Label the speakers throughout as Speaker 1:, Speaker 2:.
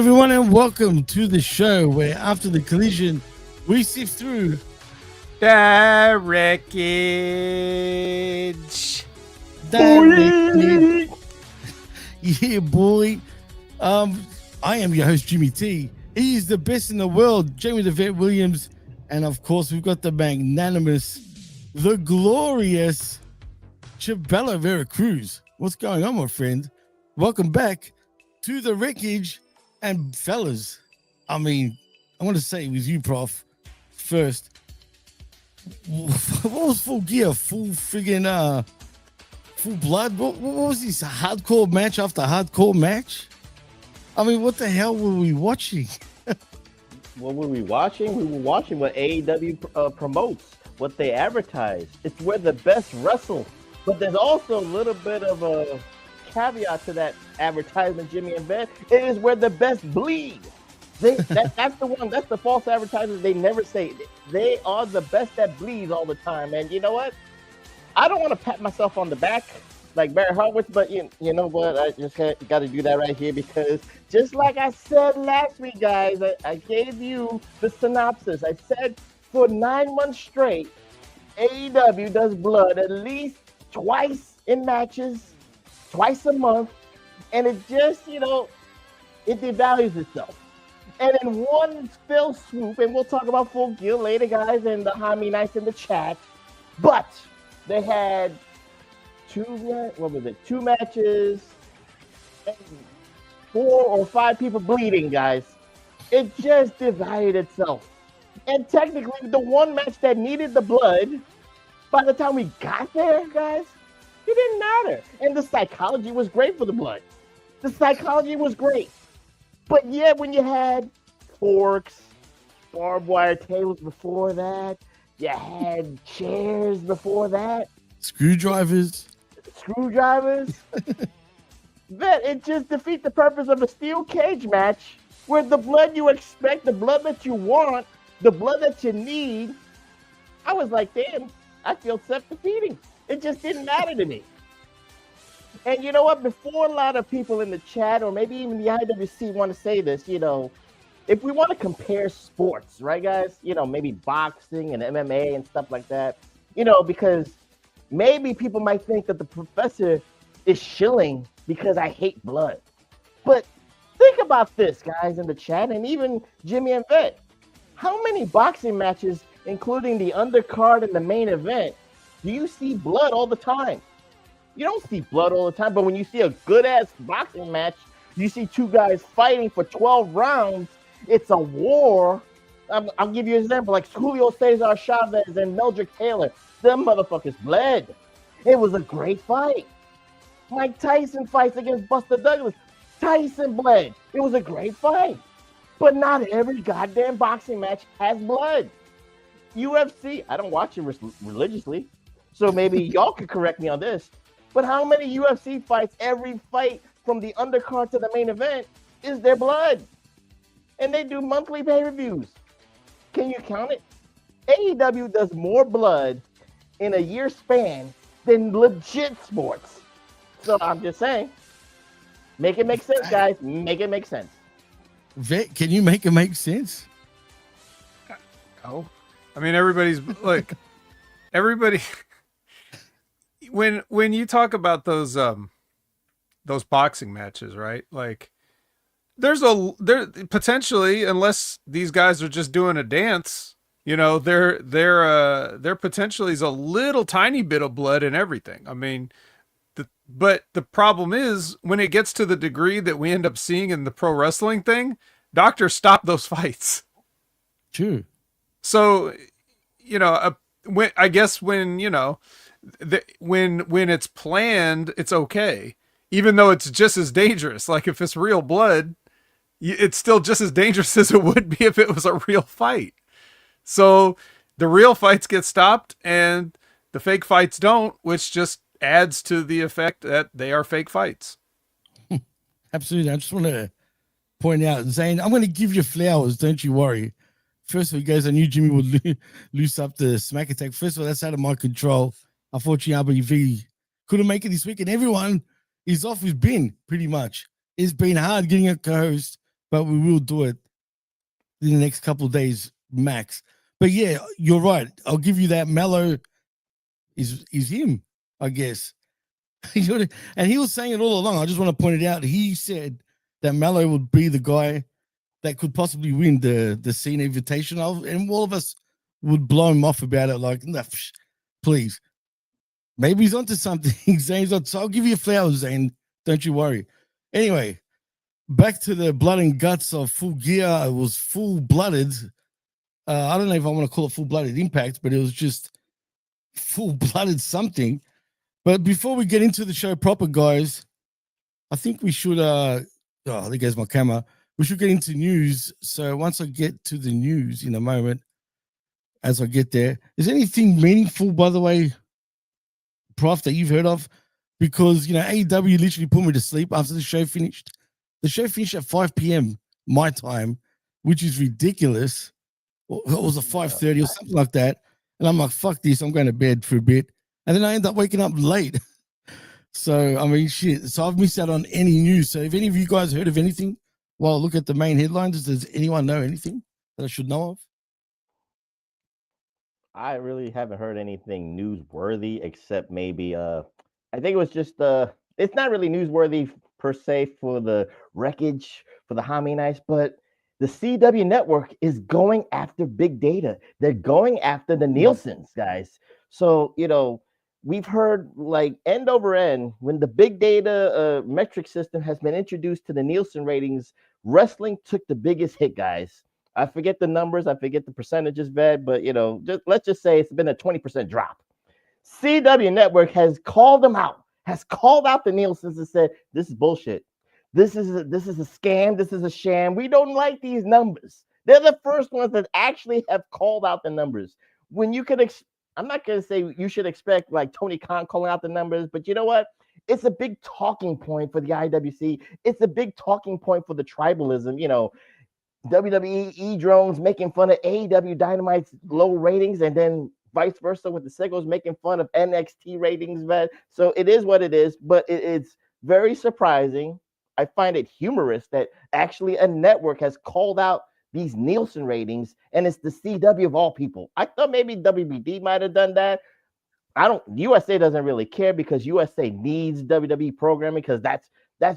Speaker 1: everyone, and welcome to the show where after the collision, we sift through
Speaker 2: the wreckage.
Speaker 1: Yeah, boy. I am your host, Jimmy T. He is the best in the world, Jaime Williams. And of course, we've got the magnanimous, the glorious Chabelo Vera Cruz. What's going on, my friend? Welcome back to the wreckage. And fellas, I mean, I want to say it was you, Prof, first. What was Full Gear? Full friggin' Full Blood? What was this? A hardcore match after hardcore match? I mean, what the hell were we watching?
Speaker 3: What were we watching? We were watching what AEW promotes, what they advertise. It's where the best wrestle. But there's also a little bit of a caveat to that advertisement, Jimmy and Ben. It is where the best bleed. That's the one. That's the false advertisers. They never say they are the best that bleeds all the time. And you know what? I don't want to pat myself on the back like Barry Horowitz, but you know what? I just got to do that right here because just like I said last week, guys, I gave you the synopsis. I said for 9 months straight, AEW does blood at least twice in matches, twice a month, and it just, it devalues itself. And in one fell swoop, and we'll talk about Full Gear later, guys, and the Jaime Nice in the chat, but they had two matches, and 4 or 5 people bleeding, guys. It just divided itself. And technically, the one match that needed the blood, by the time we got there, guys, it didn't matter. And the psychology was great for the blood. The psychology was great. But yet, when you had forks, barbed wire tables before that, you had chairs before that.
Speaker 1: Screwdrivers.
Speaker 3: That it just defeats the purpose of a steel cage match where the blood you expect, the blood that you want, the blood that you need. I was like, damn, I feel self-defeating. It just didn't matter to me. And you know what? Before a lot of people in the chat or maybe even the IWC want to say this, if we want to compare sports, right, guys? Maybe boxing and MMA and stuff like that, because maybe people might think that the professor is shilling because I hate blood. But think about this, guys, in the chat, and even Jimmy and Vet. How many boxing matches, including the undercard and the main event, do you see blood all the time? You don't see blood all the time, but when you see a good-ass boxing match, you see two guys fighting for 12 rounds. It's a war. I'll give you an example, like Julio Cesar Chavez and Meldrick Taylor. Them motherfuckers bled. It was a great fight. Mike Tyson fights against Buster Douglas. Tyson bled. It was a great fight. But not every goddamn boxing match has blood. UFC, I don't watch it religiously, so maybe y'all could correct me on this. But how many UFC fights, every fight from the undercard to the main event, is there blood? And they do monthly pay-per-views. Can you count it? AEW does more blood in a year span than legit sports. So I'm just saying, make it make sense, guys. Make it make sense.
Speaker 1: Vic, can you make it make sense?
Speaker 2: Oh, I mean, everybody. When you talk about those boxing matches, right? Like, there potentially, unless these guys are just doing a dance, there potentially is a little tiny bit of blood in everything. I mean, but the problem is when it gets to the degree that we end up seeing in the pro wrestling thing, doctors stop those fights.
Speaker 1: True.
Speaker 2: So, when it's planned, it's okay. Even though it's just as dangerous. Like if it's real blood, it's still just as dangerous as it would be if it was a real fight. So the real fights get stopped and the fake fights don't, which just adds to the effect that they are fake fights.
Speaker 1: Absolutely. I just want to point out, Zane, I'm going to give you flowers. Don't you worry. First of all, guys, I knew Jimmy would loose up the smack attack. First of all, that's out of my control. Unfortunately, RBV couldn't make it this week, and everyone is off with Ben, pretty much. It's been hard getting a co-host, but we will do it in the next couple of days max. But yeah, you're right. I'll give you that. Mello is him, I guess. And he was saying it all along. I just want to point it out. He said that Mello would be the guy that could possibly win the Cena Invitational, and all of us would blow him off about it. Like, nah, please. Maybe he's onto something. Zane's on. So I'll give you flowers, Zane. Don't you worry. Anyway, back to the blood and guts of Full Gear. It was full-blooded. I don't know if I want to call it full-blooded Impact, but it was just full-blooded something. But before we get into the show proper, guys, I think we should there goes my camera. We should get into news. So once I get to the news in a moment, as I get there, is anything meaningful, by the way, Prof, that you've heard of? Because, AEW literally put me to sleep after the show finished. The show finished at 5 p.m. my time, which is ridiculous. It was a 5:30 or something like that. And I'm like, fuck this. I'm going to bed for a bit. And then I end up waking up late. So, I mean, shit. So I've missed out on any news. So if any of you guys heard of anything, well, look at the main headlines. Does anyone know anything that I should know of?
Speaker 3: I really haven't heard anything newsworthy except maybe I think it was just it's not really newsworthy per se for the wreckage for the Jaime Nice, but the CW network is going after big data. They're going after the Nielsen's, guys. So, we've heard like end over end when the big data metric system has been introduced to the Nielsen ratings, wrestling took the biggest hit, guys. I forget the numbers, I forget the percentages, bad, but let's just say it's been a 20% drop. CW Network has called them out, has called out the Nielsen's and said, this is bullshit. This is a scam. This is a sham. We don't like these numbers. They're the first ones that actually have called out the numbers. When you could, I'm not going to say you should expect like Tony Khan calling out the numbers, but you know what? It's a big talking point for the IWC. It's a big talking point for the tribalism. WWE drones making fun of AEW Dynamite's low ratings, and then vice versa with the Siggles making fun of NXT ratings, man. So it is what it is, but it's very surprising. I find it humorous that actually a network has called out these Nielsen ratings, and it's the CW of all people. I thought maybe WBD might have done that. USA doesn't really care because USA needs WWE programming because that's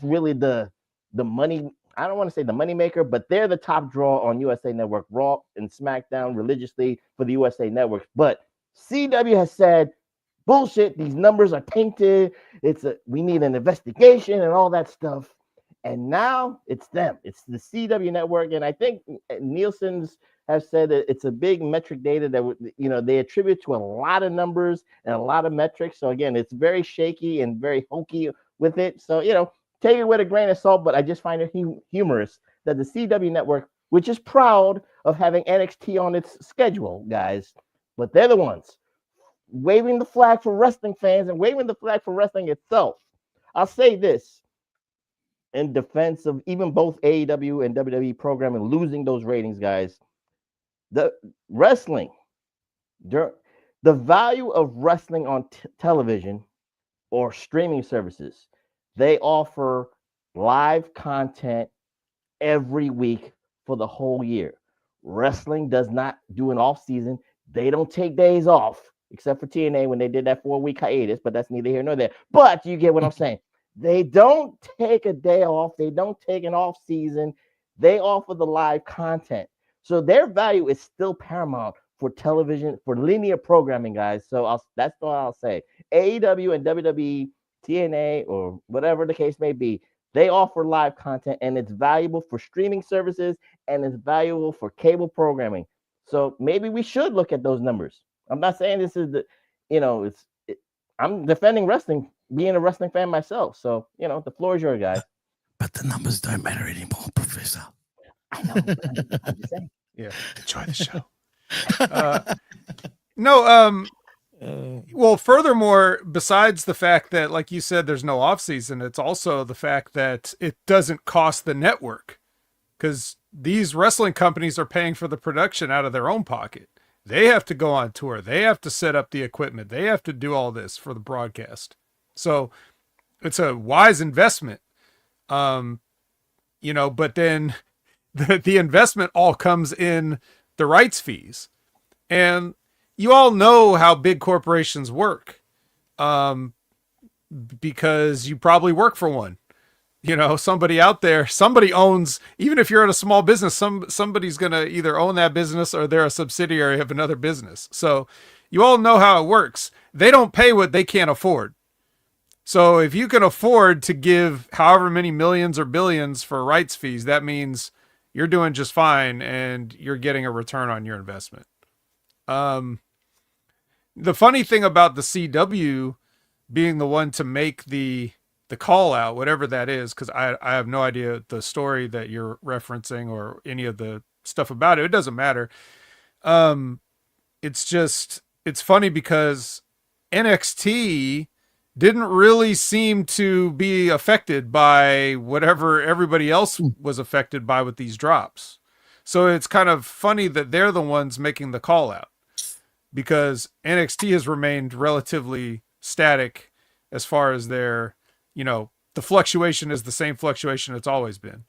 Speaker 3: really the money. I don't want to say the moneymaker, but they're the top draw on USA Network, Raw and SmackDown religiously for the USA Network. But CW has said, bullshit, these numbers are tainted. We need an investigation and all that stuff. And now it's them. It's the CW Network. And I think Nielsen's have said that it's a big metric data that, they attribute to a lot of numbers and a lot of metrics. So again, it's very shaky and very hokey with it. So, take it with a grain of salt, but I just find it humorous that the CW Network, which is proud of having NXT on its schedule, guys, but they're the ones waving the flag for wrestling fans and waving the flag for wrestling itself. I'll say this in defense of even both AEW and WWE programming losing those ratings, guys. The wrestling, the value of wrestling on television or streaming services, they offer live content every week for the whole year. Wrestling does not do an off season. They don't take days off, except for TNA when they did that 4-week hiatus, but that's neither here nor there. But you get what I'm saying. They don't take a day off. They don't take an off season. They offer the live content. So their value is still paramount for television, for linear programming, guys. So that's all I'll say. AEW and WWE, TNA, or whatever the case may be, they offer live content, and it's valuable for streaming services, and it's valuable for cable programming. So maybe we should look at those numbers. I'm not saying this is I'm defending wrestling, being a wrestling fan myself. So, the floor is yours, guys.
Speaker 1: But the numbers don't matter anymore, Professor.
Speaker 3: I know. I'm just saying.
Speaker 2: Yeah, enjoy the show. No, well, furthermore, besides the fact that, like you said, there's no off season, it's also the fact that it doesn't cost the network, because these wrestling companies are paying for the production out of their own pocket. They have to go on tour. They have to set up the equipment. They have to do all this for the broadcast. So it's a wise investment. But then the investment all comes in the rights fees. And you all know how big corporations work, because you probably work for one. Somebody out there, somebody owns, even if you're at a small business, somebody's going to either own that business or they're a subsidiary of another business. So you all know how it works. They don't pay what they can't afford. So if you can afford to give however many millions or billions for rights fees, that means you're doing just fine and you're getting a return on your investment. The funny thing about the CW being the one to make the call out, whatever that is, because I have no idea the story that you're referencing or any of the stuff about it. It doesn't matter. It's funny because NXT didn't really seem to be affected by whatever everybody else was affected by with these drops. So it's kind of funny that they're the ones making the call out, because NXT has remained relatively static as far as their, the fluctuation is the same fluctuation it's always been.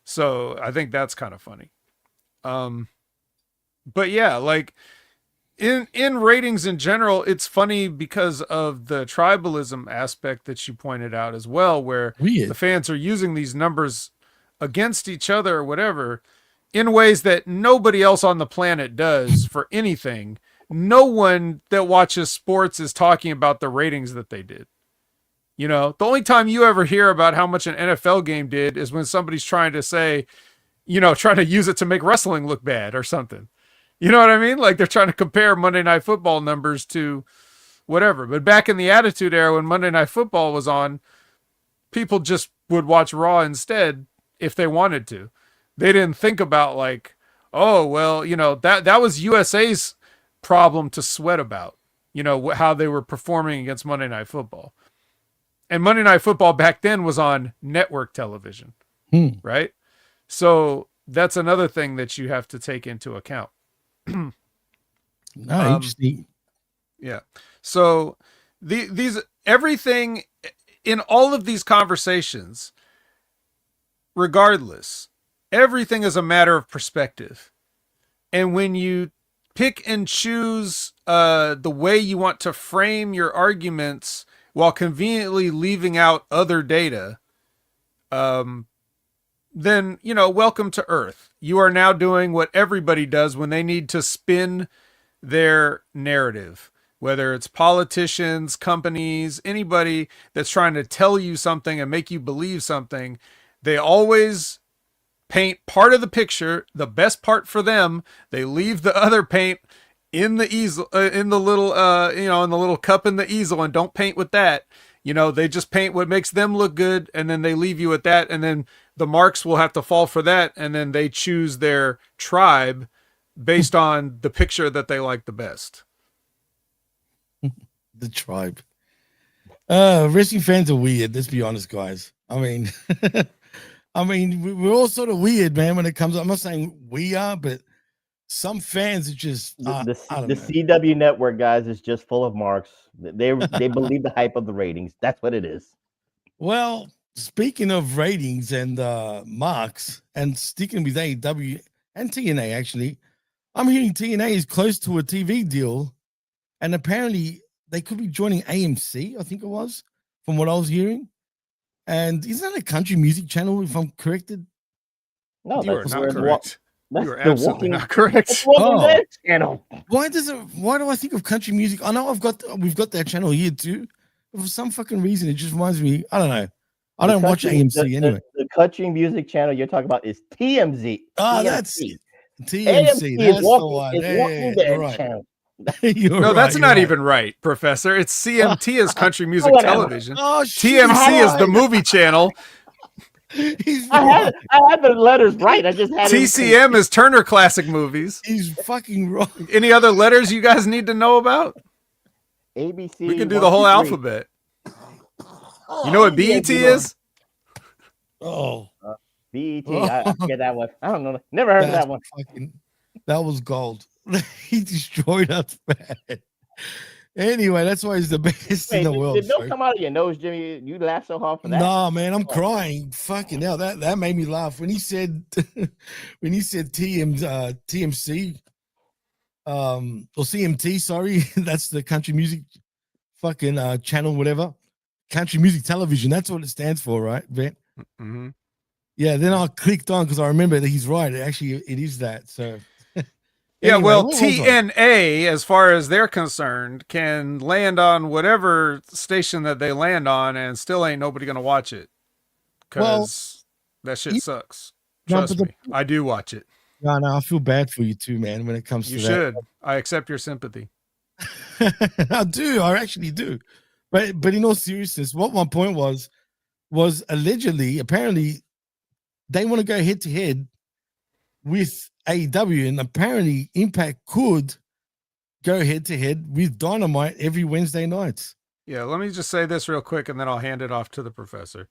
Speaker 2: So I think that's kind of funny. But yeah, like in ratings in general, it's funny because of the tribalism aspect that you pointed out as well, where
Speaker 1: Weird.
Speaker 2: the fans are using these numbers against each other or whatever in ways that nobody else on the planet does for anything. No one that watches sports is talking about the ratings that they did. The only time you ever hear about how much an NFL game did is when somebody's trying to say, trying to use it to make wrestling look bad or something. You know what I mean? Like they're trying to compare Monday Night Football numbers to whatever. But back in the Attitude Era, when Monday Night Football was on, people just would watch Raw instead if they wanted to. They didn't think about like, oh, well, that was USA's problem to sweat about, how they were performing against Monday Night Football. And Monday Night Football back then was on network television, right? So that's another thing that you have to take into account.
Speaker 1: Interesting.
Speaker 2: Yeah. So these everything in all of these conversations, regardless, everything is a matter of perspective. And when you pick and choose the way you want to frame your arguments while conveniently leaving out other data, then, welcome to Earth. You are now doing what everybody does when they need to spin their narrative, whether it's politicians, companies, anybody that's trying to tell you something and make you believe something. They always paint part of the picture, the best part for them. They leave the other paint in the easel, in the little, in the little cup in the easel, and don't paint with that. They just paint what makes them look good, and then they leave you at that, and then the marks will have to fall for that, and then they choose their tribe based on the picture that they like the best.
Speaker 1: The tribe. Wrestling fans are weird. Let's be honest, guys. I mean, we're all sort of weird, man, when it comes. I'm not saying we are, but some fans are just
Speaker 3: the CW network, guys, is just full of marks. They believe the hype of the ratings. That's what it is.
Speaker 1: Well, speaking of ratings and marks, and sticking with AEW and TNA, actually, I'm hearing TNA is close to a TV deal, and apparently they could be joining AMC, I think it was, from what I was hearing. And isn't that a country music channel, if I'm corrected?
Speaker 3: No,
Speaker 2: you are
Speaker 3: that's
Speaker 2: not correct. You are absolutely not correct.
Speaker 3: Channel.
Speaker 1: Why do I think of country music? I know we've got that channel here too, but for some fucking reason it just reminds me. I don't know. I don't watch AMC anyway.
Speaker 3: The country music channel you're talking about is TMZ.
Speaker 1: Oh, that's TMC. That's the one. You're right.
Speaker 3: Channel.
Speaker 2: No, that's not even right, Professor. It's CMT is country music television.
Speaker 1: Oh,
Speaker 2: TMC is the movie channel.
Speaker 3: I had the letters right. I just had
Speaker 2: TCM is Turner Classic Movies.
Speaker 1: He's fucking wrong.
Speaker 2: Any other letters you guys need to know about?
Speaker 3: ABC.
Speaker 2: We can do the whole alphabet. You know what BET is?
Speaker 1: Oh,
Speaker 3: BET. I get that one. I don't know. Never heard of that one.
Speaker 1: That was gold. He destroyed us, man. Anyway, that's why he's the best in
Speaker 3: Wait,
Speaker 1: the
Speaker 3: did
Speaker 1: world.
Speaker 3: milk
Speaker 1: folks.
Speaker 3: come out of your nose, Jimmy? You laughed so hard for that?
Speaker 1: Nah, man, I'm crying. Fucking hell, that made me laugh when he said TMC or CMT, sorry, that's the country music fucking channel, whatever. Country music television, that's what it stands for, right, Vet?
Speaker 2: Mm-hmm.
Speaker 1: Yeah, then I clicked on because I remember that he's right. It is that. So
Speaker 2: Yeah,
Speaker 1: anyway,
Speaker 2: well,
Speaker 1: what was I?
Speaker 2: TNA, as far as they're concerned, can land on whatever station that they land on, and still ain't nobody gonna watch it because that shit sucks. Trust me, I do watch it.
Speaker 1: No, I feel bad for you too, man. When it comes
Speaker 2: You
Speaker 1: to
Speaker 2: should. I accept your sympathy.
Speaker 1: that, I do. I actually do. But in all seriousness, what my point was allegedly, apparently, they want to go head to head with AEW, and apparently Impact could go head to head with Dynamite every Wednesday nights.
Speaker 2: Yeah, let me just say this real quick, and then I'll hand it off to the professor.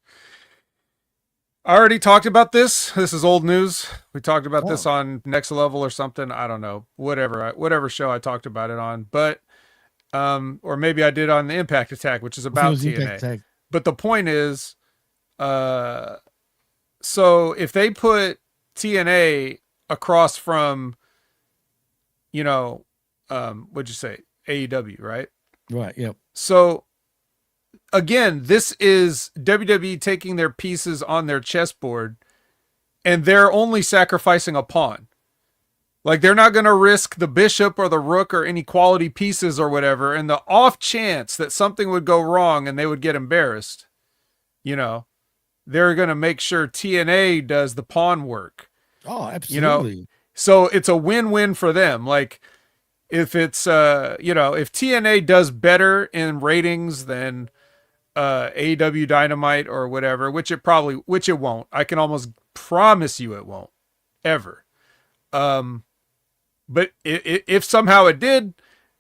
Speaker 2: I already talked about this. This is old news. We talked about this on Next Level or something. I don't know. Whatever show I talked about it on. But or maybe I did on the Impact Attack, which is about TNA. But the point is, so if they put TNA across from, what'd you say? AEW, right?
Speaker 1: Right, yep.
Speaker 2: So again, this is WWE taking their pieces on their chessboard, and they're only sacrificing a pawn. Like, they're not going to risk the bishop or the rook or any quality pieces or whatever. And the off chance that something would go wrong and they would get embarrassed, they're going to make sure TNA does the pawn work.
Speaker 1: Oh, absolutely.
Speaker 2: So it's a win-win for them. Like, if it's, if TNA does better in ratings than AEW Dynamite or whatever, which it won't. I can almost promise you it won't ever. But if somehow it did,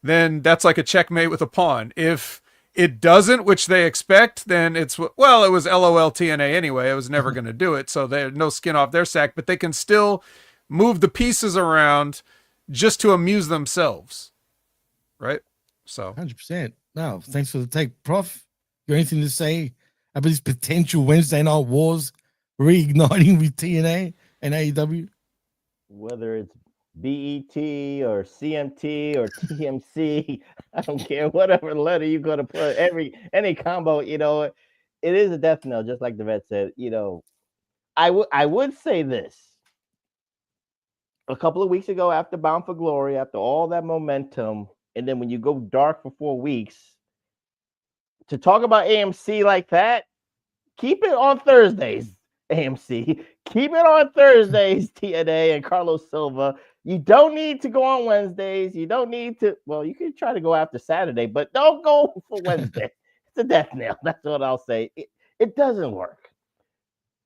Speaker 2: then that's like a checkmate with a pawn. If it doesn't, which they expect, then it was LOL TNA anyway. It was never going to do it. So there's no skin off their sack, but they can still move the pieces around just to amuse themselves. Right. So
Speaker 1: 100%. No, thanks for the take, Prof. You got anything to say about these potential Wednesday night wars reigniting with TNA and AEW?
Speaker 3: Whether it's BET or CMT or TMC, I don't care whatever letter you're gonna put. Any combo, it is a death knell, just like the vet said. I would say this. A couple of weeks ago, after Bound for Glory, after all that momentum, and then when you go dark for 4 weeks, to talk about AMC like that, keep it on Thursdays, AMC. Keep it on Thursdays, TNA and Carlos Silva. You don't need to go on Wednesdays. You don't need to. Well, you can try to go after Saturday, but don't go for Wednesday. It's a death knell. That's what I'll say. It doesn't work.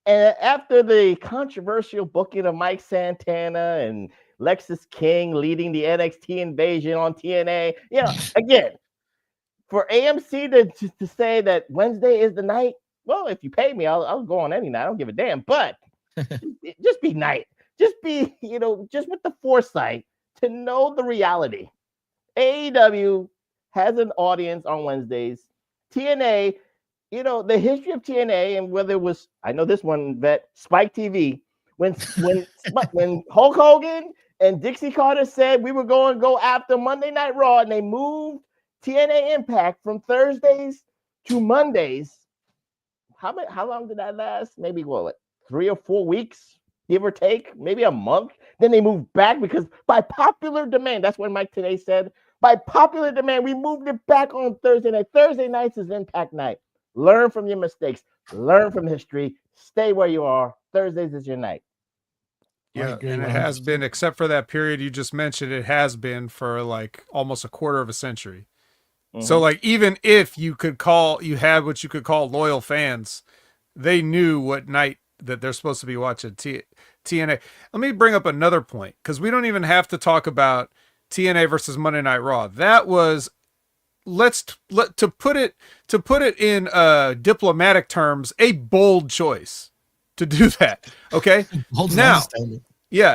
Speaker 3: And after the controversial booking of Mike Santana and Lexis King leading the NXT invasion on TNA, again, for AMC to say that Wednesday is the night, well, if you pay me, I'll go on any night. I don't give a damn. But just be nice. Just be, just with the foresight to know the reality. AEW has an audience on Wednesdays. TNA, the history of TNA, and whether it was, I know this one, Vet, Spike TV, when Hulk Hogan and Dixie Carter said we were going to go after Monday Night Raw, and they moved TNA Impact from Thursdays to Mondays. How long did that last? Maybe 3 or 4 weeks, give or take, maybe a month. Then they moved back because by popular demand, that's what Mike today said. By popular demand, we moved it back on Thursday night. Thursday nights is Impact night. Learn from your mistakes. Learn from history. Stay where you are. Thursdays is your night.
Speaker 2: Yeah, and it has been, except for that period you just mentioned, it has been for like almost a quarter of a century. Mm-hmm. So like, even if you had what you could call loyal fans, they knew what night that they're supposed to be watching TNA. Let me bring up another point, because we don't even have to talk about TNA versus Monday Night Raw. That was, to put it in diplomatic terms, a bold choice to do that. Okay.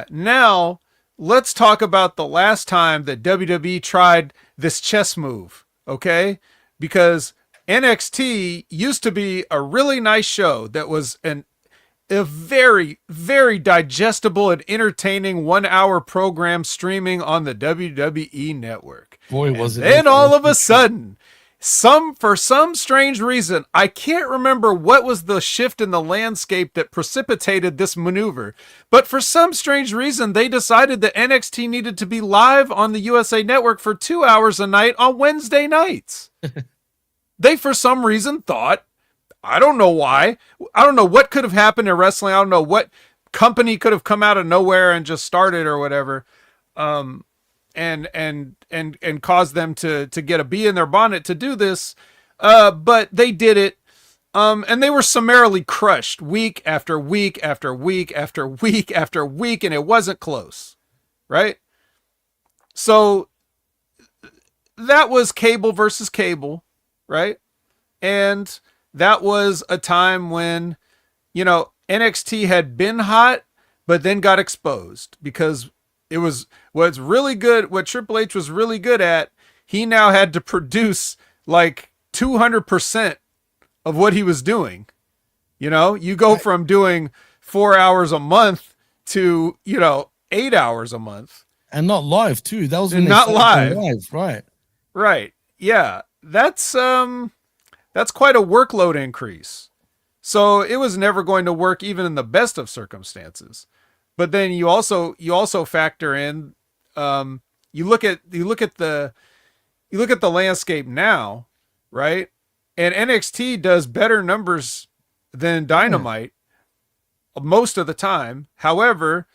Speaker 2: Now let's talk about the last time that WWE tried this chess move okay? Because NXT used to be a really nice show that was a very, very digestible and entertaining 1 hour program streaming on the WWE network.
Speaker 1: Boy,
Speaker 2: And
Speaker 1: was it.
Speaker 2: then all of a sudden, for some strange reason, I can't remember what was the shift in the landscape that precipitated this maneuver, but for some strange reason, they decided that NXT needed to be live on the USA Network for 2 hours a night on Wednesday nights. They, for some reason, thought, I don't know why. I don't know what could have happened in wrestling. I don't know what company could have come out of nowhere and just started or whatever. And caused them to get a bee in their bonnet to do this. But they did it. And they were summarily crushed week after week after week after week after week, and it wasn't close. Right? So that was cable versus cable, right? And that was a time when, NXT had been hot, but then got exposed because it was what's really good. What Triple H was really good at, he now had to produce like 200% of what he was doing. You go from doing 4 hours a month to, 8 hours a month.
Speaker 1: And not live too. That was when
Speaker 2: not live.
Speaker 1: Right.
Speaker 2: Right. Yeah. That's quite a workload increase. So it was never going to work even in the best of circumstances. But then you also factor in, you look at the landscape now, right? And NXT does better numbers than Dynamite most of the time. However,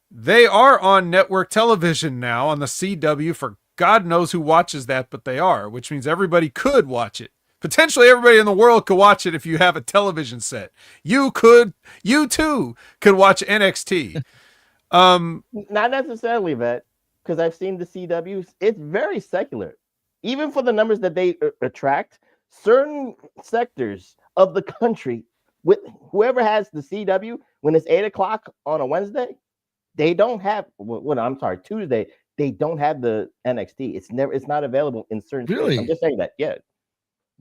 Speaker 2: they are on network television now on the CW for God knows who watches that, but they are, which means everybody could watch it. Potentially everybody in the world could watch it if you have a television set. You too could watch NXT.
Speaker 3: Not necessarily, Vet, because I've seen the CW. It's very secular. Even for the numbers that they attract, certain sectors of the country, with whoever has the CW, when it's 8 o'clock on a Wednesday, they don't have, Tuesday, they don't have the NXT. It's not available in certain
Speaker 1: Really?
Speaker 3: states. I'm just saying that. Yeah.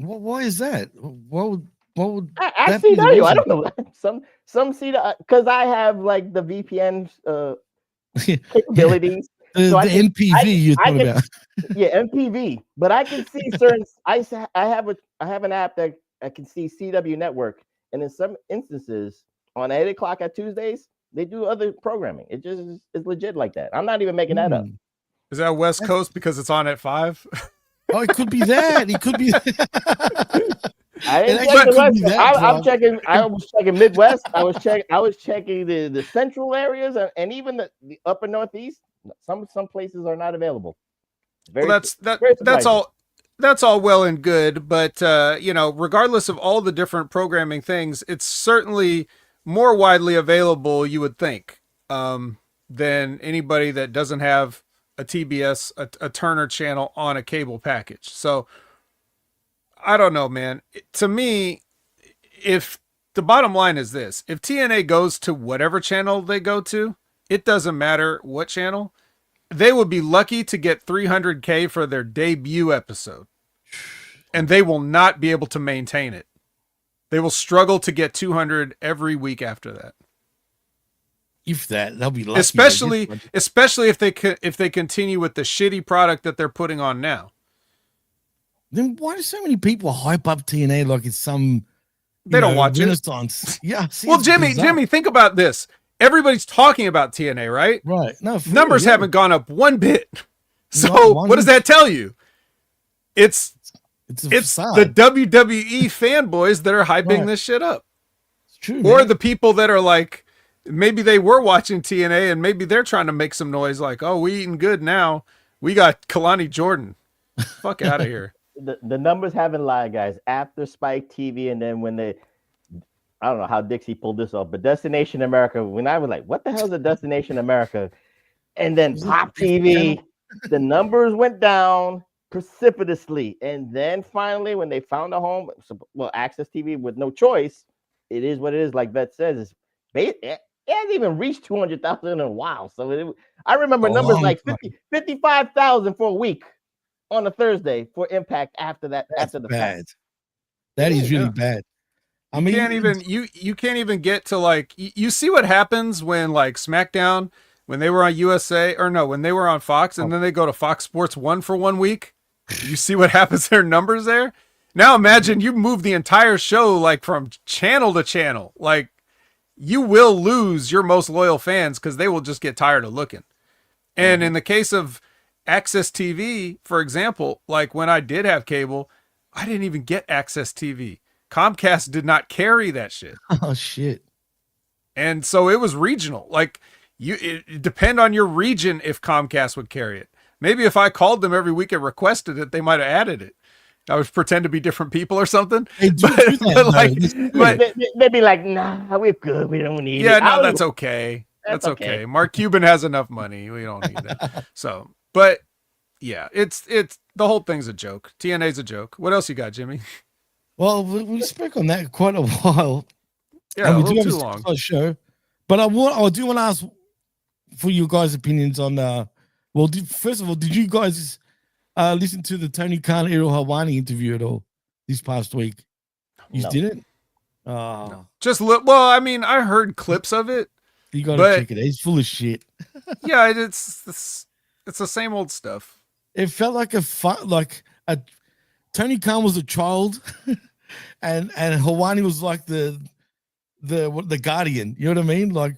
Speaker 1: Why is that? What would
Speaker 3: I CW? I don't know. Some CW, because I have like the VPN capabilities.
Speaker 1: The NPV you're talking about.
Speaker 3: Yeah, NPV. But I can see certain. I have an app that I can see CW Network, and in some instances on 8 o'clock at Tuesdays, they do other programming. It just is legit like that. I'm not even making that up.
Speaker 2: Is that West Coast because it's on at 5?
Speaker 1: Oh, it could be that. It could be that.
Speaker 3: I'm checking. I was checking Midwest. I was checking the central areas and even the upper Northeast. Some places are not available.
Speaker 2: That's all well and good, but regardless of all the different programming things, it's certainly more widely available, you would think, than anybody that doesn't have a TBS, a Turner channel on a cable package. So I don't know, man. To me, if the bottom line is this, if TNA goes to whatever channel they go to, it doesn't matter what channel, they would be lucky to get 300K for their debut episode. And they will not be able to maintain it. They will struggle to get 200 every week after that.
Speaker 1: If that, they'll be lucky.
Speaker 2: Especially if they continue with the shitty product that they're putting on now.
Speaker 1: Then why do so many people hype up TNA like it's some
Speaker 2: they don't watch
Speaker 1: Renaissance? Yeah.
Speaker 2: Well, Jimmy, think about this. Everybody's talking about TNA, right?
Speaker 1: Right. No,
Speaker 2: numbers haven't gone up one bit. So what does that tell you? It's the WWE fanboys that are hyping this shit up.
Speaker 1: It's true.
Speaker 2: Or the people that are like, maybe they were watching TNA and maybe they're trying to make some noise like, oh, we eating good now. We got Kalani Jordan. Fuck out of here.
Speaker 3: The numbers haven't lied, guys. After Spike TV and then when they, I don't know how Dixie pulled this off, but Destination America, when I was like, what the hell is a Destination America? And then Pop TV, the numbers went down precipitously. And then finally, when they found a home, Access TV with no choice, it is what it is. Like Vet says, it hasn't even reached 200,000 in a while. So I remember numbers like 55,000 for a week. on a Thursday for Impact after that.
Speaker 1: That's
Speaker 3: after the
Speaker 1: bad.
Speaker 3: fact.
Speaker 1: That is really
Speaker 2: Yeah.
Speaker 1: bad. I
Speaker 2: You
Speaker 1: mean,
Speaker 2: can't even you can't even get to like you see what happens when like SmackDown when they were on USA or no when they were on Fox and then they go to Fox Sports 1 for 1 week. You see what happens to their numbers there. Now imagine you move the entire show like from channel to channel. Like you will lose your most loyal fans because they will just get tired of looking. And in the case of Access TV, for example, like when I did have cable, I didn't even get Access TV. Comcast did not carry that shit.
Speaker 1: oh shit.
Speaker 2: And so it was regional. Like it depend on your region if Comcast would carry it. Maybe if I called them every week and requested it, they might have added it. I would pretend to be different people or something.
Speaker 1: Hey, do that,
Speaker 2: but
Speaker 3: They'd be like, nah, we're good. We don't need it.
Speaker 2: yeah, no, that's okay.
Speaker 3: That's
Speaker 2: That's okay. Mark Cuban has enough money. We don't need that. So, but yeah, it's the whole thing's a joke. TNA's a joke. What else you got, Jimmy?
Speaker 1: Well, we spoke on that quite a while.
Speaker 2: Yeah,
Speaker 1: and
Speaker 2: a
Speaker 1: we
Speaker 2: little
Speaker 1: do
Speaker 2: too
Speaker 1: have
Speaker 2: long.
Speaker 1: a show. But I do want to ask for your guys' opinions on first of all, did you guys listen to the Tony Khan Ariel Helwani interview at all this past week? You
Speaker 3: No.
Speaker 1: didn't?
Speaker 2: No. Just look. Well, I mean, I heard clips of it.
Speaker 1: You gotta
Speaker 2: But-
Speaker 1: check it out. He's full of shit.
Speaker 2: Yeah, it's the same old stuff.
Speaker 1: It felt like Tony Khan was a child, and Helwani was like the guardian. You know what I mean? Like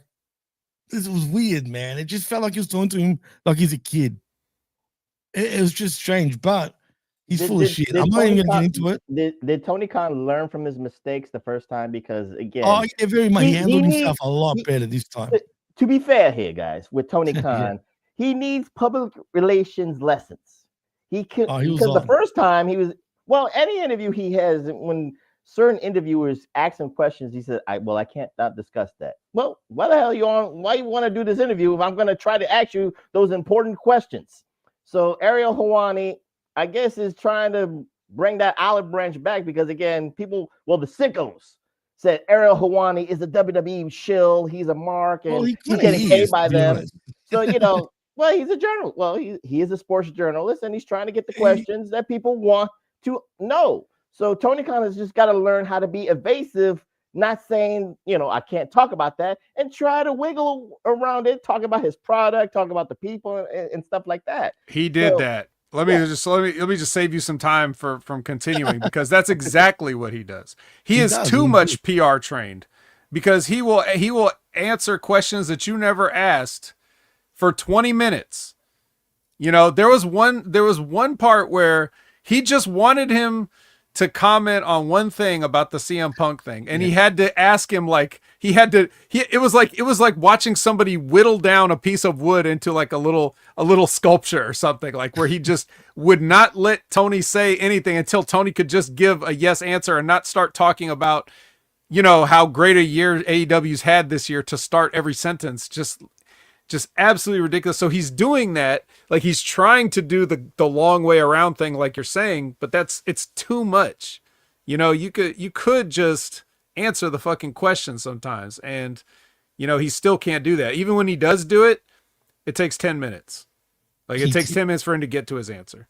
Speaker 1: this was weird, man. It just felt like he was talking to him like he's a kid. It was just strange, but he's full of shit. I'm not even gonna get into it.
Speaker 3: Did Tony Khan learn from his mistakes the first time? Because again,
Speaker 1: Oh, yeah, very much. He handled himself
Speaker 3: needs-
Speaker 1: a lot better this time.
Speaker 3: To be fair here, guys, with Tony
Speaker 1: Yeah.
Speaker 3: Khan, he needs public relations lessons. He can
Speaker 1: Oh, he was
Speaker 3: because the
Speaker 1: on.
Speaker 3: first time he was any interview he has when certain interviewers ask him questions, he said, I can't not discuss that. Well, why the hell you on? Why you want to do this interview if I'm going to try to ask you those important questions? So Ariel Helwani, I guess, is trying to bring that olive branch back because again, the sickos said Ariel Helwani is a WWE shill. He's a mark and he's getting paid by them. So, well, he's a journalist. Well, he is a sports journalist and he's trying to get the questions that people want to know. So Tony Khan has just got to learn how to be evasive, not saying, I can't talk about that and try to wiggle around it, talk about his product, talk about the people and stuff like that.
Speaker 2: He did that. Let me just save you some time from continuing because that's exactly what he does. He is too much PR trained because he will answer questions that you never asked for 20 minutes. There was one part where he just wanted him to comment on one thing about the CM Punk thing. And he had to ask him it was like watching somebody whittle down a piece of wood into like a little sculpture or something, like where he just would not let Tony say anything until Tony could just give a yes answer and not start talking about, how great a year AEW's had this year to start every sentence. Just absolutely ridiculous. So he's doing that, like he's trying to do the long way around thing, like you're saying, but it's too much. You could just answer the fucking question sometimes, and he still can't do that. Even when he does do it, it takes 10 minutes. Like it takes 10 minutes for him to get to his answer.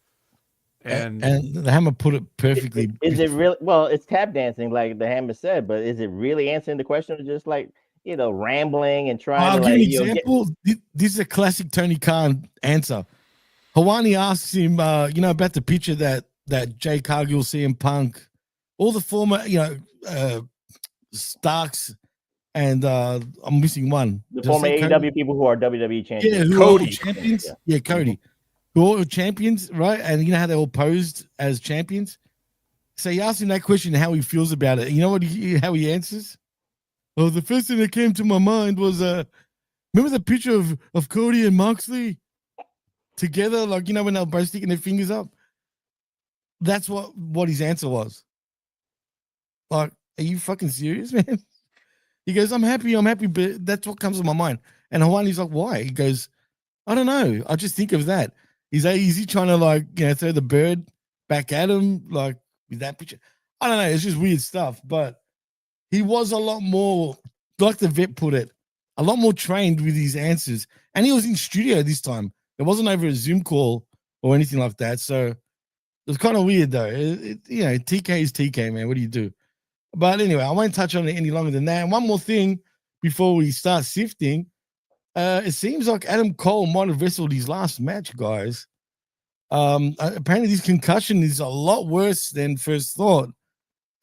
Speaker 2: And
Speaker 1: the Hammer put it perfectly.
Speaker 3: Is it really? Well, it's tap dancing, like the Hammer said, but is it really answering the question or just like rambling and trying
Speaker 1: I'll
Speaker 3: to
Speaker 1: give you an example. This is a classic Tony Khan answer. Helwani asks him, about the picture that Jay Cargill, CM Punk, all the former, Starks, and I'm missing one.
Speaker 3: The former AEW people who are WWE champions.
Speaker 1: Yeah,
Speaker 2: Cody.
Speaker 1: Champions. Yeah, Cody. Who are all champions, right? And you know how they all posed as champions? So he asked him that question, how he feels about it. You know how he answers? Oh, the first thing that came to my mind was remember the picture of Cody and Moxley together, like when they were both sticking their fingers up? That's what his answer was. Like, are you fucking serious, man? He goes, I'm happy, but that's what comes to my mind. And Helwani's like, why? He goes, I don't know. I just think of that. Is he trying to throw the bird back at him, like with that picture? I don't know. It's just weird stuff, but he was a lot more, like the vet put it, a lot more trained with his answers. And he was in studio this time. It wasn't over a Zoom call or anything like that. So It's kind of weird though. TK is TK, man. What do you do? But anyway, I won't touch on it any longer than that. And one more thing before we start sifting. It seems like Adam Cole might have wrestled his last match, guys. Apparently this concussion is a lot worse than first thought.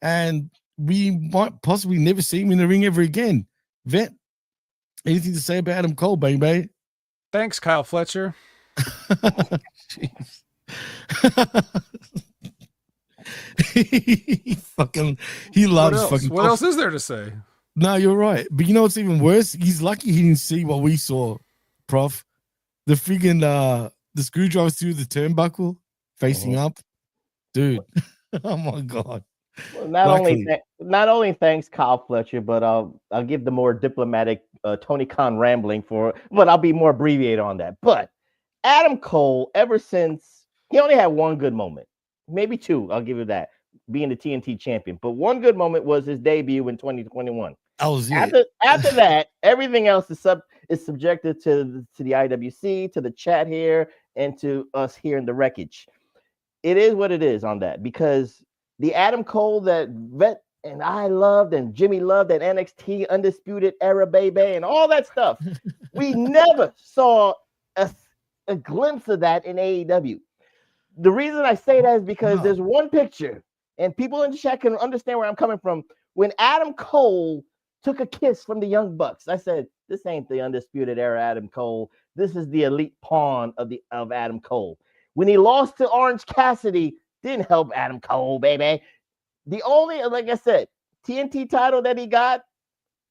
Speaker 1: And we might possibly never see him in the ring ever again. Vet, anything to say about Adam Cole, baby?
Speaker 2: Thanks, Kyle Fletcher.
Speaker 1: Jeez. he loves fucking.
Speaker 2: What else is there to say?
Speaker 1: No, you're right. But you know what's even worse? He's lucky he didn't see what we saw, Prof. The freaking the screwdriver through the turnbuckle facing up. Dude. Oh my God.
Speaker 3: Well, not only thanks Kyle Fletcher, but I'll give the more diplomatic Tony Khan rambling but I'll be more abbreviated on that. But Adam Cole, ever since he only had one good moment, maybe two, I'll give you that, being the TNT champion. But one good moment was his debut in 2021. After that, everything else is subjected to the IWC, to the chat here, and to us here in the wreckage. It is what it is on that, because the Adam Cole that Vet and I loved and Jimmy loved at NXT Undisputed Era, baby, and all that stuff, we never saw a glimpse of that in AEW. The reason I say that is because there's one picture, and people in the chat can understand where I'm coming from. When Adam Cole took a kiss from the Young Bucks, I said, this ain't the Undisputed Era Adam Cole. This is the elite pawn of Adam Cole. When he lost to Orange Cassidy, didn't help Adam Cole, baby. The only, like I said, TNT title that he got,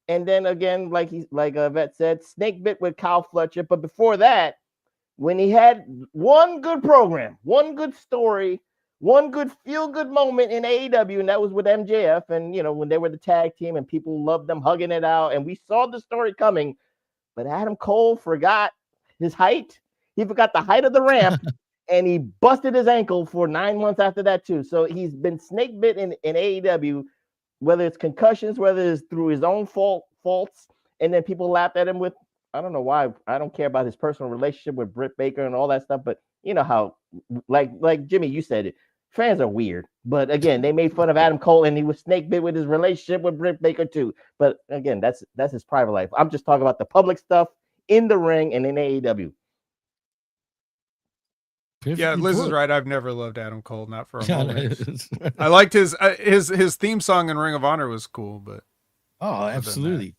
Speaker 3: and then again, like Vet said, snake bit with Kyle Fletcher. But before that, when he had one good program, one good story, one good feel-good moment in AEW, and that was with MJF, and when they were the tag team and people loved them hugging it out, and we saw the story coming. But Adam Cole forgot his height. He forgot the height of the ramp, and he busted his ankle for 9 months after that too. So he's been snake bit in AEW, whether it's concussions, whether it's through his own faults, and then people laughed at him with, I don't know why. I don't care about his personal relationship with Britt Baker and all that stuff, but you know how, like Jimmy, you said it. Fans are weird, but again, they made fun of Adam Cole, and he was snake bit with his relationship with Britt Baker too. But again, that's his private life. I'm just talking about the public stuff in the ring and in AEW.
Speaker 2: Yeah, Liz is right. I've never loved Adam Cole, not for a moment. I liked his theme song in Ring of Honor was cool, but
Speaker 1: absolutely.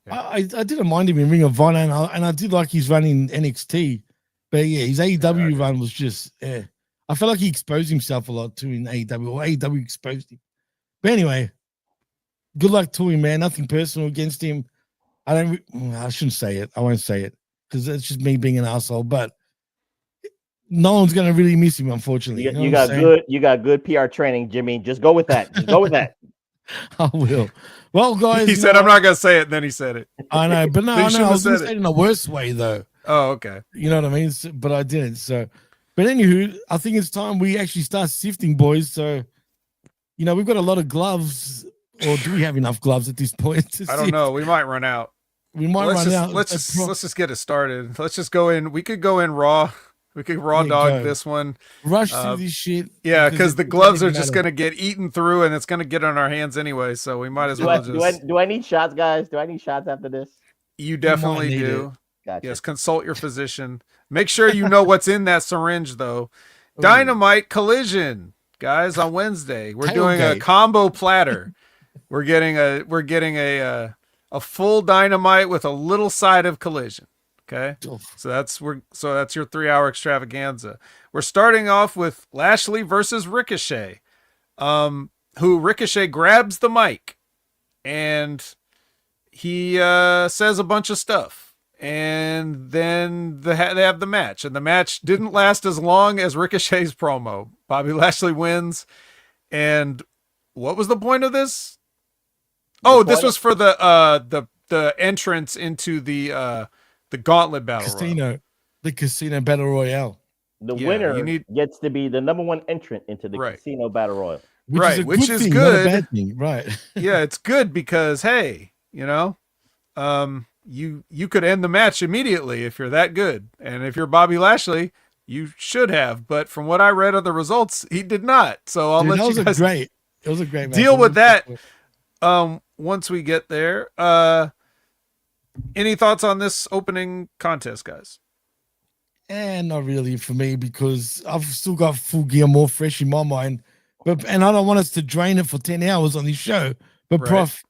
Speaker 2: Yeah.
Speaker 1: I didn't mind him in Ring of Honor, and I did like his run in NXT, but yeah, his AEW run was just I felt like he exposed himself a lot too in AEW, or AEW exposed him. But anyway, good luck to him, man. Nothing personal against him. I shouldn't say it. I won't say it because it's just me being an asshole. But no one's gonna really miss him, unfortunately.
Speaker 3: You got good PR training, Jimmy. Just go with that. Just go with that.
Speaker 1: I will. Well, guys,
Speaker 2: he said I'm not gonna say it, and then he said it.
Speaker 1: I know, but no, I was gonna say it in a worse way though.
Speaker 2: Oh, okay.
Speaker 1: You know what I mean? But I didn't. So, but anywho, I think it's time we actually start sifting, boys. So, we've got a lot of gloves, or do we have enough gloves at this point?
Speaker 2: I don't know. We might run out.
Speaker 1: We might run out.
Speaker 2: Let's just get it started. Let's just go in. We could go in raw. We could raw dog this one.
Speaker 1: Rush through this shit.
Speaker 2: Yeah, because the gloves are just going to get eaten through, and it's going to get on our hands anyway. So we might as well just.
Speaker 3: Do I need shots, guys? Do I need shots after this?
Speaker 2: You definitely do.
Speaker 3: Gotcha.
Speaker 2: Yes, consult your physician. Make sure you know what's in that syringe, though. Dynamite Collision, guys, on Wednesday. We're doing a combo platter. We're getting a full Dynamite with a little side of Collision. Okay, so that's your 3-hour extravaganza. We're starting off with Lashley versus Ricochet, who Ricochet grabs the mic and he says a bunch of stuff, and then they have the match, and the match didn't last as long as Ricochet's promo. Bobby Lashley wins, and what was the point of this? This was for the entrance into the Gauntlet Battle Royale.
Speaker 1: The Casino Battle Royale.
Speaker 3: The winner gets to be the number one entrant into the Casino Battle Royale.
Speaker 1: Which is good. Not a bad thing. Right.
Speaker 2: Yeah, it's good because, hey, you could end the match immediately if you're that good. And if you're Bobby Lashley, You should have, but from what I read of the results, he did not. So I'll let you guys
Speaker 1: it was a great match.
Speaker 2: deal with that. Once we get there. Any thoughts on this opening contest, guys?
Speaker 1: And not really for me, because I've still got Full Gear more fresh in my mind. And I don't want us to drain it for 10 hours on this show. But
Speaker 2: Right.
Speaker 1: Prof,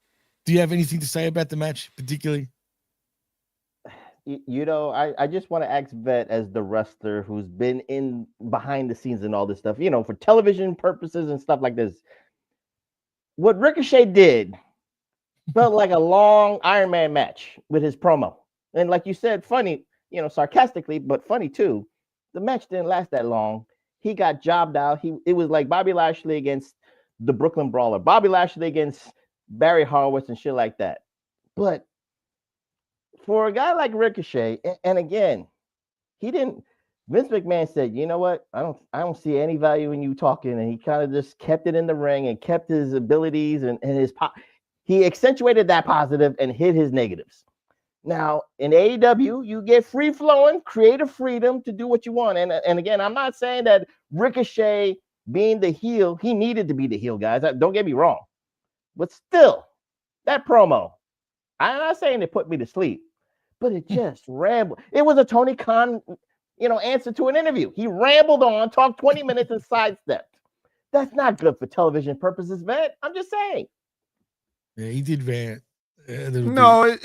Speaker 1: do you have anything to say about the match particularly?
Speaker 3: I just want to ask Vet, as the wrestler who's been in behind the scenes and all this stuff, for television purposes and stuff like this. What Ricochet did felt like a long Iron Man match with his promo. And like you said, funny, sarcastically, but funny too. The match didn't last that long. He got jobbed out. It was like Bobby Lashley against the Brooklyn Brawler, Bobby Lashley against Barry Horowitz and shit like that. But for a guy like Ricochet, and again, Vince McMahon said, you know what? I don't see any value in you talking. And he kind of just kept it in the ring and kept his abilities and he accentuated that positive and hid his negatives. Now, in AEW, you get free-flowing, creative freedom to do what you want. And again, I'm not saying that Ricochet being the heel, he needed to be the heel, guys. Don't get me wrong. But still, that promo, I'm not saying it put me to sleep, but it just rambled. It was a Tony Khan, answer to an interview. He rambled on, talked 20 minutes and sidestepped. That's not good for television purposes, man. I'm just saying.
Speaker 1: Yeah, he did rant.
Speaker 2: No,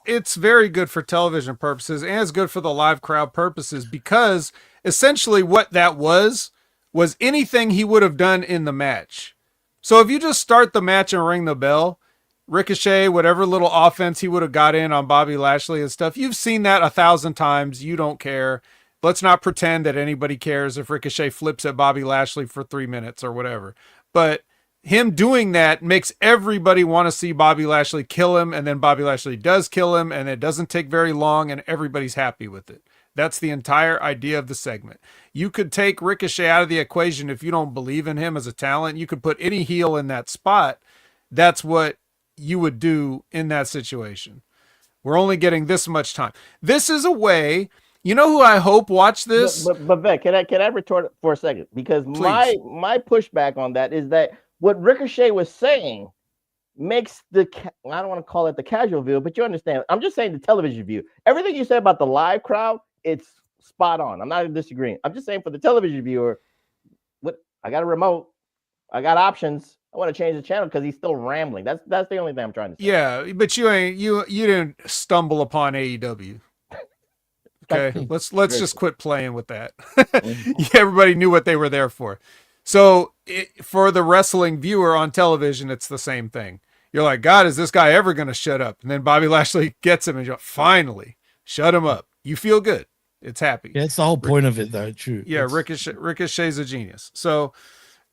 Speaker 2: it's very good for television purposes, and it's good for the live crowd purposes, because essentially what that was anything he would have done in the match. So if you just start the match and ring the bell, Ricochet, whatever little offense he would have got in on Bobby Lashley and stuff, you've seen that 1,000 times. You don't care. Let's not pretend that anybody cares if Ricochet flips at Bobby Lashley for 3 minutes or whatever. But him doing that makes everybody want to see Bobby Lashley kill him, and then Bobby Lashley does kill him, and it doesn't take very long, and everybody's happy with it. That's the entire idea of the segment. You could take Ricochet out of the equation if you don't believe in him as a talent. You could put any heel in that spot. That's what you would do in that situation. We're only getting this much time. This is a way. You know who I hope watch this?
Speaker 3: But Vet, can I retort for a second? Because
Speaker 2: Please.
Speaker 3: my pushback on that is that what Ricochet was saying makes I don't want to call it the casual view, but you understand. I'm just saying the television view. Everything you said about the live crowd, it's spot on. I'm not disagreeing. I'm just saying for the television viewer, I got a remote, I got options. I want to change the channel because he's still rambling. That's the only thing I'm trying to say.
Speaker 2: Yeah, but you didn't stumble upon AEW. Okay, let's just quit playing with that. Everybody knew what they were there for. So for the wrestling viewer on television, it's the same thing. You're like, God, is this guy ever going to shut up? And then Bobby Lashley gets him and you're like, finally, shut him up. You feel good. It's happy.
Speaker 1: Yeah, that's the whole point of it, though. True.
Speaker 2: Yeah, Ricochet's a genius. So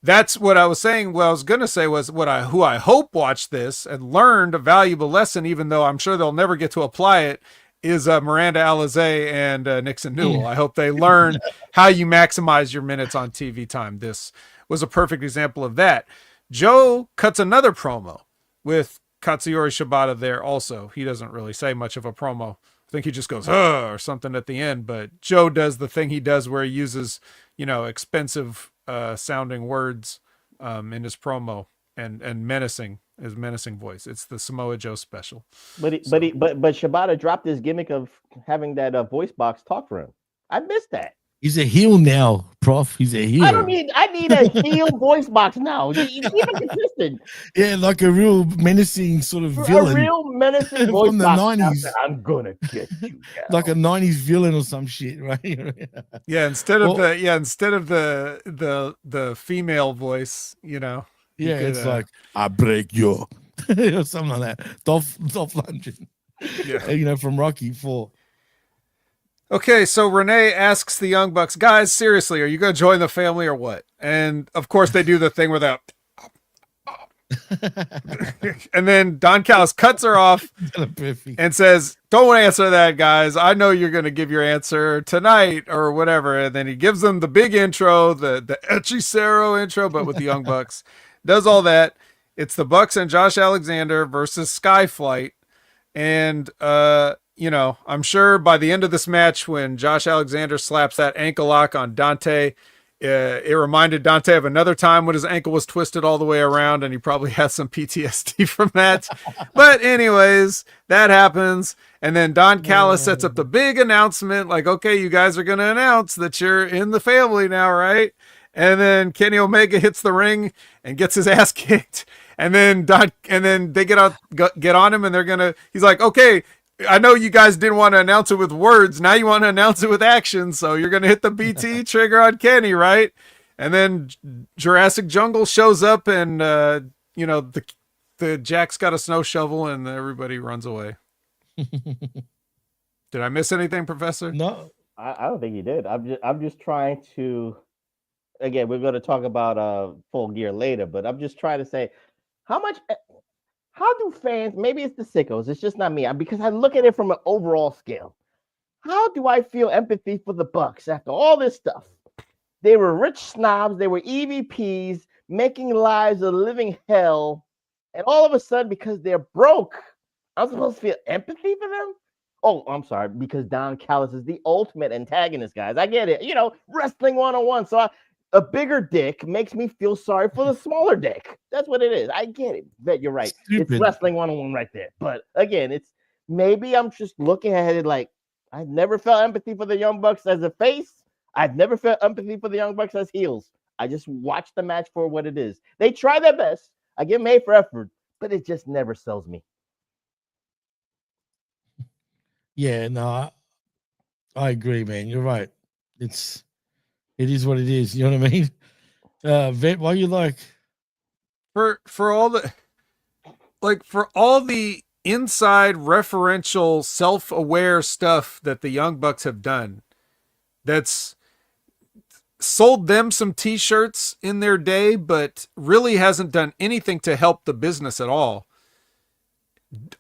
Speaker 2: that's what I was saying. What I was going to say was who I hope watched this and learned a valuable lesson, even though I'm sure they'll never get to apply it, is Miranda Alizé and Nixon Newell. I hope they learn how you maximize your minutes on TV time. This was a perfect example of that. Joe cuts another promo with Katsuyori Shibata there also. He doesn't really say much of a promo. I think he just goes, or something at the end. But Joe does the thing he does where he uses, expensive sounding words in his promo and his menacing voice. It's the Samoa Joe special.
Speaker 3: But Shibata dropped his gimmick of having that voice box talk for him. I missed that.
Speaker 1: He's a heel now, Prof. He's a heel.
Speaker 3: I need a heel voice box now. You keep it consistent.
Speaker 1: Yeah, like a real menacing sort of villain.
Speaker 3: A real menacing voice
Speaker 1: from the
Speaker 3: box.
Speaker 1: 90s.
Speaker 3: I'm gonna get you. Now.
Speaker 1: Like a 90s villain or some shit, right?
Speaker 2: Yeah, instead of the female voice,
Speaker 1: Yeah, it's like I break you or something like that. Dolph Lundgren. Yeah. From Rocky 4.
Speaker 2: Okay, so Renee asks the Young Bucks, guys, seriously, are you going to join the family or what? And of course they do the thing where that and then Don Callis cuts her off and says, don't answer that, guys. I know you're going to give your answer tonight or whatever. And then he gives them the big intro, the Hechicero intro, but with the Young Bucks. Does all that. It's the Bucks and Josh Alexander versus Skyflight. And, I'm sure by the end of this match, when Josh Alexander slaps that ankle lock on Dante, it reminded Dante of another time when his ankle was twisted all the way around, and he probably has some PTSD from that. But anyways, that happens. And then Don Callis sets up the big announcement, like, okay, you guys are going to announce that you're in the family now, right? And then Kenny Omega hits the ring and gets his ass kicked. And then they get on him, and he's like, okay, I know you guys didn't want to announce it with words. Now you want to announce it with action. So you're going to hit the BT trigger on Kenny, right? And then Jurassic Jungle shows up, and, the Jack's got a snow shovel, and everybody runs away. Did I miss anything, Professor?
Speaker 1: No.
Speaker 3: I don't think you did. I'm just trying to, again, we're going to talk about Full Gear later, but I'm just trying to say, how do fans, maybe it's the sickos, it's just not me, because I look at it from an overall scale. How do I feel empathy for the Bucks after all this stuff? They were rich snobs, they were EVPs, making lives a living hell, and all of a sudden, because they're broke, I'm supposed to feel empathy for them? Oh, I'm sorry, because Don Callis is the ultimate antagonist, guys. I get it. Wrestling 101. So a bigger dick makes me feel sorry for the smaller dick. That's what it is. I get it. Bet you're right. Stupid. It's wrestling 101 right there. But again, maybe I'm just looking at it like I've never felt empathy for the Young Bucks as a face. I've never felt empathy for the Young Bucks as heels. I just watch the match for what it is. They try their best. I give them A for effort, but it just never sells me.
Speaker 1: Yeah, no, I agree, man. You're right. It is what it is. You know what I mean? Vet, why you like
Speaker 2: for all the inside referential self-aware stuff that the Young Bucks have done, that's sold them some t-shirts in their day, but really hasn't done anything to help the business at all.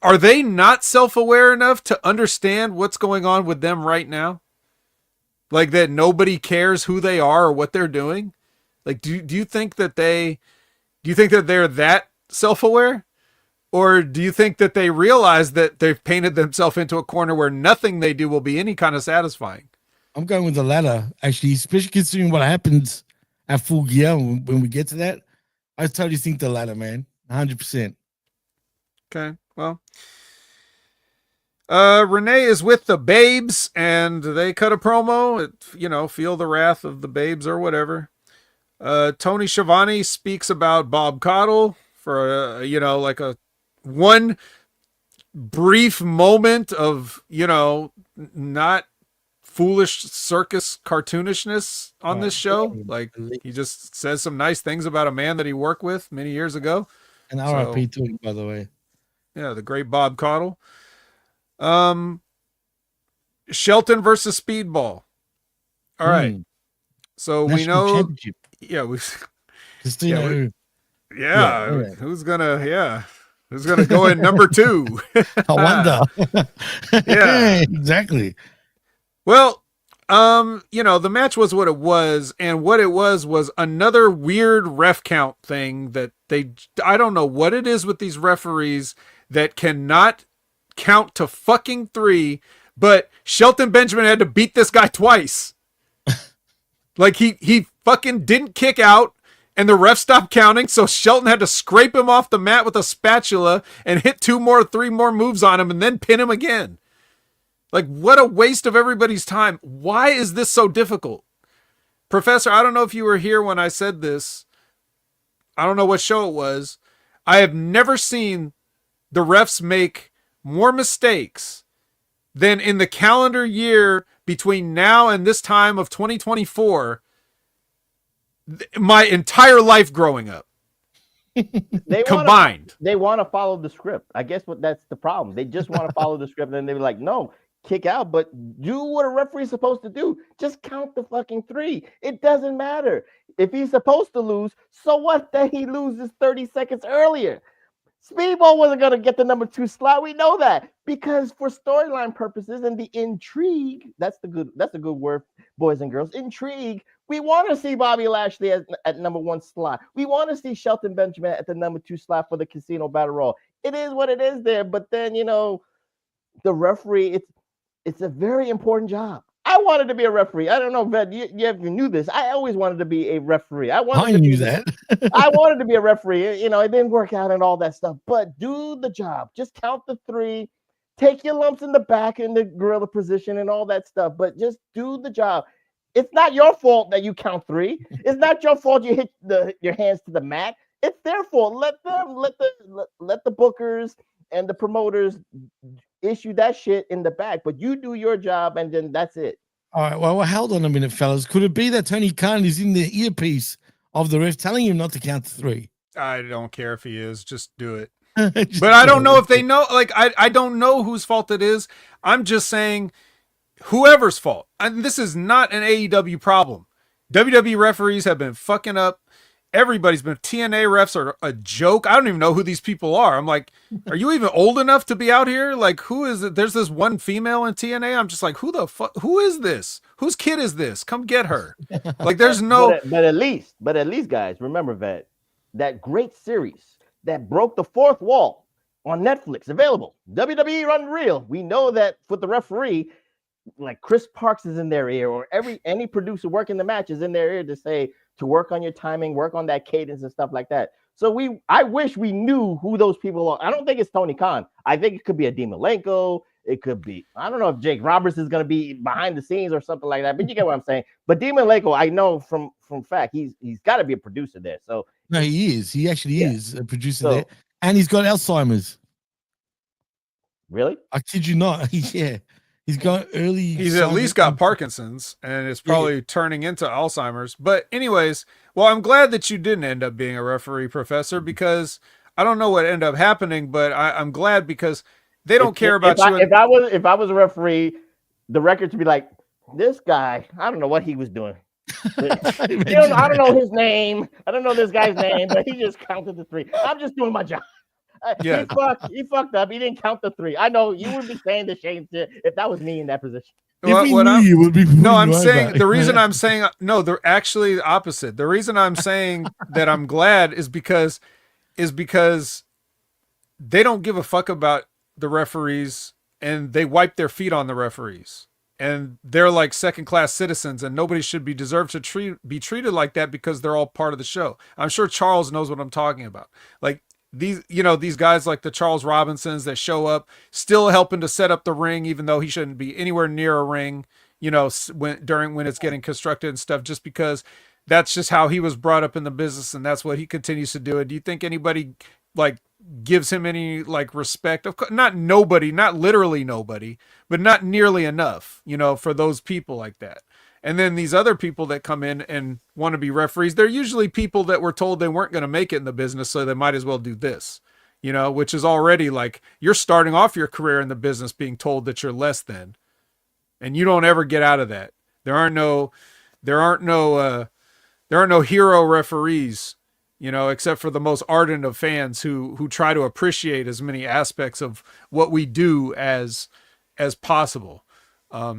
Speaker 2: Are they not self-aware enough to understand what's going on with them right now? Like that nobody cares who they are or what they're doing? Like, do you think that they're that self-aware? Or do you think that they realize that they've painted themselves into a corner where nothing they do will be any kind of satisfying?
Speaker 1: I'm going with the latter, actually, especially considering what happens at Full Gear when we get to that. I totally think the latter, man. 100%.
Speaker 2: Okay, well, Renee is with the Babes, and they cut a promo. Feel the wrath of the Babes or whatever. Tony Schiavone speaks about Bob Caudle for like a one brief moment of not foolish circus cartoonishness on this show. Like, he just says some nice things about a man that he worked with many years ago.
Speaker 1: And RIP to him, by the way.
Speaker 2: Yeah, the great Bob Caudle. Shelton versus Speedball. All right. So
Speaker 1: National
Speaker 2: we know.
Speaker 1: Championship.
Speaker 2: Yeah, who's gonna go in number 2?
Speaker 1: I wonder.
Speaker 2: Yeah,
Speaker 1: exactly.
Speaker 2: Well, the match was what it was, and what it was another weird ref count thing that I don't know what it is with these referees that cannot count to fucking 3, but Shelton Benjamin had to beat this guy twice. Like he fucking didn't kick out, and the ref stopped counting, so Shelton had to scrape him off the mat with a spatula and hit 3 more moves on him and then pin him again. Like, what a waste of everybody's time. Why is this so difficult? Professor, I don't know if you were here when I said this. I don't know what show it was. I have never seen the refs make more mistakes than in the calendar year between now and this time of 2024, my entire life growing up. Combined.
Speaker 3: They want to follow the script. I guess that's the problem. They just want to follow the script, and they're like, no, kick out, but do what a referee's supposed to do. Just count the fucking 3. It doesn't matter. If he's supposed to lose, so what that he loses 30 seconds earlier? Speedball wasn't going to get the number 2 slot. We know that, because for storyline purposes and the intrigue, that's a good word, boys and girls. Intrigue. We want to see Bobby Lashley at number 1 slot. We want to see Shelton Benjamin at the number 2 slot for the Casino Battle Royal. It is what it is there, but then the referee, it's a very important job. I wanted to be a referee. I don't know, Vet, you knew this. I always wanted to be a referee. I
Speaker 1: knew that.
Speaker 3: I wanted to be a referee. You know, it didn't work out and all that stuff. But do the job. Just count the 3. Take your lumps in the back in the gorilla position and all that stuff. But just do the job. It's not your fault that you count 3. It's not your fault you hit your hands to the mat. It's their fault. Let the bookers and the promoters issue that shit in the back, but you do your job and then that's it.
Speaker 1: All right, well, hold on a minute, fellas. Could it be that Tony Khan is in the earpiece of the ref telling him not to count to 3?
Speaker 2: I don't care if he is. Just do it. But I don't know if they know. Like, I don't know whose fault it is. I'm just saying whoever's fault. And this is not an AEW problem. WWE referees have been fucking up. Everybody's been. TNA refs are a joke. I don't even know who these people are. I'm like, are you even old enough to be out here? Like, who is it? There's this one female in TNA. I'm just like, who the fuck? Who is this? Whose kid is this? Come get her. Like, there's no.
Speaker 3: But at least, guys, remember that great series that broke the 4th wall on Netflix, available. WWE Unreal. We know that for the referee, like Chris Parks is in their ear, or any producer working the match is in their ear to say to work on your timing, work on that cadence and stuff like that. So I wish we knew who those people are. I don't think it's Tony Khan. I think it could be a D. Malenko. It could be, I don't know if Jake Roberts is going to be behind the scenes or something like that, but you get what I'm saying. But D. Malenko, I know from fact, he's got to be a producer there. So
Speaker 1: no, he is. He actually is a producer there, and he's got Alzheimer's.
Speaker 3: Really?
Speaker 1: I kid you not. Yeah. He's got early.
Speaker 2: He's at least got Parkinson's, and it's probably turning into Alzheimer's. But anyways, well, I'm glad that you didn't end up being a referee, Professor, because I don't know what ended up happening, but I'm glad because they don't care about you.
Speaker 3: If I was a referee, the record to be like, this guy, I don't know what he was doing. I don't know his name. I don't know this guy's name, but he just counted the 3. I'm just doing my job.
Speaker 2: Yeah.
Speaker 3: He fucked up. He didn't count the 3. I know you would be saying the same shit if that was me in that position.
Speaker 2: I'm saying the reason I'm saying no, they're actually the opposite. The reason I'm saying that I'm glad is because they don't give a fuck about the referees, and they wipe their feet on the referees, and they're like second-class citizens, and nobody should be deserved to be treated like that because they're all part of the show. I'm sure Charles knows what I'm talking about. Like, these guys like the Charles Robinsons that show up still helping to set up the ring, even though he shouldn't be anywhere near a ring, when it's getting constructed and stuff, just because that's just how he was brought up in the business. And that's what he continues to do. And do you think anybody like gives him any like respect? Of course, not literally nobody, but not nearly enough, for those people like that. And then these other people that come in and want to be referees, they're usually people that were told they weren't going to make it in the business, so they might as well do this, which is already like you're starting off your career in the business being told that you're less than, and you don't ever get out of that. There aren't no hero referees, except for the most ardent of fans who try to appreciate as many aspects of what we do as possible.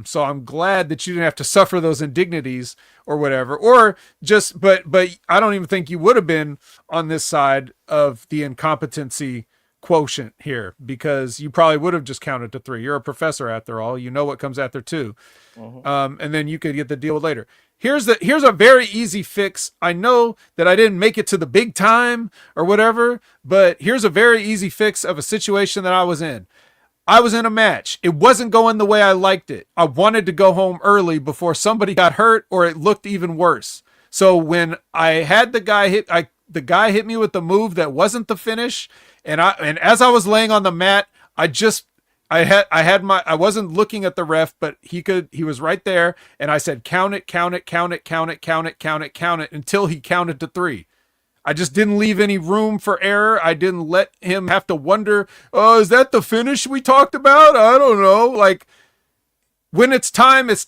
Speaker 2: So I'm glad that you didn't have to suffer those indignities or whatever, or just, but I don't even think you would have been on this side of the incompetency quotient here, because you probably would have just counted to 3. You're a professor after all, what comes after 2. And then you could get the deal later. Here's a very easy fix. I know that I didn't make it to the big time or whatever, but here's a very easy fix of a situation that I was in. I was in a match. It wasn't going the way I liked it. I wanted to go home early before somebody got hurt or it looked even worse. So when I had the guy hit me with the move that wasn't the finish, and as I was laying on the mat, I wasn't looking at the ref, but he was right there, and I said count it until he counted to 3. I just didn't leave any room for error. I didn't let him have to wonder, oh, is that the finish we talked about? I don't know. Like, when it's time, and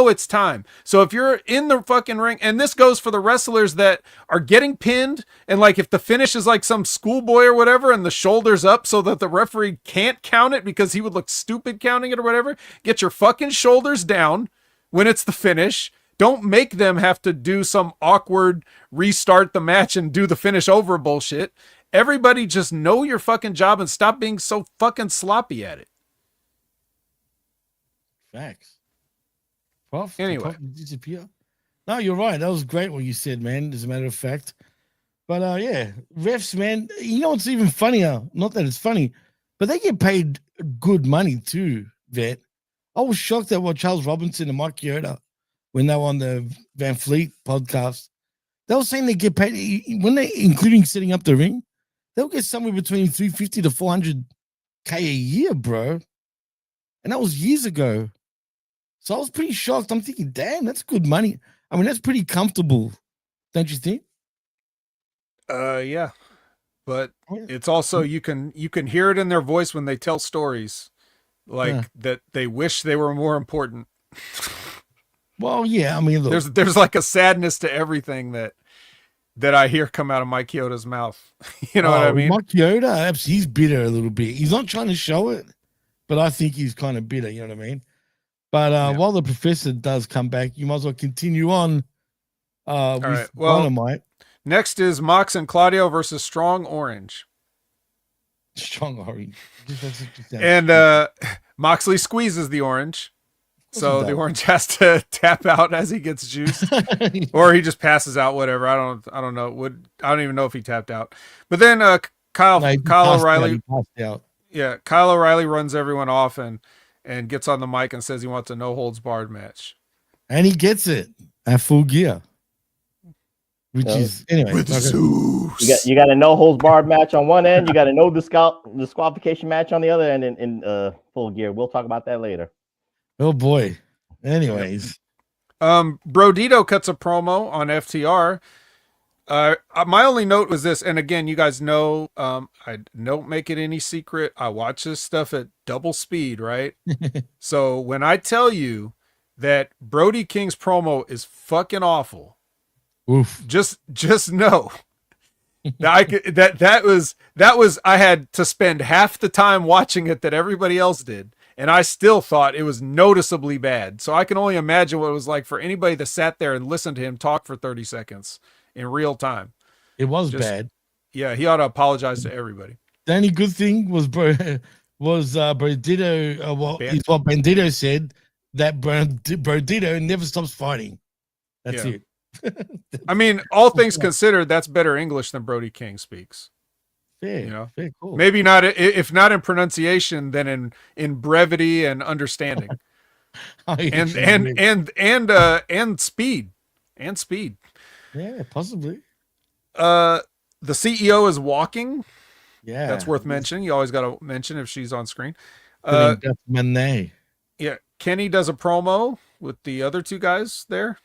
Speaker 2: it's time. So if you're in the fucking ring, and this goes for the wrestlers that are getting pinned, and like if the finish is like some schoolboy or whatever, and the shoulder's up so that the referee can't count it because he would look stupid counting it or whatever, get your fucking shoulders down when it's the finish. Don't make them have to do some awkward restart the match and do the finish over bullshit. Everybody just know your fucking job and stop being so fucking sloppy at it.
Speaker 1: Facts. Prof,
Speaker 2: Anyway.
Speaker 1: Prof disappear. No, you're right. That was great what you said, man. As a matter of fact. But yeah, refs, man. You know what's even funnier? Not that it's funny, but they get paid good money too, Vet. I was shocked at what Charles Robinson and Mike Chioda, when they were on the Van Fleet podcast, they were saying they get paid when they, including setting up the ring, they'll get somewhere between 350 to 400K a year, bro. And that was years ago. So I was pretty shocked. I'm thinking, damn, that's good money. I mean, that's pretty comfortable, don't you think?
Speaker 2: Yeah. But it's also you can hear it in their voice when they tell stories like that they wish they were more important.
Speaker 1: Well, yeah, I mean, look,
Speaker 2: there's like a sadness to everything that I hear come out of Mike Chioda's mouth. You know what I mean?
Speaker 1: Mike Chioda, he's bitter a little bit. He's not trying to show it, but I think he's kind of bitter, you know what I mean? But while the professor does come back, you might as well continue on with
Speaker 2: right. Well,
Speaker 1: Dynamite.
Speaker 2: Next is Mox and Claudio versus Strong Orange.
Speaker 1: Strong Orange.
Speaker 2: And Moxley squeezes the orange. So the orange has to tap out as he gets juiced, or he just passes out. Whatever. I don't know. I don't even know if he tapped out. But then Kyle O'Reilly. Yeah, Kyle O'Reilly runs everyone off and gets on the mic and says he wants a no holds barred match.
Speaker 1: And he gets it at Full Gear, which is anyway.
Speaker 2: With Zeus.
Speaker 3: You got a no holds barred match on one end. You got a no disqualification match on the other end in Full Gear. We'll talk about that later.
Speaker 1: Oh boy. Anyways.
Speaker 2: Brodito cuts a promo on FTR. My only note was this, and again, you guys know, I don't make it any secret. I watch this stuff at double speed, right? So when I tell you that Brody King's promo is fucking awful,
Speaker 1: oof,
Speaker 2: just know that was I had to spend half the time watching it that everybody else did. And I still thought it was noticeably bad. So I can only imagine what it was like for anybody that sat there and listened to him talk for 30 seconds in real time.
Speaker 1: It was bad.
Speaker 2: Yeah, he ought to apologize to everybody.
Speaker 1: The only good thing was Brodito. Is what Bandito said, that Brodito never stops fighting. That's it.
Speaker 2: I mean, all things considered, that's better English than Brody King speaks.
Speaker 1: Fair,
Speaker 2: you know,
Speaker 1: fair, cool.
Speaker 2: Maybe not, if not in pronunciation, then in brevity and understanding, and speed.
Speaker 1: Yeah, possibly.
Speaker 2: The CEO is walking.
Speaker 1: Yeah,
Speaker 2: that's worth mentioning. You always got to mention if she's on screen.
Speaker 1: Yeah,
Speaker 2: Kenny does a promo with the other two guys there.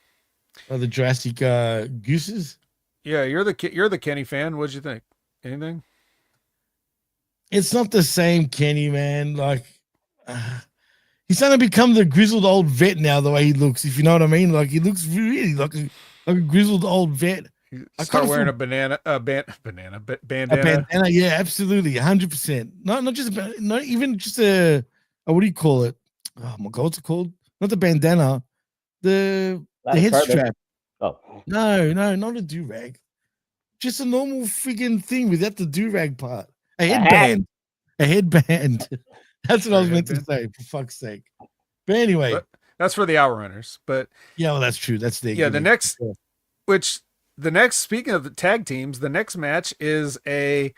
Speaker 1: The Jurassic Gooses.
Speaker 2: Yeah, you're the Kenny fan. What'd you think? Anything?
Speaker 1: It's not the same Kenny, man. Like, he's starting to become the grizzled old vet now, the way he looks, if you know what I mean. Like, he looks really like a grizzled old vet.
Speaker 2: Start wearing a bandana.
Speaker 1: Yeah, absolutely. 100%. Not even just a what do you call it? Oh my God, what's it called? Not the bandana. The head strap.
Speaker 3: Oh.
Speaker 1: No, not a do-rag. Just a normal friggin' thing without the do-rag part. A headband. That's what I was meant to say, for fuck's sake. But anyway.
Speaker 2: That's for the Outrunners. But
Speaker 1: yeah, well, that's true. That's the
Speaker 2: speaking of the tag teams, the next match is this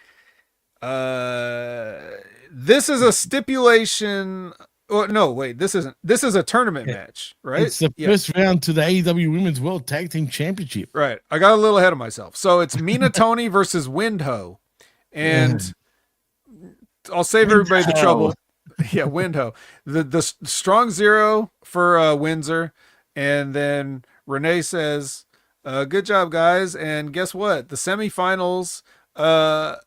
Speaker 2: is a stipulation. Oh, no, wait, this isn't. This is a tournament match, right?
Speaker 1: It's the first round to the AEW Women's World Tag Team Championship.
Speaker 2: Right. I got a little ahead of myself. So it's Mina Tony versus Windhoe. And I'll save everybody the trouble. Yeah, Windhoe. The strong zero for Windsor. And then Renee says, good job, guys. And guess what? The semifinals are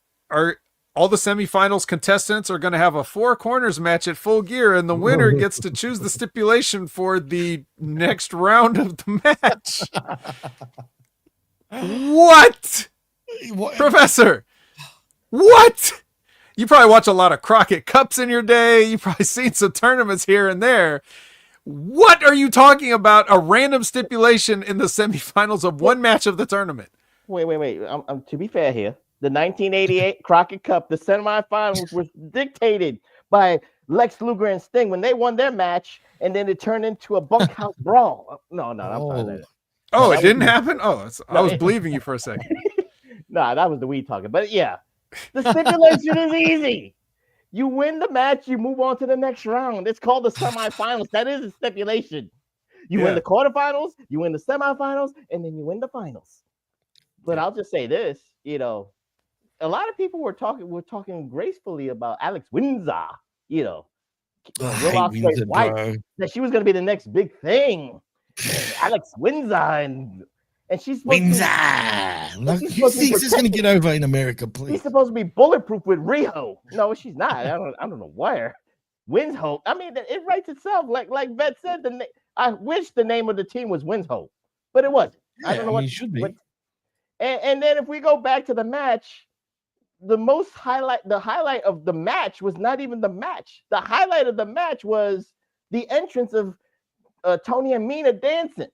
Speaker 2: all the semifinals contestants are going to have a 4 corners match at Full Gear, and the winner gets to choose the stipulation for the next round of the match. What? Professor? What? You probably watch a lot of Crockett Cups in your day. You've probably seen some tournaments here and there. What are you talking about? A random stipulation in the semifinals of one match of the tournament?
Speaker 3: Wait. To be fair here, the 1988 Crockett Cup, the semifinals was dictated by Lex Luger and Sting when they won their match, and then it turned into a bunkhouse brawl. No, I'm sorry.
Speaker 2: Oh,
Speaker 3: that
Speaker 2: it didn't
Speaker 3: was-
Speaker 2: happen? Oh, I
Speaker 3: No,
Speaker 2: was believing you for a second.
Speaker 3: Nah, that was the weed talking. But yeah, the stipulation is easy. You win the match, you move on to the next round. It's called the semifinals. That is a stipulation. You win
Speaker 2: Yeah.
Speaker 3: the quarterfinals, you win the semifinals, and then you win the finals. But I'll just say this, you know, a lot of people were talking gracefully about Alex Windsor, you know,
Speaker 1: I
Speaker 3: Will
Speaker 1: hate
Speaker 3: Ospreay's
Speaker 1: Windsor,
Speaker 3: wife,
Speaker 1: bro.
Speaker 3: that she was going to be the next big thing. And Alex Windsor, and she's supposed
Speaker 1: Windsor.
Speaker 3: to
Speaker 1: Like,
Speaker 3: she's
Speaker 1: who
Speaker 3: supposed to be
Speaker 1: thinks it's going to get
Speaker 3: protected.
Speaker 1: over in America,
Speaker 3: She's
Speaker 1: please?
Speaker 3: supposed to be bulletproof with Riho. No, she's not. I don't know where. Wins Hope. I mean, it writes itself. Like Vet said, I wish the name of the team was Wins Hope, but it wasn't. I don't know what
Speaker 1: it should be.
Speaker 3: And then if we go back to the match, the highlight of the match was not even the match. The highlight of the match was the entrance of Tony and Mina dancing,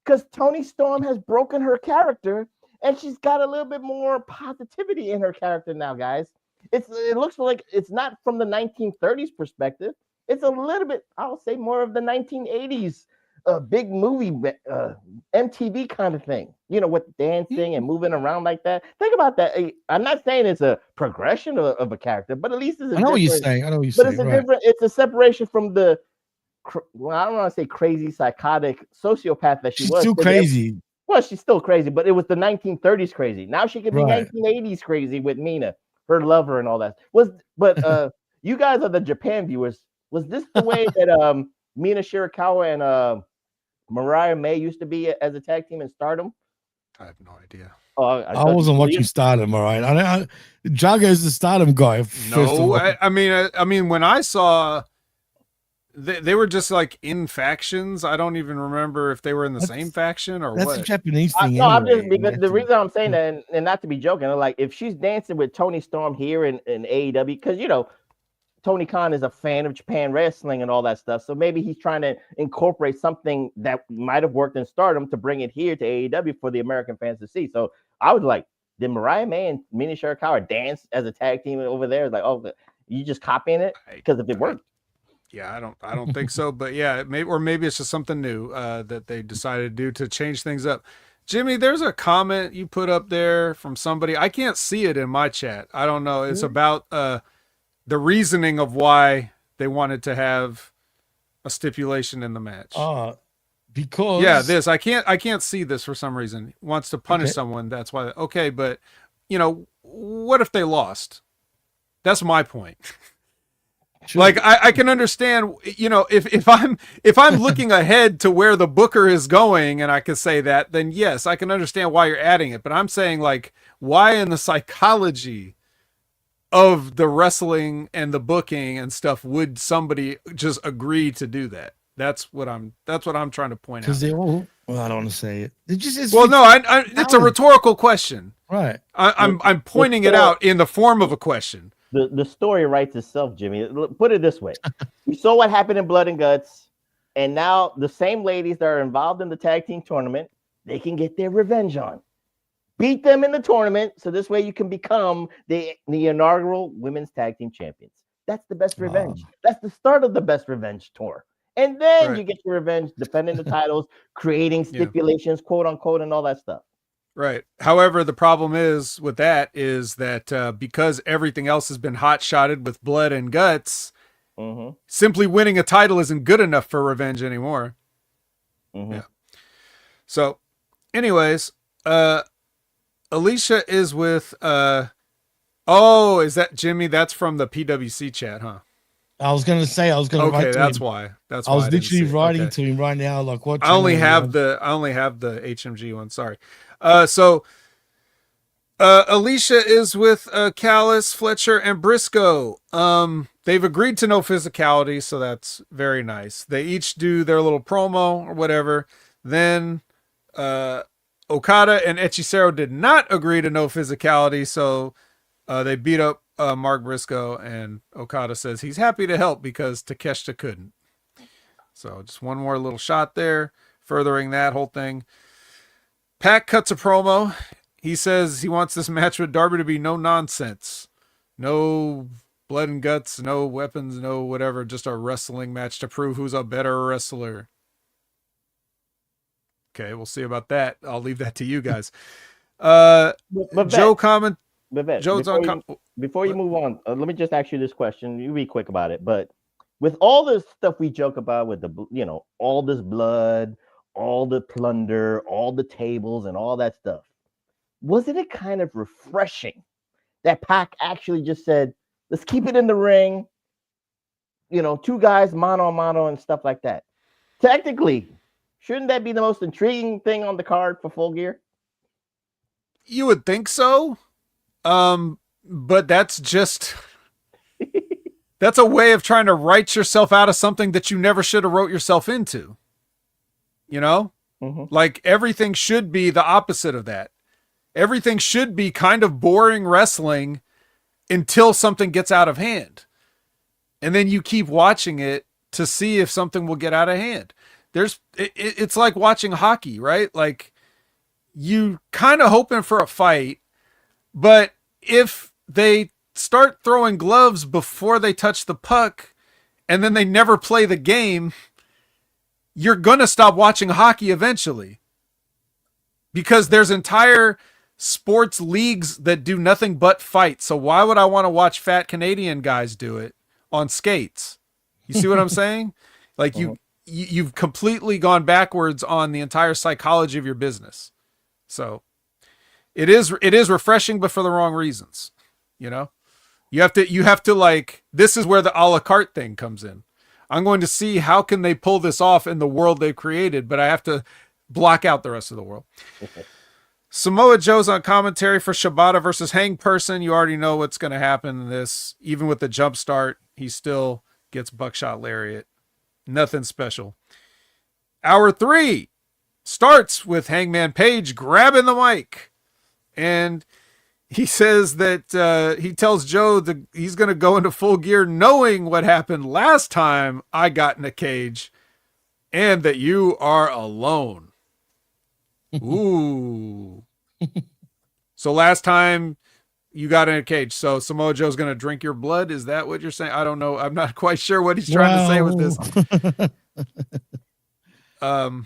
Speaker 3: because Tony Storm has broken her character and she's got a little bit more positivity in her character now, guys. It looks like it's not from the 1930s perspective. It's a little bit, I'll say, more of the 1980s big movie MTV kind of thing, you know, with dancing and moving around like that. Think about that. I'm not saying it's a progression of a character, but at least it's
Speaker 1: I know what you're saying.
Speaker 3: it's a separation from the, well, I don't want to say crazy psychotic sociopath that she was.
Speaker 1: Still crazy.
Speaker 3: Well, she's still crazy, but it was the 1930s crazy. Now she could be
Speaker 1: Right.
Speaker 3: 1980s crazy with Mina, her lover, and all that. You guys are the Japan viewers. Was this the way that Mina Shirakawa and Mariah May used to be as a tag team in Stardom?
Speaker 2: I have no idea.
Speaker 3: Oh,
Speaker 1: I wasn't watching Stardom, all right. Jago's the Stardom guy.
Speaker 2: No, I mean, when I saw, they were just like in factions. I don't even remember if they were in the same faction or
Speaker 1: that's
Speaker 2: what.
Speaker 1: a Japanese thing.
Speaker 3: No, I'm
Speaker 1: anyway.
Speaker 3: just, because the reason I'm saying that, and not to be joking, like if she's dancing with Tony Storm here in AEW, because you know Tony Khan is a fan of Japan wrestling and all that stuff, so maybe he's trying to incorporate something that might have worked in Stardom to bring it here to AEW for the American fans to see. So I was like, did Mariah May and Mina Shirakawa dance as a tag team over there? Like, oh, you just copying it because if it worked.
Speaker 2: Yeah, I don't think so, but yeah, maybe it's just something new that they decided to do to change things up. Jimmy, there's a comment you put up there from somebody. I can't see it in my chat. I don't know. It's about the reasoning of why they wanted to have a stipulation in the match.
Speaker 1: Because
Speaker 2: I can't see this for some reason. He wants to punish someone. That's why. Okay, but you know, what if they lost? That's my point. Sure. Like I can understand, you know, if I'm looking ahead to where the booker is going and I can say that, then yes, I can understand why you're adding it. But I'm saying, like, why in the psychology of the wrestling and the booking and stuff would somebody just agree to do that? That's what I'm trying to point out.
Speaker 1: Because they all, well, I don't want to say it. It just is.
Speaker 2: Well, no, it's a rhetorical question.
Speaker 1: Right.
Speaker 2: I'm pointing it out in the form of a question.
Speaker 3: The story writes itself, Jimmy. Put it this way. We saw what happened in Blood and Guts, and now the same ladies that are involved in the tag team tournament, they can get their revenge on. Beat them in the tournament, so this way you can become the inaugural women's tag team champions. That's the best revenge. That's the start of the best revenge tour. And then you get your revenge, defending the titles, creating stipulations, quote unquote, and all that stuff.
Speaker 2: Right. However, the problem is with that is that because everything else has been hot-shotted with blood and guts, simply winning a title isn't good enough for revenge anymore. Yeah. So, anyways, Alicia is with is that Jimmy? That's from the PWC chat, huh?
Speaker 1: I was gonna say write to
Speaker 2: that's
Speaker 1: him.
Speaker 2: why. That's
Speaker 1: I
Speaker 2: why
Speaker 1: was literally writing to him right now. Like, what?
Speaker 2: I only have the HMG one. Sorry. So Alicia is with Callis, Fletcher, and Briscoe. They've agreed to no physicality, so that's very nice. They each do their little promo or whatever. Then Okada and Hechicero did not agree to no physicality, so they beat up Mark Briscoe, and Okada says he's happy to help because Takeshita couldn't. So just one more little shot there, furthering that whole thing. Pac cuts a promo. He says he wants this match with Darby to be no nonsense. No blood and guts, no weapons, no whatever, just a wrestling match to prove who's a better wrestler. Okay, we'll see about that. I'll leave that to you guys.
Speaker 3: But
Speaker 2: Joe
Speaker 3: Vet,
Speaker 2: comment.
Speaker 3: but Vet,
Speaker 2: Joe's on.
Speaker 3: before you move on, let me just ask you this question. You be quick about it. But with all this stuff we joke about, with all this blood, all the plunder, all the tables, and all that stuff, wasn't it kind of refreshing that Pac actually just said, "Let's keep it in the ring"? Two guys mano a mano and stuff like that. Technically, shouldn't that be the most intriguing thing on the card for Full Gear?
Speaker 2: You would think so. But that's just that's a way of trying to write yourself out of something that you never should have wrote yourself into.
Speaker 3: Mm-hmm.
Speaker 2: Like everything should be the opposite of that. Everything should be kind of boring wrestling until something gets out of hand. And then you keep watching it to see if something will get out of hand. It's like watching hockey, right? Like you kind of hoping for a fight, but if they start throwing gloves before they touch the puck and then they never play the game, you're going to stop watching hockey eventually, because there's entire sports leagues that do nothing but fight. So why would I want to watch fat Canadian guys do it on skates? You see what I'm saying? Like you've completely gone backwards on the entire psychology of your business. So it is refreshing, but for the wrong reasons. You have to like, this is where the a la carte thing comes in. I'm going to see how can they pull this off in the world they've created, but I have to block out the rest of the world. Samoa Joe's on commentary for Shibata versus Hang Person. You already know what's going to happen in this. Even with the jump start, he still gets buckshot lariat. Nothing special. Hour 3 starts with Hangman Page grabbing the mic. And he says that he tells Joe that he's going to go into Full Gear knowing what happened last time I got in a cage and that you are alone. Ooh. So last time you got in a cage. So Samoa Joe's going to drink your blood. Is that what you're saying? I don't know. I'm not quite sure what he's trying to say with this.
Speaker 3: I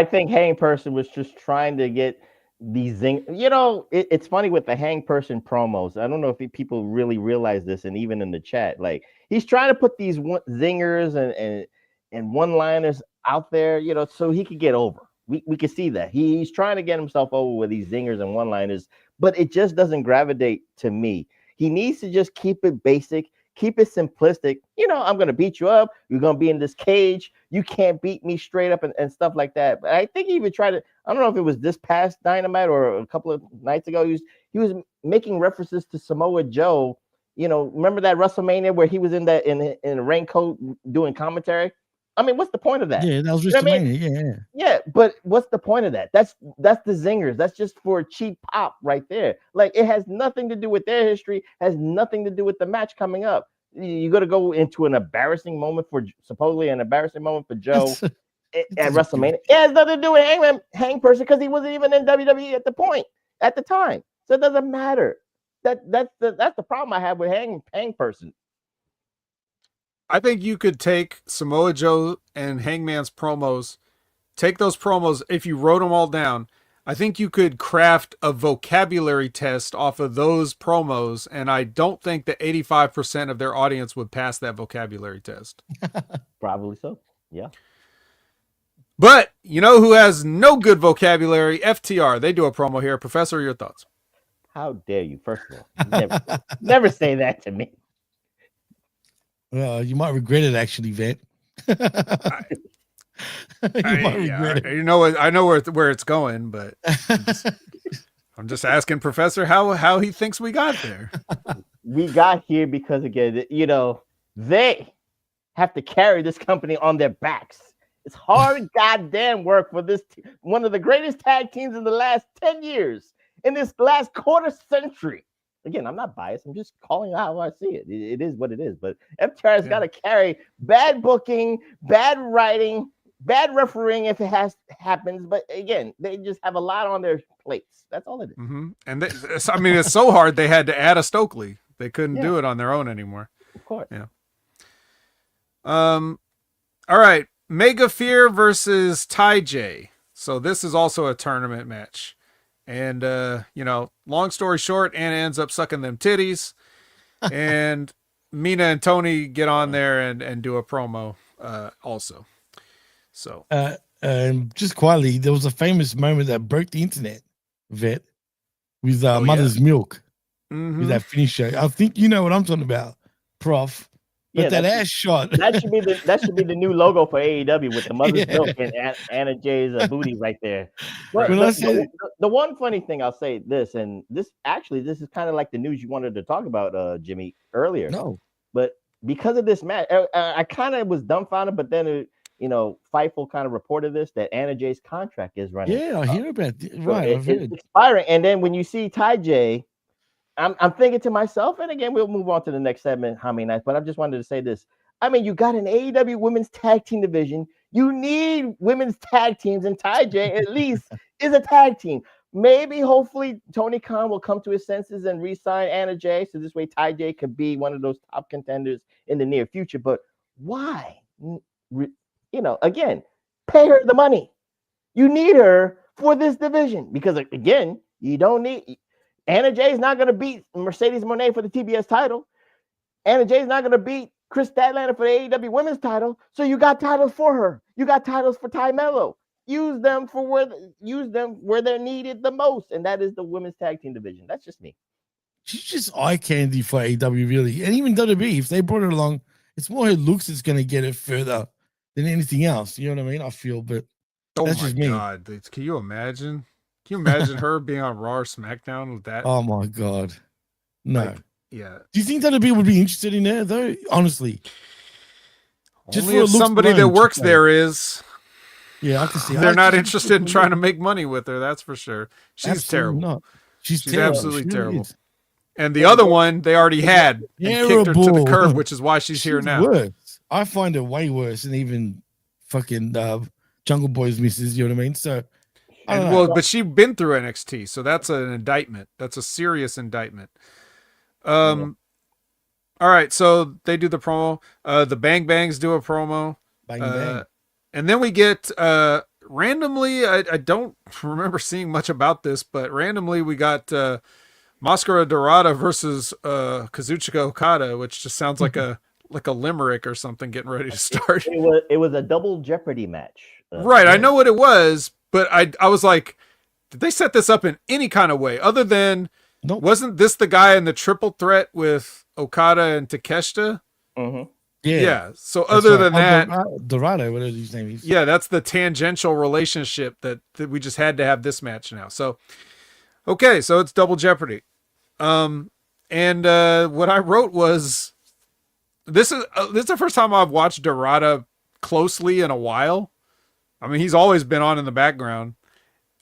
Speaker 3: think Hang Person was just trying to get these zing. It's funny with the Hang Person promos. I don't know if people really realize this, and even in the chat, like he's trying to put these zingers and one-liners out there, so he could get over. We can see that he's trying to get himself over with these zingers and one-liners, but it just doesn't gravitate to me. He needs to just keep it basic, keep it simplistic. I'm going to beat you up. You're going to be in this cage. You can't beat me straight up and stuff like that. But I think he even tried to, I don't know if it was this past Dynamite or a couple of nights ago, he was making references to Samoa Joe. Remember that WrestleMania where he was in a raincoat doing commentary? I mean, what's the point of that?
Speaker 1: Yeah, that was WrestleMania.
Speaker 3: Yeah, but what's the point of that? That's the zingers. That's just for cheap pop right there. Like, it has nothing to do with their history, has nothing to do with the match coming up. You're going to go into supposedly an embarrassing moment for Joe at WrestleMania. It has nothing to do with Hang Person, because he wasn't even in WWE at the time. So it doesn't matter. That's the problem I have with Hang Person.
Speaker 2: I think you could take Samoa Joe and Hangman's promos, take those promos, if you wrote them all down, I think you could craft a vocabulary test off of those promos, and I don't think that 85% of their audience would pass that vocabulary test.
Speaker 3: Probably so, yeah.
Speaker 2: But you know who has no good vocabulary? FTR. They do a promo here. Professor, your thoughts?
Speaker 3: How dare you, first of all. Never say that to me.
Speaker 1: Well, you might regret it, actually, Vet.
Speaker 2: You know, I know where it's going, but I'm just asking Professor how he thinks we got there.
Speaker 3: We got here because, again, they have to carry this company on their backs. It's hard goddamn work for this one of the greatest tag teams in the last 10 years, in this last quarter century. Again, I'm not biased. I'm just calling out how I see it. It is what it is. But FTR has got to carry bad booking, bad writing, bad refereeing if it happens. But again, they just have a lot on their plates. That's all it is.
Speaker 2: Mm-hmm. And it's so hard they had to add a Stokely. They couldn't do it on their own anymore.
Speaker 3: Of course.
Speaker 2: Yeah. All right. Mega Fear versus Ty J. So this is also a tournament match. And, long story short, Anna ends up sucking them titties. And Mina and Tony get on there and do a promo also. So.
Speaker 1: Just quietly, there was a famous moment that broke the internet, Vet, with Mother's Milk. With that finisher. I think you know what I'm talking about, Prof. But that ass shot.
Speaker 3: That should be the new logo for AEW with the Mother's Milk and Anna Jay's booty right there. But the one funny thing I'll say this, and this is kind of like the news you wanted to talk about, Jimmy, earlier.
Speaker 1: No.
Speaker 3: But because of this match, I kind of was dumbfounded, but then Fightful kind of reported this, that Anna Jay's contract is running.
Speaker 1: Yeah, I hear about it. Right,
Speaker 3: it's expiring. And then when you see Ty J, I'm thinking to myself, and again, we'll move on to the next segment, how many nights, but I just wanted to say this. I mean, you got an AEW women's tag team division. You need women's tag teams, and Ty J at least is a tag team. Maybe, hopefully, Tony Khan will come to his senses and re-sign Anna Jay, so this way Ty J could be one of those top contenders in the near future. But why? Again, pay her the money. You need her for this division because, again, you don't need... Anna Jay is not going to beat Mercedes Moné for the TBS title. Anna Jay is not going to beat Chris Statlander for the AEW women's title. So you got titles for her. You got titles for Ty Mello. Use them where they're needed the most, and that is the women's tag team division. That's just me.
Speaker 1: She's just eye candy for AEW, really, and even WWE. If they brought her along, it's more her looks that's going to get it further than anything else. You know what I mean? I feel, but that's just me.
Speaker 2: God, can you imagine? Can you imagine her being on Raw or SmackDown with that?
Speaker 1: Oh my God. No.
Speaker 2: Yeah.
Speaker 1: Do you think WWE would be interested in there though? Honestly.
Speaker 2: Just only if somebody that works there is.
Speaker 1: Yeah, I can see.
Speaker 2: They're not interested in trying to make money with her, that's for sure. She's
Speaker 1: absolutely
Speaker 2: terrible.
Speaker 1: Not. She's
Speaker 2: absolutely
Speaker 1: she
Speaker 2: terrible.
Speaker 1: Is.
Speaker 2: And the other one they already had and kicked her to the curb, which is why she's here now.
Speaker 1: Worse. I find it way worse than even fucking Jungle Boy's misses, you know what I mean? So
Speaker 2: but she's been through NXT, so that's an indictment. That's a serious indictment. All right, so they do the promo. The Bang Bangs do a promo.
Speaker 1: Bang.
Speaker 2: And then we get randomly, I don't remember seeing much about this, but randomly we got Mascara Dorada versus Kazuchika Okada, which just sounds like a limerick or something getting ready to start.
Speaker 3: It was a double Jeopardy match.
Speaker 2: Right, I know what it was. But I was like, did they set this up in any kind of way other than wasn't this the guy in the triple threat with Okada and Takeshita?
Speaker 1: Mm-hmm.
Speaker 2: Yeah. So other than that,
Speaker 1: Dorado, whatever his name is.
Speaker 2: Yeah, that's the tangential relationship that we just had to have this match now. So, okay, so it's double Jeopardy. And what I wrote was, this is the first time I've watched Dorada closely in a while. I mean, he's always been on in the background,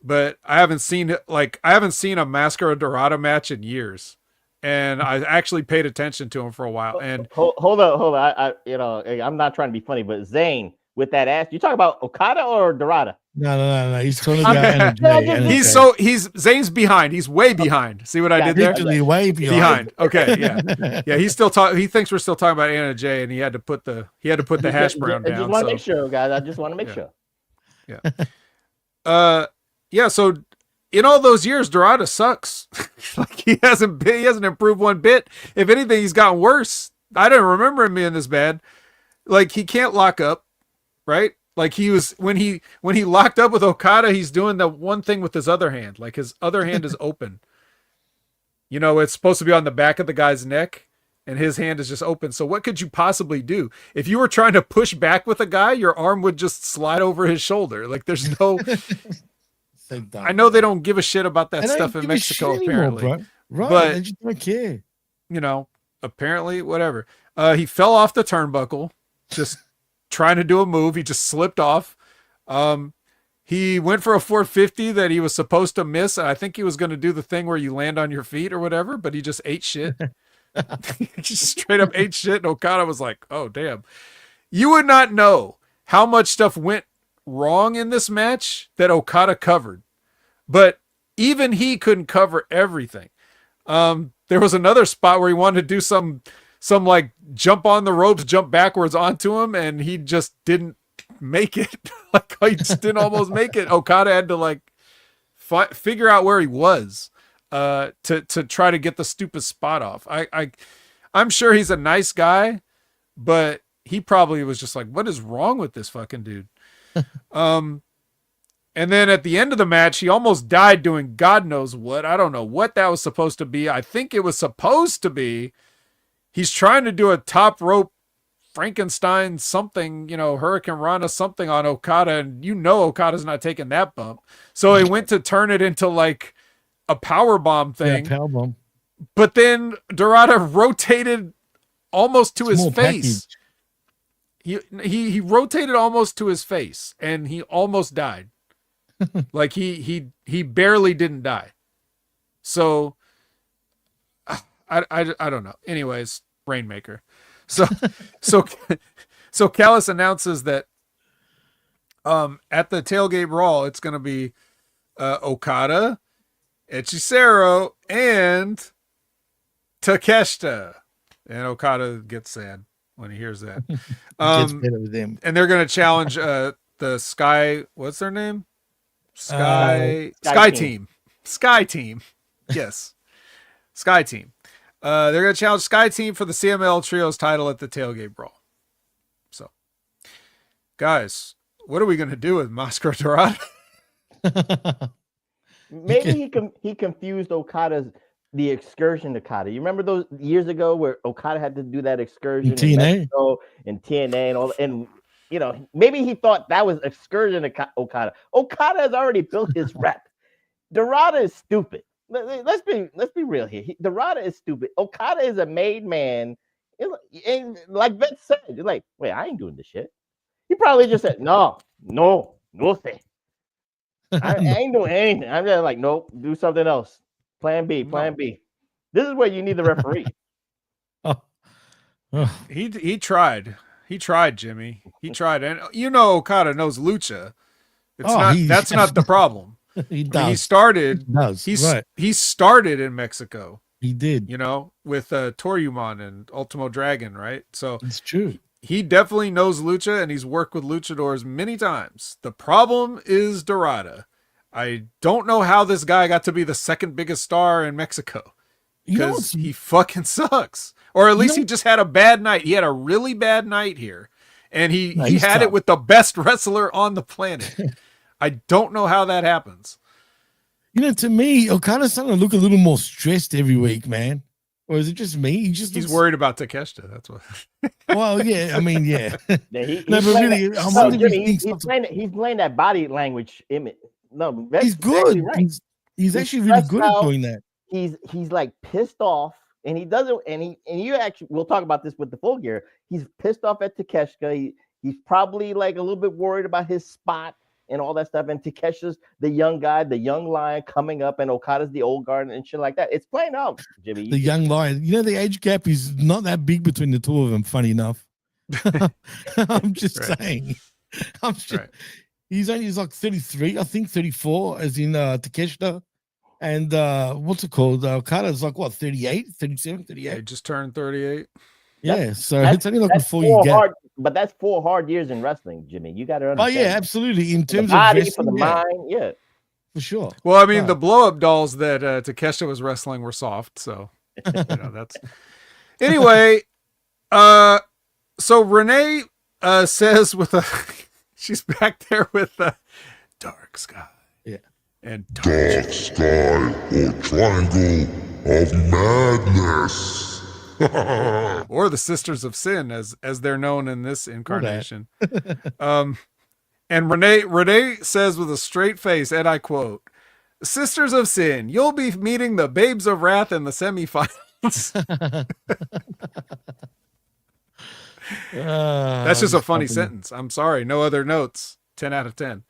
Speaker 2: but I haven't seen a Mascara Dorada match in years, and I actually paid attention to him for a while. And
Speaker 3: hold on, I'm not trying to be funny, but Zayn with that ass, you talk about Okada or Dorada?
Speaker 1: No. He's talking about
Speaker 2: Zayn's behind. He's way behind. See what I did there?
Speaker 1: Literally way behind.
Speaker 2: Okay, yeah. He's still talking. He thinks we're still talking about Anna Jay, and he had to put the hash brown down.
Speaker 3: I just want to make sure, guys. I just want to make sure.
Speaker 2: Yeah. So in all those years, Dorada sucks. Like he hasn't improved one bit. If anything, he's gotten worse. I don't remember him being this bad. Like he can't lock up, right? Like he was when he locked up with Okada, he's doing the one thing with his other hand. Like his other hand is open. It's supposed to be on the back of the guy's neck. And his hand is just open. So what could you possibly do? If you were trying to push back with a guy, your arm would just slide over his shoulder. Like there's no... I know they don't give a shit about that stuff in Mexico, apparently.
Speaker 1: Anymore, right,
Speaker 2: but,
Speaker 1: they just don't care.
Speaker 2: Apparently, whatever. He fell off the turnbuckle, just trying to do a move. He just slipped off. He went for a 450 that he was supposed to miss. And I think he was going to do the thing where you land on your feet or whatever, but he just ate shit. Just straight up ate shit, and Okada was like, oh damn. You would not know how much stuff went wrong in this match that Okada covered, but even he couldn't cover everything. There was another spot where he wanted to do some like jump on the ropes, jump backwards onto him, and he just didn't make it. Like he just didn't almost make it. Okada had to like figure out where he was to try to get the stupid spot off. I'm sure he's a nice guy, but he probably was just like, what is wrong with this fucking dude? And then at the end of the match, he almost died doing God knows what. I don't know what that was supposed to be. I think it was supposed to be he's trying to do a top rope Frankenstein something, Hurricane Rana something on Okada, and Okada's not taking that bump. So he went to turn it into like a power bomb thing.
Speaker 1: Yeah, power bomb.
Speaker 2: But then Dorada rotated almost to his face. He rotated almost to his face, and he almost died. Like he barely didn't die. So I don't know. Anyways, Rainmaker. So Callis announces that at the Tailgate Brawl it's going to be Okada, Hechicero, and Takeshita. And Okada gets sad when he hears that. And they're going to challenge the Sky. What's their name? Sky Team. Sky Team. Yes. Sky Team. They're going to challenge Sky Team for the CML Trios title at the Tailgate Brawl. So, guys, what are we going to do with Mascara Dorada?
Speaker 3: Maybe he confused the excursion Okada. You remember those years ago where Okada had to do that excursion in Mexico and TNA and all, and maybe he thought that was excursion Okada. Okada has already built his rep. Dorada is stupid. Let's be real here. Dorada is stupid. Okada is a made man. And like Vince said, you're like, wait, I ain't doing this shit. He probably just said, no thing. I ain't doing anything. I'm just like, nope, do something else. Plan B. This is where you need the referee.
Speaker 2: He tried. He tried, Jimmy. He tried. And Okada knows lucha. That's not the problem.
Speaker 1: He does.
Speaker 2: He started.
Speaker 1: Right.
Speaker 2: He started in Mexico.
Speaker 1: He did.
Speaker 2: With Toryumon and Ultimo Dragon, right? So
Speaker 1: it's true.
Speaker 2: He definitely knows lucha, and he's worked with luchadors many times. The problem is Dorada. I don't know how this guy got to be the second biggest star in Mexico, because he fucking sucks. Or at least he just had a bad night. He had a really bad night here, and he had it with the best wrestler on the planet. I don't know how that happens.
Speaker 1: To me, Okada's starting to look a little more stressed every week, man. Or is it just me? He's
Speaker 2: worried about Takeshita. That's what.
Speaker 1: Well, yeah. I mean, yeah.
Speaker 3: He's playing that body language image. No,
Speaker 1: he's good. Right. He's actually really good at doing that.
Speaker 3: He's like pissed off, and he doesn't. And you actually, we'll talk about this with the Full Gear. He's pissed off at Takeshita. He's probably like a little bit worried about his spot and all that stuff. And Takesha's the young guy, the young lion coming up, and Okada's the old guard and shit like that. It's playing out, Jimmy.
Speaker 1: The young lion. The age gap is not that big between the two of them. Funny enough. I'm just saying. He's like 33, I think 34, as in Takeshita. And what's it called? Okada's like what, 38, 37, 38?
Speaker 2: Yeah, he just turned 38.
Speaker 1: Yeah, so it's only like before you get.
Speaker 3: But that's 4 hard years in wrestling, Jimmy. You got to understand.
Speaker 1: Oh yeah, absolutely. In terms
Speaker 3: of body,
Speaker 1: wrestling,
Speaker 3: for the mind, yeah,
Speaker 1: for sure.
Speaker 2: Well, I mean, the blow-up dolls that Takeshita was wrestling were soft, so that's. Anyway, so Renee says with she's back there with Dark Sky.
Speaker 1: Yeah.
Speaker 2: And
Speaker 4: Dark Sky or Triangle of Madness.
Speaker 2: Or the Sisters of Sin, as they're known in this incarnation. And Renee says with a straight face, and I quote, "Sisters of Sin, you'll be meeting the Babes of Wrath in the semifinals." That's just a funny sentence. I'm sorry. No other notes. 10 out of 10.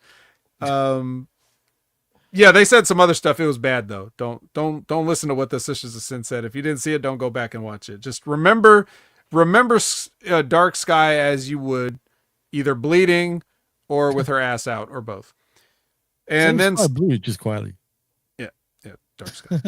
Speaker 2: Yeah, they said some other stuff. It was bad though. Don't listen to what the Sisters of Sin said. If you didn't see it, don't go back and watch it. Just remember Dark Sky as you would, either bleeding or with her ass out, or both. And then
Speaker 1: blue just quietly.
Speaker 2: Yeah, Dark Sky.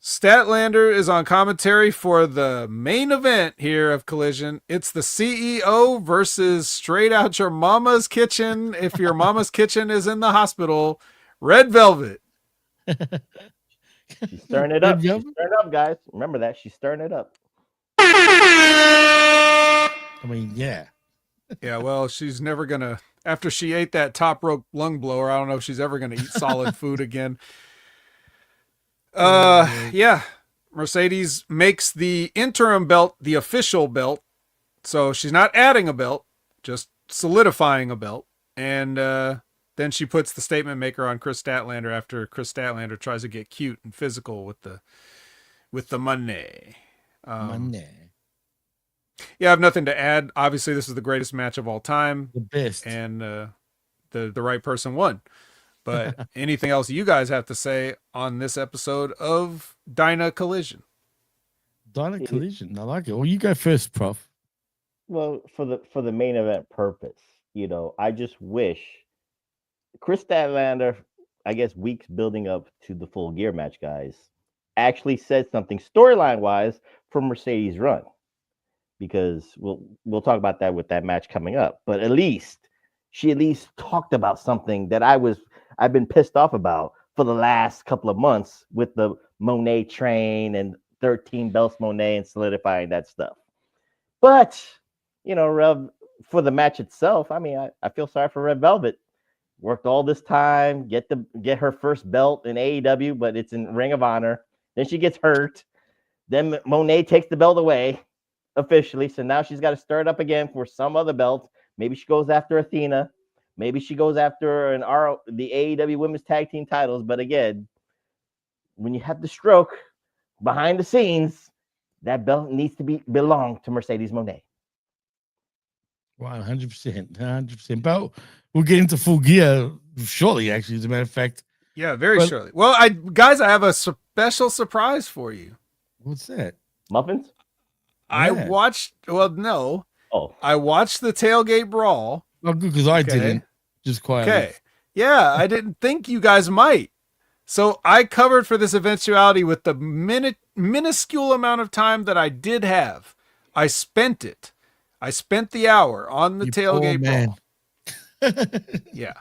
Speaker 2: Statlander is on commentary for the main event here of Collision. It's the CEO versus straight out your mama's kitchen. If your mama's kitchen is in the hospital, Red Velvet.
Speaker 3: She's stirring it up. She's stirring it up, guys. Remember that. She's stirring it up.
Speaker 1: I mean, yeah.
Speaker 2: Yeah, well, she's never going to, after she ate that top rope lung blower, I don't know if she's ever going to eat solid food again. Yeah. Mercedes makes the interim belt the official belt. So she's not adding a belt, just solidifying a belt. And then she puts the statement maker on Chris Statlander after Chris Statlander tries to get cute and physical with the money.
Speaker 1: Money.
Speaker 2: Yeah, I have nothing to add. Obviously, this is the greatest match of all time.
Speaker 1: The best.
Speaker 2: And the right person won. But anything else you guys have to say on this episode of Dyna Collision?
Speaker 1: Dyna Collision. I like it. Well, you go first, Prof.
Speaker 3: Well, for the main event purpose, I just wish Chris Statlander, I guess weeks building up to the Full Gear match, guys, actually said something storyline wise for Mercedes' run. Because we'll talk about that with that match coming up. But she at least talked about something that I've been pissed off about for the last couple of months with the Monet train and 13 belts Monet and solidifying that stuff. But, Rev, for the match itself, I mean, I feel sorry for Red Velvet. Worked all this time, get her first belt in AEW, but it's in Ring of Honor. Then she gets hurt. Then Monet takes the belt away officially. So now she's got to stir it up again for some other belt. Maybe she goes after Athena. Maybe she goes after the AEW Women's Tag Team titles. But again, when you have the stroke behind the scenes, that belt needs to belong to Mercedes Moné.
Speaker 1: Wow, 100%. 100%. But we'll get into Full Gear shortly, actually, as a matter of fact.
Speaker 2: Yeah, very shortly. Well, I have a special surprise for you.
Speaker 1: What's that?
Speaker 3: Muffins?
Speaker 2: I watched, no.
Speaker 3: Oh.
Speaker 2: I watched the Tailgate Brawl.
Speaker 1: Oh, good, because I didn't. Just quietly.
Speaker 2: Okay. Yeah, I didn't think you guys might. So I covered for this eventuality with the minuscule amount of time that I did have. I spent it. I spent the hour on the Tailgate Brawl. Yeah.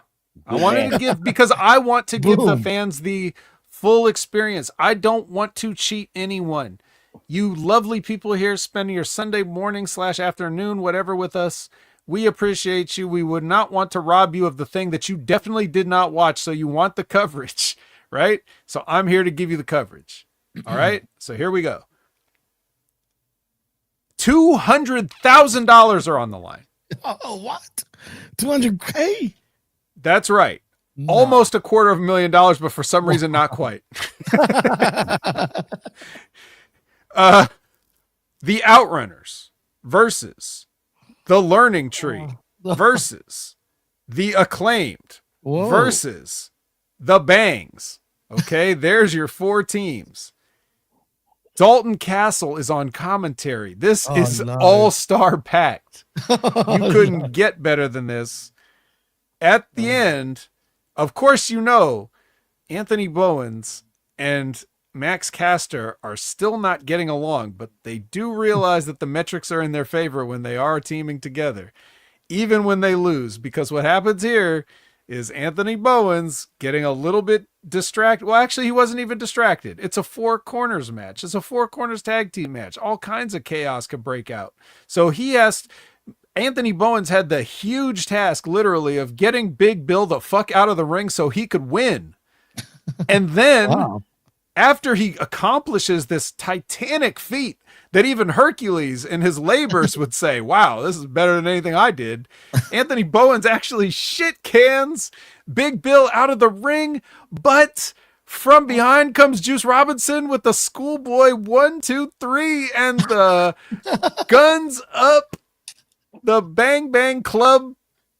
Speaker 2: I wanted to give, because I want to give the fans the full experience. I don't want to cheat anyone. You lovely people here spending your Sunday morning / afternoon, whatever, with us. We appreciate you. We would not want to rob you of the thing that you definitely did not watch. So you want the coverage, right? So I'm here to give you the coverage. All right. So here we go. $200,000 are on the line.
Speaker 1: Oh, what? $200K?
Speaker 2: That's right. No. Almost $250,000, but for some reason, not quite. The Outrunners versus the Learning Tree versus the Acclaimed versus the Bangs. Okay, there's your 4 teams. Dalton Castle is on commentary. This is all-star packed. You couldn't get better than this. At the end, of course, Anthony Bowens and Max Caster are still not getting along, but they do realize that the metrics are in their favor when they are teaming together, even when they lose, because what happens here is Anthony Bowens getting a little bit distracted. Well, actually, he wasn't even distracted. It's a 4 corners match. It's a 4 corners tag team match. All kinds of chaos could break out. So Anthony Bowens had the huge task, literally, of getting Big Bill the fuck out of the ring so he could win. And then after he accomplishes this titanic feat that even Hercules in his labors would say, wow, this is better than anything I did, Anthony Bowens actually shit cans Big Bill out of the ring, but from behind comes Juice Robinson with the schoolboy 1, 2, 3 and the guns up, the Bang Bang Club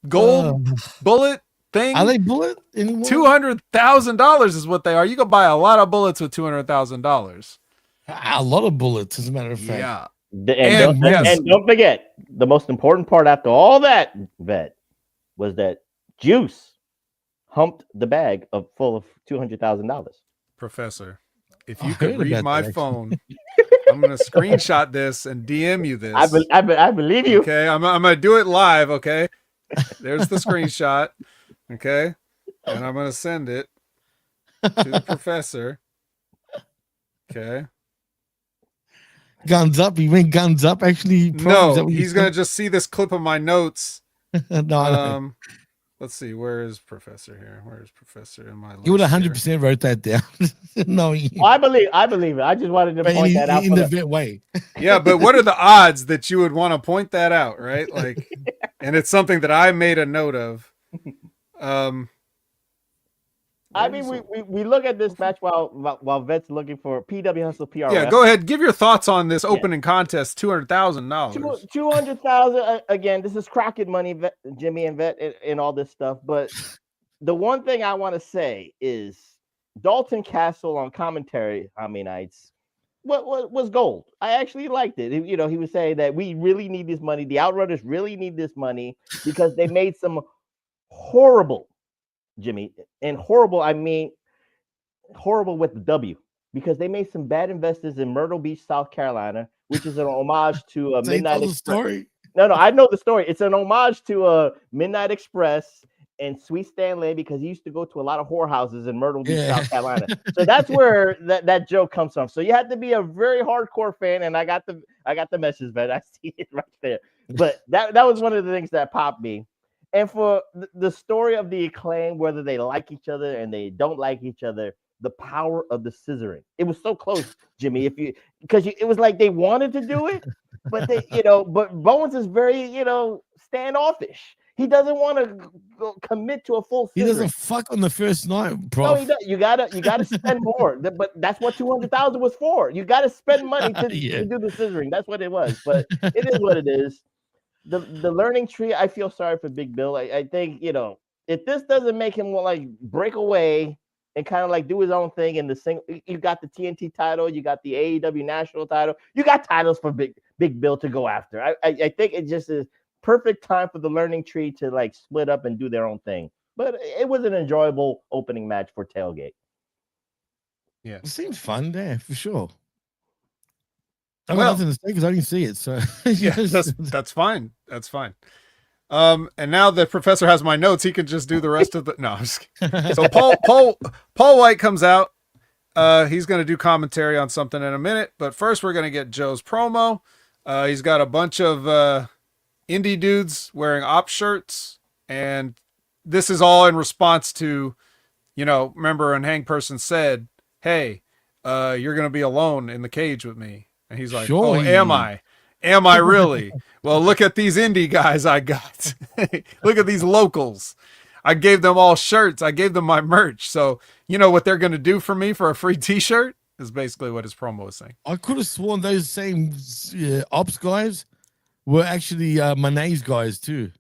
Speaker 2: gold bullet thing.
Speaker 1: Are they bullet anymore?
Speaker 2: $200,000 is what they are. You can buy a lot of bullets with $200,000.
Speaker 1: A lot of bullets, as a matter of fact.
Speaker 2: Yeah.
Speaker 3: And don't forget, the most important part after all that, Vet, was that Juice humped the bag full of $200,000.
Speaker 2: Professor. if
Speaker 1: I
Speaker 2: you could
Speaker 1: heard
Speaker 2: read
Speaker 1: about
Speaker 2: my
Speaker 1: that, actually.
Speaker 2: phone, I'm gonna screenshot this and DM you this.
Speaker 3: I believe you.
Speaker 2: Okay, I'm gonna do it live. Okay, there's the screenshot. Okay, and I'm gonna send it to the professor. Okay.
Speaker 1: Guns up. He went guns up. Actually, Pro, is that
Speaker 2: No,
Speaker 1: what you
Speaker 2: he's gonna
Speaker 1: said?
Speaker 2: just see this clip of my notes.
Speaker 1: No.
Speaker 2: Let's see. Where is Professor here? Where is Professor in my list?
Speaker 1: He would
Speaker 2: here?
Speaker 1: 100% wrote that down. No,
Speaker 3: Oh, I believe it. I just wanted to point that out
Speaker 1: in
Speaker 3: for
Speaker 1: the
Speaker 3: the
Speaker 1: vet way.
Speaker 2: Yeah, but what are the odds that you would want to point that out, right? Like, and it's something that I made a note of.
Speaker 3: I mean, we look at this match while Vet's looking for PW Hustle PRS.
Speaker 2: Yeah, go ahead. Give your thoughts on this opening contest, $200,000.
Speaker 3: 200,000 again. This is Crockett money, Jimmy and Vet, and all this stuff. But the one thing I want to say is Dalton Castle on commentary how many nights was gold. I actually liked it. You know, he was saying that we really need this money. The Outrunners really need this money because they made some horrible, Jimmy, and horrible, I mean horrible with the W, because they made some bad investors in Myrtle Beach, South Carolina, which is an homage to a Midnight Express.
Speaker 1: Story.
Speaker 3: No, I know the story. It's an homage to a Midnight Express and Sweet Stanley, because he used to go to a lot of whorehouses in Myrtle Beach, South Carolina. So that's where that joke comes from. So you have to be a very hardcore fan, and I got the message, man. I see it right there. But that was one of the things that popped me. And for the story of the Acclaim, whether they like each other and they don't like each other, the power of the scissoring. It was so close, Jimmy. Because it was like they wanted to do it, but but Bowens is very, standoffish. He doesn't want to commit to a full scissoring.
Speaker 1: He doesn't fuck on the first night, bro.
Speaker 3: No, he does. You gotta spend more. But that's what 200,000 was for. You gotta spend money to do the scissoring. That's what it was. But it is what it is. The learning tree, I feel sorry for Big Bill. I think, if this doesn't make him like break away and kind of like do his own thing in the single, you got the TNT title, you got the AEW national title, you got titles for Big Bill to go after. I think it just is perfect time for the learning tree to like split up and do their own thing. But it was an enjoyable opening match for Tailgate.
Speaker 2: Yeah,
Speaker 1: it seems fun there for sure. I got nothing to say because I didn't see it. So
Speaker 2: yeah, that's fine. That's fine. And now the professor has my notes, he can just do the rest of the. No, I'm just kidding. So Paul White comes out. He's going to do commentary on something in a minute, but first we're going to get Joe's promo. He's got a bunch of indie dudes wearing op shirts, and this is all in response to, remember when Hang Person said, "Hey, you're going to be alone in the cage with me." And he's like, sure, "Oh, am I? Am I really? Well, look at these indie guys I got. Look at these locals. I gave them all shirts. I gave them my merch. So you know what they're going to do for me for a free t-shirt?" Is basically what his promo is saying.
Speaker 1: I could have sworn those same ops guys were actually Monet's guys too.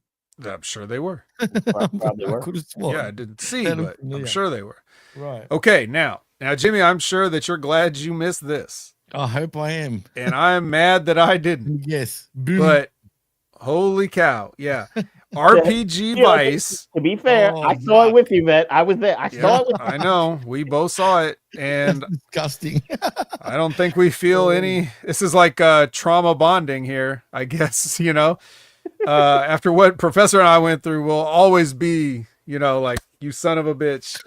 Speaker 2: I'm sure they were.
Speaker 3: Probably were.
Speaker 1: I could have sworn.
Speaker 2: Yeah, I didn't see, but I'm sure they were.
Speaker 1: Right.
Speaker 2: Okay, now, Jimmy, I'm sure that you're glad you missed this.
Speaker 1: I hope I am.
Speaker 2: And I'm mad that I didn't.
Speaker 1: Yes. Boom.
Speaker 2: But holy cow. Yeah. RPG Vice.
Speaker 3: To be fair, I saw it with you, man. I was there. I saw it with you.
Speaker 2: I know. We both saw it. And
Speaker 1: disgusting.
Speaker 2: I don't think we feel any. This is like trauma bonding here, I guess, after what Professor and I went through, we'll always be, like, you son of a bitch.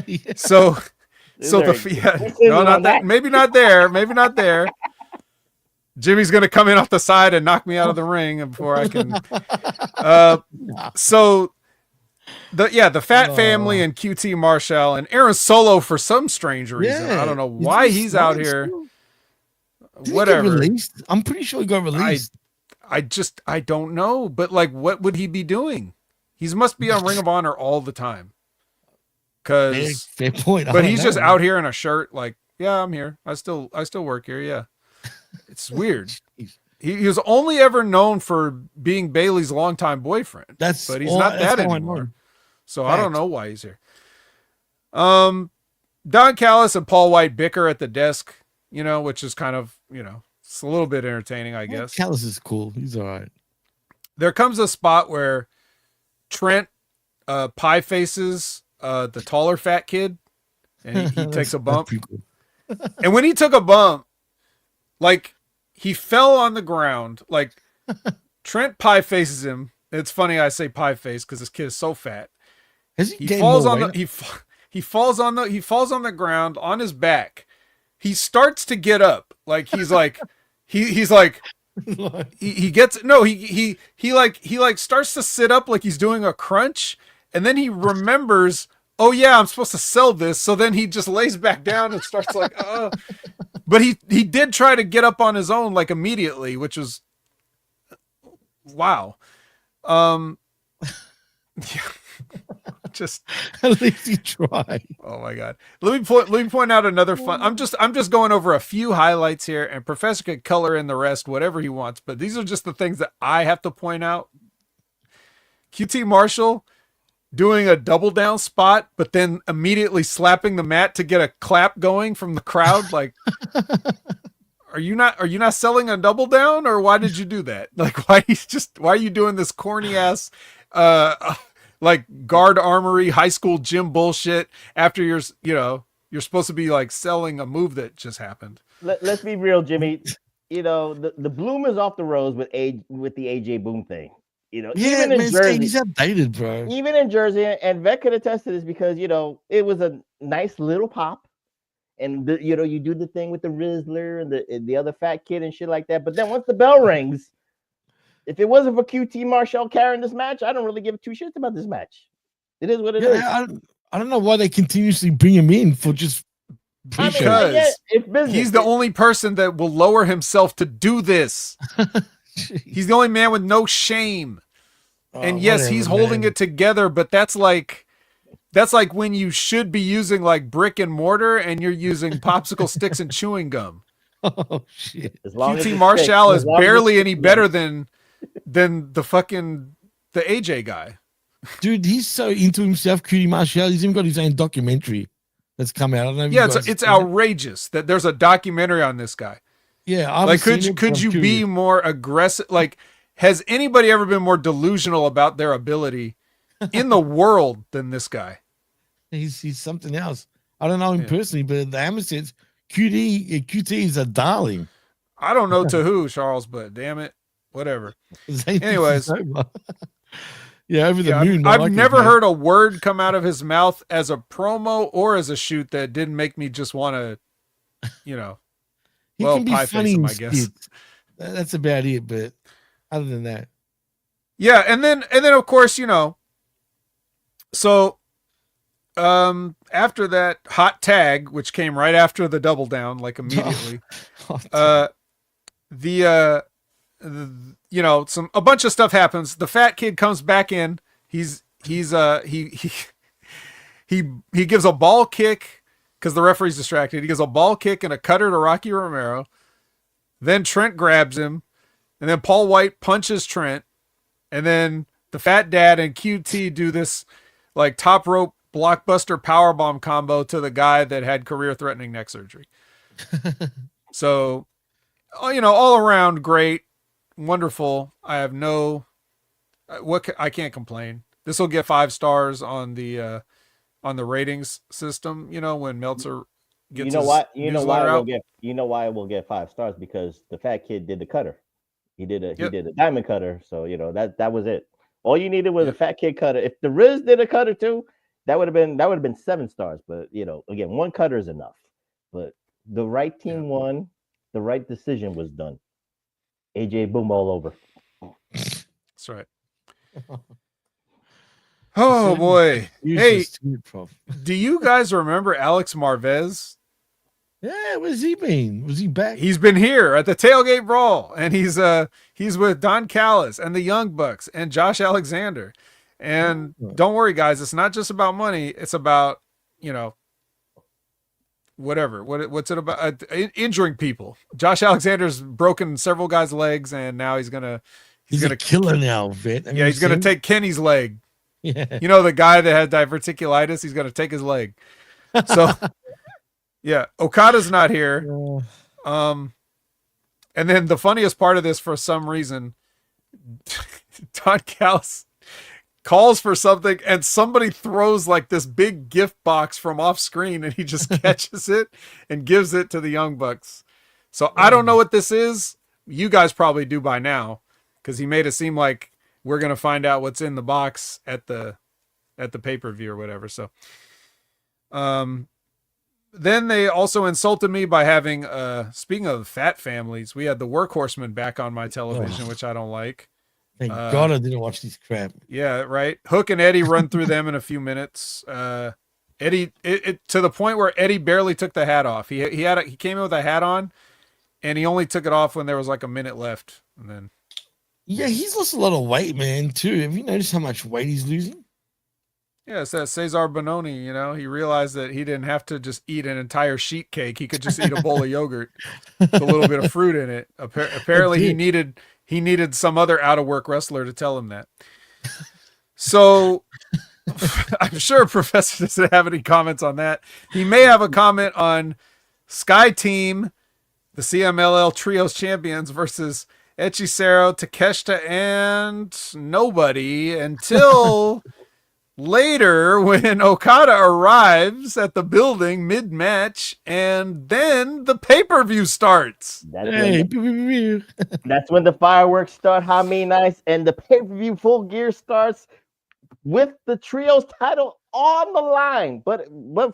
Speaker 1: Yeah.
Speaker 2: So no, not that. Maybe not there. Maybe not there. Jimmy's gonna come in off the side and knock me out of the ring before I can. So the Fat Family and QT Marshall and Aaron Solo for some strange reason. I don't know why he's out here. Whatever.
Speaker 1: He get released? I'm pretty sure he got released.
Speaker 2: I don't know, but like, what would he be doing? He must be on Ring of Honor all the time. Cause
Speaker 1: fair point.
Speaker 2: But he's just out here in a shirt, like, yeah, I'm here. I still work here. Yeah. It's weird. He was only ever known for being Bailey's longtime boyfriend. But he's not that anymore. So I don't know why he's here. Don Callis and Paul White bicker at the desk, which is kind of, it's a little bit entertaining, I guess.
Speaker 1: Callis is cool. He's all right.
Speaker 2: There comes a spot where Trent pie faces the taller fat kid, and he takes a bump.
Speaker 1: Cool.
Speaker 2: And when he took a bump, like he fell on the ground, like Trent pie faces him. It's funny I say pie face because this kid is so fat.
Speaker 1: Has he
Speaker 2: He
Speaker 1: gained
Speaker 2: falls
Speaker 1: more
Speaker 2: on the
Speaker 1: weight?
Speaker 2: he falls on the ground on his back. He starts to get up, like he's like he's like he gets no he like starts to sit up like he's doing a crunch, and then he remembers, oh yeah, I'm supposed to sell this. So then he just lays back down and starts like but he did try to get up on his own like immediately, which was wow. Yeah. Just
Speaker 1: At least he tried.
Speaker 2: oh my god. Let me point out another fun. I'm just going over a few highlights here, and Professor could color in the rest whatever he wants, but these are just the things that I have to point out. QT Marshall doing a double down spot, but then immediately slapping the mat to get a clap going from the crowd. Like, are you not selling a double down, or why did you do that? Like, why are you doing this corny ass like guard armory high school gym bullshit after you're supposed to be like selling a move that just happened?
Speaker 3: Let's be real, Jimmy. The bloom is off the rose with the AJ Boom thing.
Speaker 1: Yeah,
Speaker 3: even in
Speaker 1: man,
Speaker 3: Jersey,
Speaker 1: he's outdated, bro.
Speaker 3: even in Jersey, and Vet could attest to this because it was a nice little pop, and you do the thing with the Rizzler and the other fat kid and shit like that. But then once the bell rings, if it wasn't for QT Marshall carrying this match, I don't really give two shits about this match. It is what it is.
Speaker 1: I don't know why they continuously bring him in for just
Speaker 2: because
Speaker 3: it's business.
Speaker 2: He's the only person that will lower himself to do this. He's the only man with no shame. And yes, he's holding it together, but that's like when you should be using like brick and mortar and you're using popsicle sticks and chewing gum.
Speaker 1: Oh shit.
Speaker 2: QT Marshall is barely any better than the AJ guy.
Speaker 1: Dude, he's so into himself, QT Marshall. He's even got his own documentary that's come out. I don't know if
Speaker 2: yeah, it's outrageous that there's a documentary on this guy.
Speaker 1: Yeah,
Speaker 2: like could you be more aggressive? Like, has anybody ever been more delusional about their ability in the world than this guy?
Speaker 1: He's something else. I don't know him personally, but the Hammer says QT is a darling.
Speaker 2: I don't know to who, Charles, but damn it, whatever. Anyways,
Speaker 1: yeah, over the moon.
Speaker 2: I've never heard a word come out of his mouth as a promo or as a shoot that didn't make me just want to,
Speaker 1: he can be
Speaker 2: pie
Speaker 1: funny
Speaker 2: face him,
Speaker 1: in
Speaker 2: I guess.
Speaker 1: skits. That's about it. But other than that,
Speaker 2: yeah, and then of course so after that hot tag, which came right after the double down, like immediately, a bunch of stuff happens. The fat kid comes back in. He gives a ball kick because the referee's distracted. He gives a ball kick and a cutter to Rocky Romero. Then Trent grabs him, and then Paul White punches Trent, and then the fat dad and QT do this like top rope blockbuster powerbomb combo to the guy that had career-threatening neck surgery. So, all around great, wonderful. I have I can't complain. This will get 5 stars on the ratings system. When Meltzer gets
Speaker 3: why it will get 5 stars, because the fat kid did the cutter. He did a diamond cutter. So that was it. All you needed was a fat kid cutter. If the Riz did a cutter too, that would have been 7 stars. But again, one cutter is enough. But the right team won. The right decision was done. AJ Boom all over.
Speaker 2: That's right. Oh boy. Hey, do you guys remember Alex Marvez?
Speaker 1: Yeah, where's he been? Was he back?
Speaker 2: He's been here at the Tailgate Brawl, and he's with Don Callis and the Young Bucks and Josh Alexander. And don't worry, guys, it's not just about money. It's about, whatever. What's it about? Injuring people. Josh Alexander's broken several guys' legs, and now he's gonna
Speaker 1: a killer now, Vet.
Speaker 2: He's gonna take Kenny's leg.
Speaker 1: Yeah.
Speaker 2: The guy that had diverticulitis, he's gonna take his leg. So yeah, Okada's not here. And then the funniest part of this, for some reason, Don Callis calls for something, and somebody throws like this big gift box from off screen, and he just catches it and gives it to the Young Bucks. So I don't know what this is. You guys probably do by now, because he made it seem like we're gonna find out what's in the box at the pay-per-view or whatever. So then they also insulted me by having speaking of fat families, we had the Workhorsemen back on my television, which I don't like.
Speaker 1: Thank God I didn't watch this crap.
Speaker 2: Yeah, right. Hook and Eddie run through them in a few minutes. Eddie, to the point where Eddie barely took the hat off. He came in with a hat on, and he only took it off when there was like a minute left. And then,
Speaker 1: yeah, he's lost a lot of weight, man. Too. Have you noticed how much weight he's losing?
Speaker 2: yeah, it's that Cesar Bononi. You know, he realized that he didn't have to just eat an entire sheet cake. He could just eat a bowl of yogurt with a little bit of fruit in it. Apparently, he needed some other out of work wrestler to tell him that. So I'm sure Professor doesn't have any comments on that. He may have a comment on Sky Team, the CMLL Trios champions versus Hechicero, Takeshita, and nobody until later when Okada arrives at the building mid-match, and then the pay-per-view starts.
Speaker 3: That's when the fireworks start. How many nights? And the pay-per-view Full Gear starts with the trios title on the line. But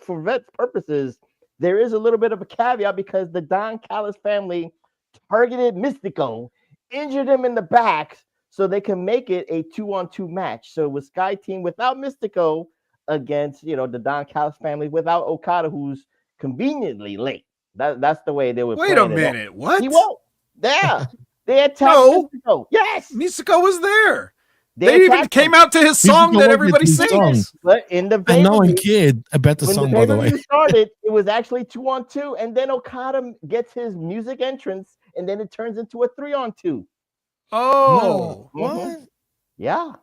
Speaker 3: for Vet's purposes, there is a little bit of a caveat because the Don Callis family targeted Mystico, injured him in the back, so they can make it a 2-on-2 match. So with Sky Team without Mystico against, the Don Callis family without Okada, who's conveniently late. That's the way they would.
Speaker 2: Wait a minute, what?
Speaker 3: He won't. Yeah, they attacked Mystico. Yes,
Speaker 2: Mystico was there. They even came out to his song that everybody sings.
Speaker 3: But in the
Speaker 1: and no one cared about the song, by the way.
Speaker 3: When the started, it was actually 2-on-2, and then Okada gets his music entrance, and then it turns into a 3-on-2.
Speaker 2: Oh,
Speaker 1: no. What?
Speaker 3: Mm-hmm. Yeah,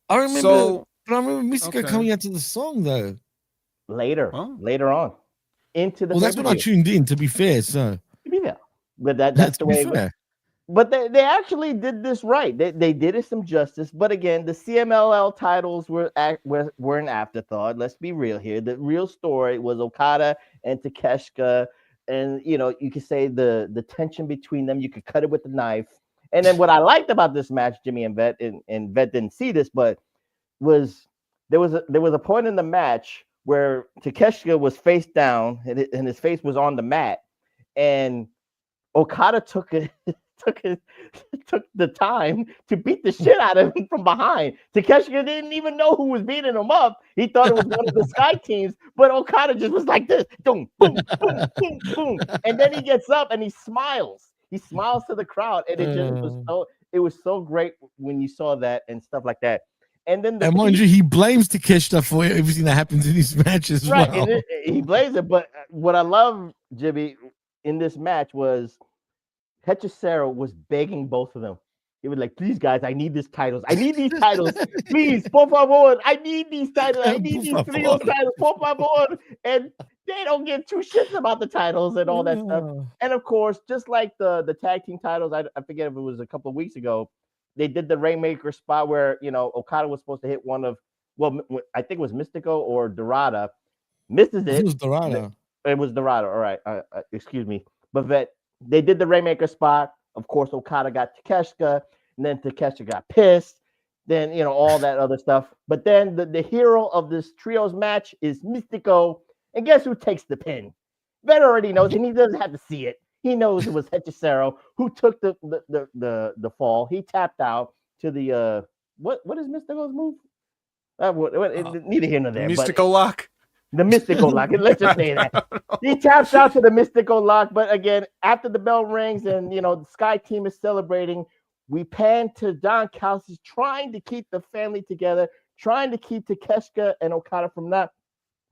Speaker 1: I remember.
Speaker 2: So,
Speaker 1: but I remember Mystico coming out to the song though.
Speaker 3: Later on, into the.
Speaker 1: Well, that's when I tuned in. To be fair, so.
Speaker 3: Yeah, but that's the way.
Speaker 1: Fair.
Speaker 3: But they actually did this right. They did it some justice. But again, the CMLL titles were an afterthought. Let's be real here. The real story was Okada and Takeshita, and you could say the tension between them. You could cut it with a knife. And then what I liked about this match, Jimmy and Vet, and Vet didn't see this, but there was a point in the match where Takeshita was face down and his face was on the mat, and Okada took the time to beat the shit out of him from behind. Takeshita didn't even know who was beating him up. He thought it was one of the Sky Teams, but Okada just was like this, boom, boom, boom, boom, boom, and then he gets up and he smiles. He smiles to the crowd, and it was so great when you saw that and stuff like that. And then
Speaker 1: mind you, he blames Takeshita for everything that happens in these matches.
Speaker 3: Right,
Speaker 1: well.
Speaker 3: and he blames it. But what I love, Jimmy, in this match was Hechicero was begging both of them. He was like, "Please, guys, I need these titles. I need these titles. Please, por favor. I need these titles. I need these trios titles, por favor." And they don't give two shits about the titles and all that stuff. And of course, just like the tag team titles, I forget if it was a couple of weeks ago, they did the Rainmaker spot where Okada was supposed to hit one of, I think it was Mystico or Dorada, misses it.
Speaker 1: It was Dorada.
Speaker 3: It was Dorada. All right, excuse me, but they did the Rainmaker spot. Of course, Okada got Takeshita, and then Takeshita got pissed. Then all that other stuff. But then the hero of this trios match is Mystico. And guess who takes the pin? Vet already knows, and he doesn't have to see it. He knows it was Hechicero who took the fall. He tapped out to the what is Mystico's move? Neither here nor there.
Speaker 2: Mystico lock.
Speaker 3: The Mystical Lock. Let's just say that. He taps out to the Mystical Lock. But again, after the bell rings and the Sky Team is celebrating, we pan to Don Callis trying to keep the family together, trying to keep Takeshita and Okada from not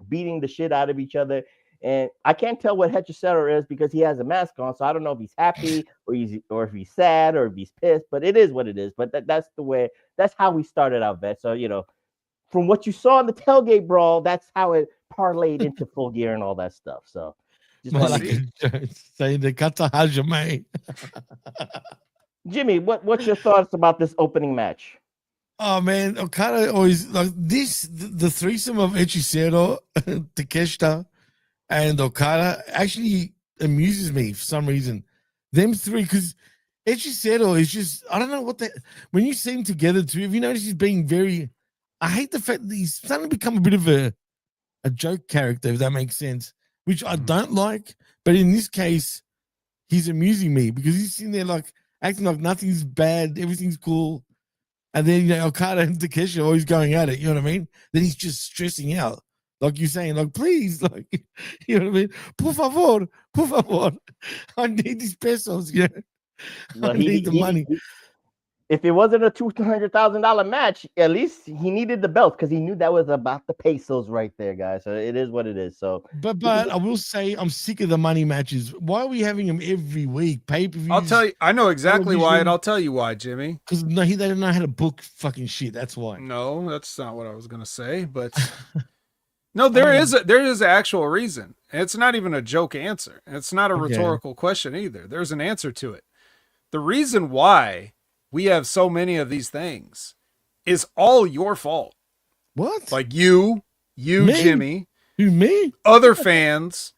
Speaker 3: beating the shit out of each other. And I can't tell what Hechicero is because he has a mask on, so I don't know if he's happy or if he's sad or if he's pissed, but it is what it is. But that's how we started out, Vet. So from what you saw in the tailgate brawl, that's how it parlayed into Full Gear and all that stuff. So
Speaker 1: say the kata hajime.
Speaker 3: Jimmy, what's your thoughts about this opening match?
Speaker 1: Oh man, Okada always like this. The threesome of Hechicero, Takeshita, and Okada actually amuses me for some reason. Them three, because Hechicero is just, I don't know what that, when you see him together too, if you notice he's being very, I hate the fact that he's starting to become a bit of a joke character, if that makes sense, which I don't like. But in this case, he's amusing me because he's sitting there like acting like nothing's bad, everything's cool. And then, you know, Okada and Takeshi are always going at it, you know what I mean? Then he's just stressing out. Like you're saying, like, please, like, you know what I mean? Por favor. I need these pesos, yeah.
Speaker 3: Well,
Speaker 1: I need the money.
Speaker 3: If it wasn't a $200,000 match, at least he needed the belt because he knew that was about the pesos right there, guys. So it is what it is. So,
Speaker 1: but I will say I'm sick of the money matches. Why are we having them every week? Pay-per-views.
Speaker 2: I'll tell you. I know exactly why, and I'll tell you why, Jimmy.
Speaker 1: Because they don't know how to book fucking shit. That's why.
Speaker 2: No, that's not what I was gonna say. But no, there is actual reason. It's not even a joke answer. It's not a rhetorical question either. There's an answer to it. The reason why we have so many of these things is all your fault.
Speaker 1: What?
Speaker 2: Like you, me? Jimmy,
Speaker 1: me,
Speaker 2: other fans,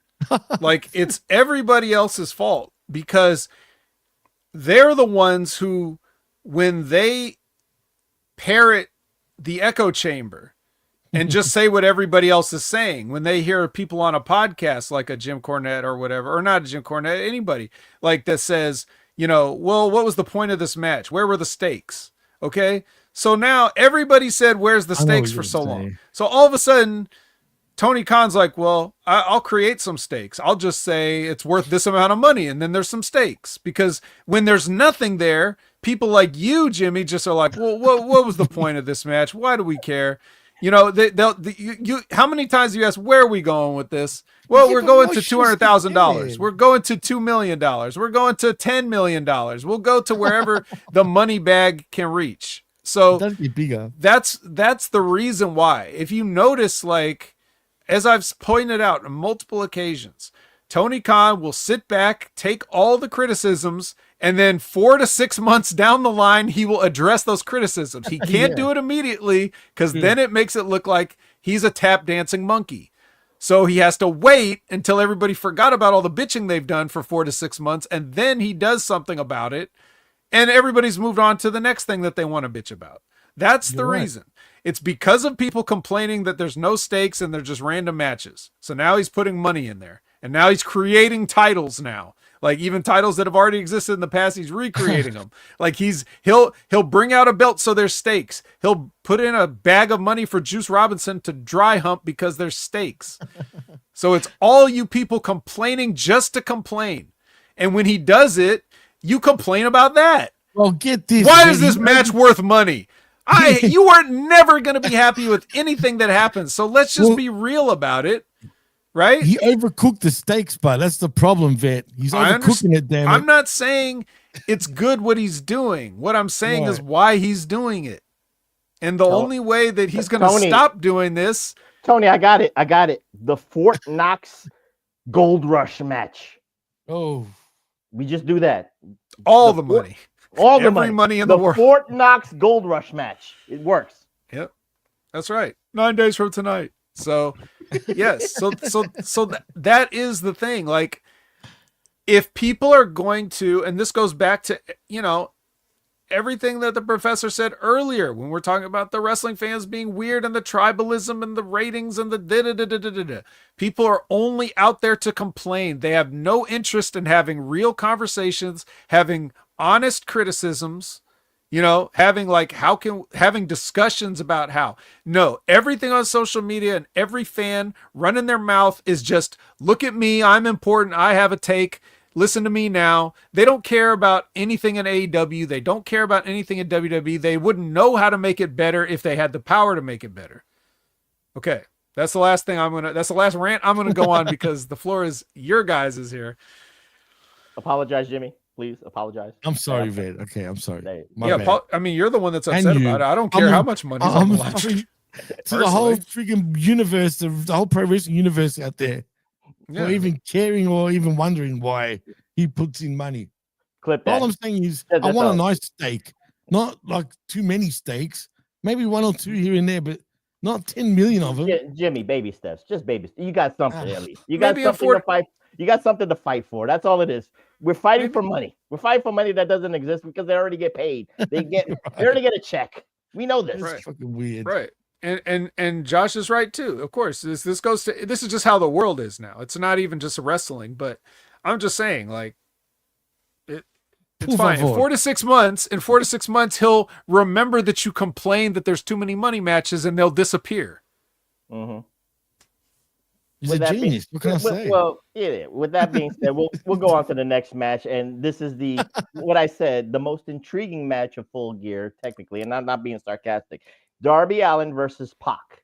Speaker 2: like it's everybody else's fault because they're the ones who, when they parrot the echo chamber and just say what everybody else is saying, when they hear people on a podcast like a Jim Cornette or whatever, or not a Jim Cornette, anybody like that says, you know, well, what was the point of this match? Where were the stakes? Okay. So now everybody said, where's the stakes for so long? So all of a sudden, Tony Khan's like, well, I'll create some stakes. I'll just say it's worth this amount of money. And then there's some stakes because when there's nothing there, people like you, Jimmy, just are like, well, what was the point of this match? Why do we care? You know, how many times do you ask, where are we going with this? Well, we're going to $200,000. We're going to $2 million. We're going to $10 million. We'll go to wherever the money bag can reach. So
Speaker 1: that'd be bigger.
Speaker 2: That's the reason why. If you notice, like, as I've pointed out on multiple occasions, Tony Khan will sit back, take all the criticisms, and then 4 to 6 months down the line, he will address those criticisms. He can't do it immediately because then it makes it look like he's a tap dancing monkey. So he has to wait until everybody forgot about all the bitching they've done for 4 to 6 months, and then he does something about it, and everybody's moved on to the next thing that they want to bitch about. That's the reason. It's because of people complaining that there's no stakes and they're just random matches. So now he's putting money in there, and now he's creating titles now. Like even titles that have already existed in the past, he's recreating them. Like he'll bring out a belt so there's stakes. He'll put in a bag of money for Juice Robinson to dry hump because there's stakes. So it's all you people complaining just to complain. And when he does it, you complain about that.
Speaker 1: Well, get this.
Speaker 2: Why is this match worth money? You are never going to be happy with anything that happens. So let's just be real about it. Right?
Speaker 1: He overcooked the steaks, but that's the problem, Vet. He's overcooking it, damn it.
Speaker 2: I'm not saying it's good what he's doing. What I'm saying is why he's doing it. And the only way that he's going to stop doing this.
Speaker 3: Tony, I got it. The Fort Knox Gold Rush match.
Speaker 1: Oh.
Speaker 3: We just do that.
Speaker 2: All the money. All the money in the world.
Speaker 3: The Fort Knox Gold Rush match. It works.
Speaker 2: Yep. That's right. 9 days from tonight. So, yes. So that is the thing. Like, if people are going to, and this goes back to, you know, everything that the professor said earlier when we're talking about the wrestling fans being weird and the tribalism and the ratings and the people are only out there to complain. They have no interest in having real conversations, having honest criticisms, you know, having discussions about how. No, everything on social media and every fan running their mouth is just, look at me, I'm important, I have a take, listen to me now. They don't care about anything in AEW. They don't care about anything in WWE. They wouldn't know how to make it better if they had the power to make it better. Okay. That's the last rant I'm gonna go on because the floor is your guys' is here.
Speaker 3: Apologize, Jimmy. Please apologize.
Speaker 1: I'm sorry, Vet. Okay, I'm sorry.
Speaker 2: I mean, you're the one that's upset about it. I don't care how much money's on the line.
Speaker 1: To the whole freaking universe, the whole pro wrestling universe out there, or even caring or even wondering why he puts in money.
Speaker 3: Clip that.
Speaker 1: All I'm saying is, I want a nice steak, not like too many steaks. Maybe 1 or 2 here and there, but not 10 million of them.
Speaker 3: Jimmy, baby steps, just baby steps. You got something
Speaker 1: Ah.
Speaker 3: at least. You got
Speaker 2: Maybe a
Speaker 3: something to fight. You got something to fight for. That's all it is. We're fighting
Speaker 2: Maybe-
Speaker 3: for money. We're fighting for money that doesn't exist because they already get paid. They already get a check. We know this.
Speaker 1: It's fucking weird.
Speaker 2: Right. And Josh is right too. Of course, this is just how the world is now. It's not even just wrestling, but I'm just saying, like, it's fine. In 4 to 6 months, he'll remember that you complained that there's too many money matches, and they'll disappear.
Speaker 3: Mm-hmm.
Speaker 1: He's a genius. What can I say?
Speaker 3: Well, yeah. With that being said, we'll go on to the next match, and this is what I said, the most intriguing match of Full Gear, technically, and I'm not being sarcastic. Darby Allin versus Pac.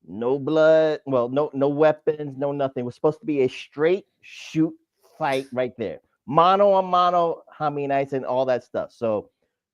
Speaker 3: No blood, well, no weapons, no nothing. It was supposed to be a straight shoot fight right there. Mano a mano, Nights, and all that stuff. So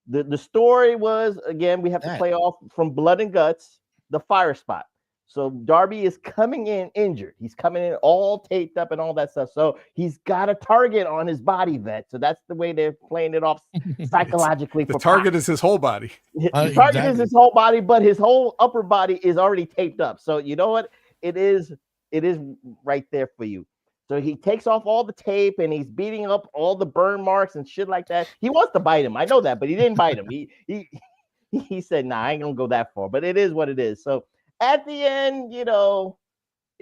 Speaker 3: the story was, again, we have to play off from Blood and Guts, the fire spot. So Darby is coming in injured. He's coming in all taped up and all that stuff. So he's got a target on his body, Vet. So that's the way they're playing it off psychologically.
Speaker 2: The target is his whole body.
Speaker 3: The target is his whole body, but his whole upper body is already taped up. So you know what? It is right there for you. So he takes off all the tape and he's beating up all the burn marks and shit like that. He wants to bite him. I know that, but he didn't bite him. He said, nah, I ain't gonna go that far. But it is what it is. So at the end, it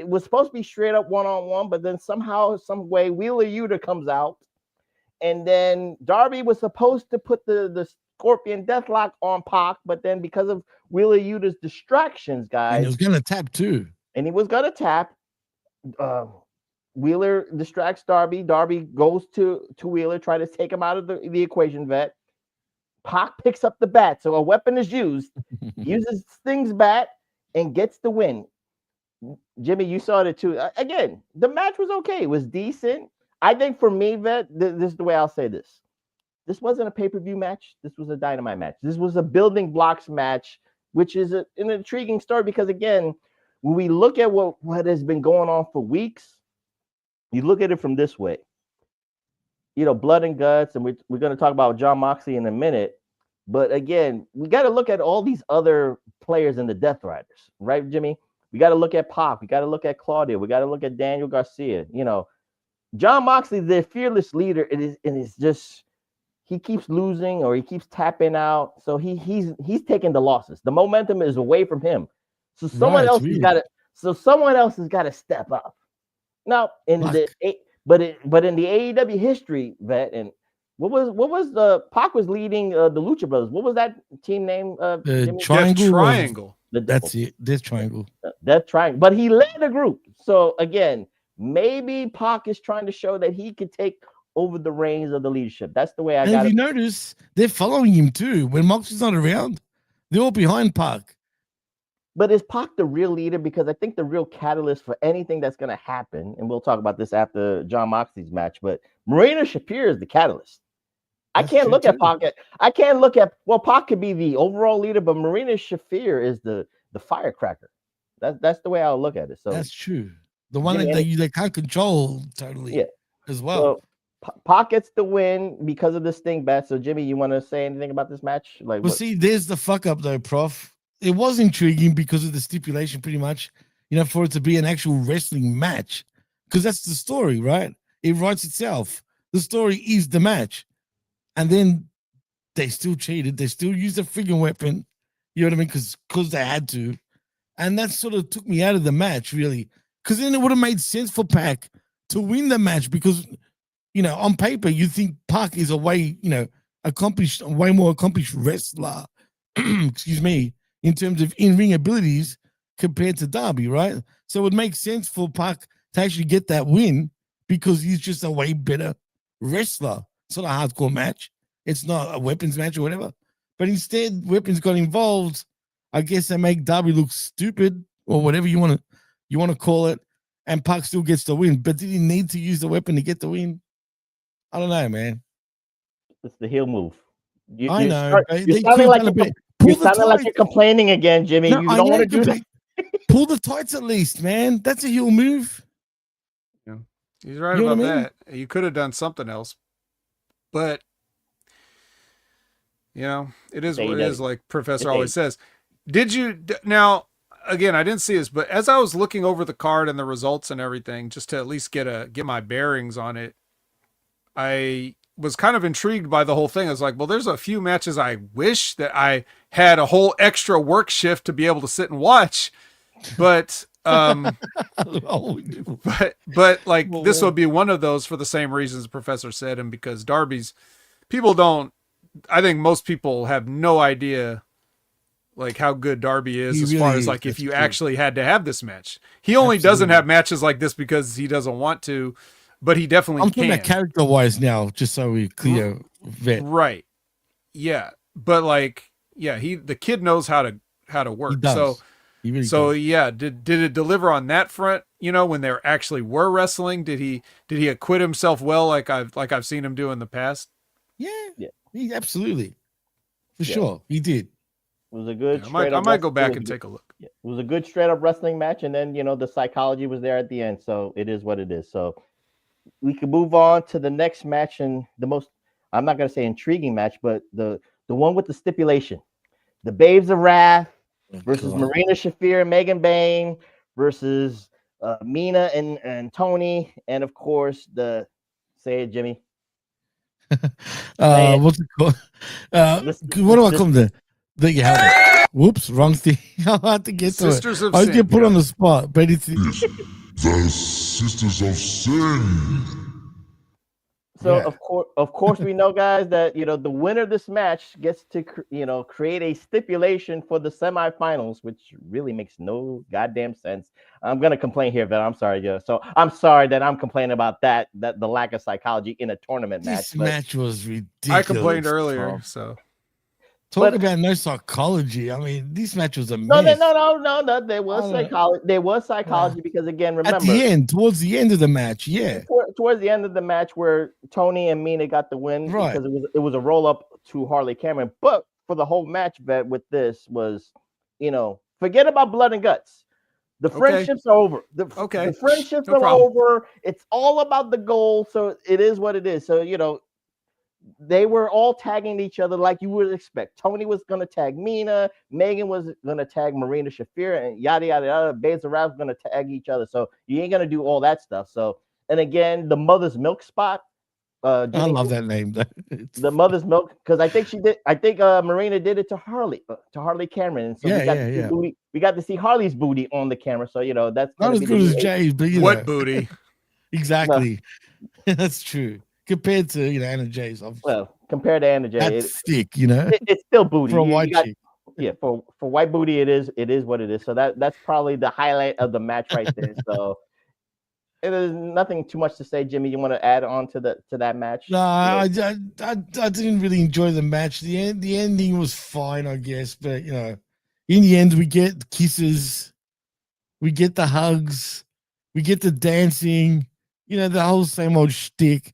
Speaker 3: was supposed to be straight up one-on-one, but then somehow, some way, Wheeler Yuta comes out. And then Darby was supposed to put the Scorpion Deathlock on Pac, but then because of Wheeler Yuta's distractions, guys.
Speaker 1: And he was going to tap too.
Speaker 3: And he was going to tap. Wheeler distracts Darby. Darby goes to Wheeler, try to take him out of the equation, Vet. Pac picks up the bat, so a weapon is used. Uses Sting's bat and gets the win. Jimmy, you saw it too. Again, the match was okay. It was decent. I think for me, Vet, this is the way I'll say this. This wasn't a pay-per-view match. This was a Dynamite match. This was a building blocks match, which is an intriguing story because, again, when we look at what has been going on for weeks, you look at it from this way. Blood and Guts, and we're going to talk about Jon Moxley in a minute. But again, we got to look at all these other players in the Death Riders, right, Jimmy? We got to look at Pac. We got to look at Claudio. We got to look at Daniel Garcia. Jon Moxley, the fearless leader, it's just he keeps losing or he keeps tapping out. So he's taking the losses. The momentum is away from him. So someone else has got to step up. Now in the AEW history, Vet, and what was the Pac was leading the Lucha Brothers. What was that team name?
Speaker 1: The Triangle. That's it. Death Triangle.
Speaker 3: Death Triangle. But he led the group. So again, maybe Pac is trying to show that he could take over the reins of the leadership. That's the way I got it.
Speaker 1: And if you notice, they're following him too. When Moxley's not around, they're all behind Pac.
Speaker 3: But is Pac the real leader? Because I think the real catalyst for anything that's going to happen, and we'll talk about this after Jon Moxley's match, but Marina Shafir is the catalyst. I can't look at Pac. Pac could be the overall leader, but Marina Shafir is the firecracker. That's the way I'll look at it. So
Speaker 1: that's true. The one that they can't control totally as well.
Speaker 3: So Pac gets the win because of the Sting bet. So Jimmy, you want to say anything about this match?
Speaker 1: See, there's the fuck up though, Prof. It was intriguing because of the stipulation, pretty much, for it to be an actual wrestling match, because that's the story, right? It writes itself. The story is the match. And then they still cheated. They still used a friggin' weapon. You know what I mean? Because they had to. And that sort of took me out of the match, really. Because then it would have made sense for Pac to win the match because, on paper, you think Pac is a way more accomplished wrestler, excuse me, in terms of in-ring abilities compared to Darby, right? So it would make sense for Pac to actually get that win because he's just a way better wrestler. It's not a hardcore match. It's not a weapons match or whatever. But instead, weapons got involved. I guess they make Darby look stupid or whatever you want to call it, and Pac still gets the win. But did he need to use the weapon to get the win? I don't know, man.
Speaker 3: It's the heel move.
Speaker 1: I know.
Speaker 3: You're sounding like you're complaining again, Jimmy.
Speaker 1: No,
Speaker 3: you don't want to do that.
Speaker 1: Pull the tights at least, man. That's a heel move.
Speaker 2: Yeah, he's right about that. You could have done something else. But, it is what it is, like Professor always says. Did you now? Again, I didn't see this, but as I was looking over the card and the results and everything, just to at least get my bearings on it, I was kind of intrigued by the whole thing. I was like, well, there's a few matches I wish that I had a whole extra work shift to be able to sit and watch, but but like this would be one of those for the same reasons the professor said, and because Darby's people don't. I think most people have no idea like how good Darby is as far as like if you actually had to have this match. He only doesn't have matches like this because he doesn't want to, but he definitely
Speaker 1: I'm
Speaker 2: can.
Speaker 1: talking about character wise now, just so we clear vet.
Speaker 2: Right. Yeah. But like, yeah, the kid knows how to work.
Speaker 1: He does.
Speaker 2: So yeah, did it deliver on that front? You know, when they actually were wrestling, did he acquit himself well like I've seen him do in the past?
Speaker 1: Yeah. He absolutely. For sure. He did.
Speaker 3: It was a good.
Speaker 2: I might go back and take a look.
Speaker 3: Yeah, it was a good straight up wrestling match, and then the psychology was there at the end, so it is what it is. So we can move on to the next match, and the most, I'm not gonna say intriguing match, but the one with the stipulation, the Babes of Wrath versus Marina Shafir and Megan Bayne versus Mina and Tony, and of course say it, Jimmy.
Speaker 1: What's it called? What do I call them? There you have it. Whoops, wrong thing. I had to get
Speaker 2: Sisters
Speaker 1: to it.
Speaker 2: of
Speaker 1: I was
Speaker 2: Sin,
Speaker 1: getting put on the spot, but it's
Speaker 4: The Sisters of Sin.
Speaker 3: So of course we know, guys, that the winner of this match gets to create a stipulation for the semifinals, which really makes no goddamn sense. I'm gonna complain here, but I'm sorry, So I'm sorry that I'm complaining about that the lack of psychology in a tournament match.
Speaker 1: This match was ridiculous.
Speaker 2: I complained earlier, so
Speaker 1: talk about no psychology. I mean, this match was a mess.
Speaker 3: No. There was psychology. There was psychology because, again, remember
Speaker 1: at the end, towards the end of the match,
Speaker 3: towards the end of the match where Tony and Mina got the win,
Speaker 1: right?
Speaker 3: Because it was a roll up to Harley Cameron. But for the whole match, bet with this was, forget about blood and guts. The friendships are over. The friendships are over. It's all about the goal. So it is what it is. So they were all tagging each other like you would expect. Tony was going to tag Mina. Megan was going to tag Marina Shafir, and yada, yada, yada. Babes of Wrath was going to tag each other. So you ain't going to do all that stuff. So, and again, the Mother's Milk spot.
Speaker 1: I love that name.
Speaker 3: The Mother's Milk, because I think she did. I think Marina did it to Harley Cameron. And so we got to see Harley's booty on the camera. So, that's
Speaker 1: not as good as Jay's, but
Speaker 2: what booty?
Speaker 1: Exactly. That's true. Compared to Anna Jay's, obviously.
Speaker 3: Well, compared to Anna Jay,
Speaker 1: that's thick,
Speaker 3: it's still booty
Speaker 1: for a white chick.
Speaker 3: Yeah, for white booty, it is what it is. So that's probably the highlight of the match right there. So it is nothing too much to say, Jimmy. You want to add on to that match?
Speaker 1: No, I didn't really enjoy the match. The ending was fine, I guess, but in the end, we get kisses, we get the hugs, we get the dancing. The whole same old shtick.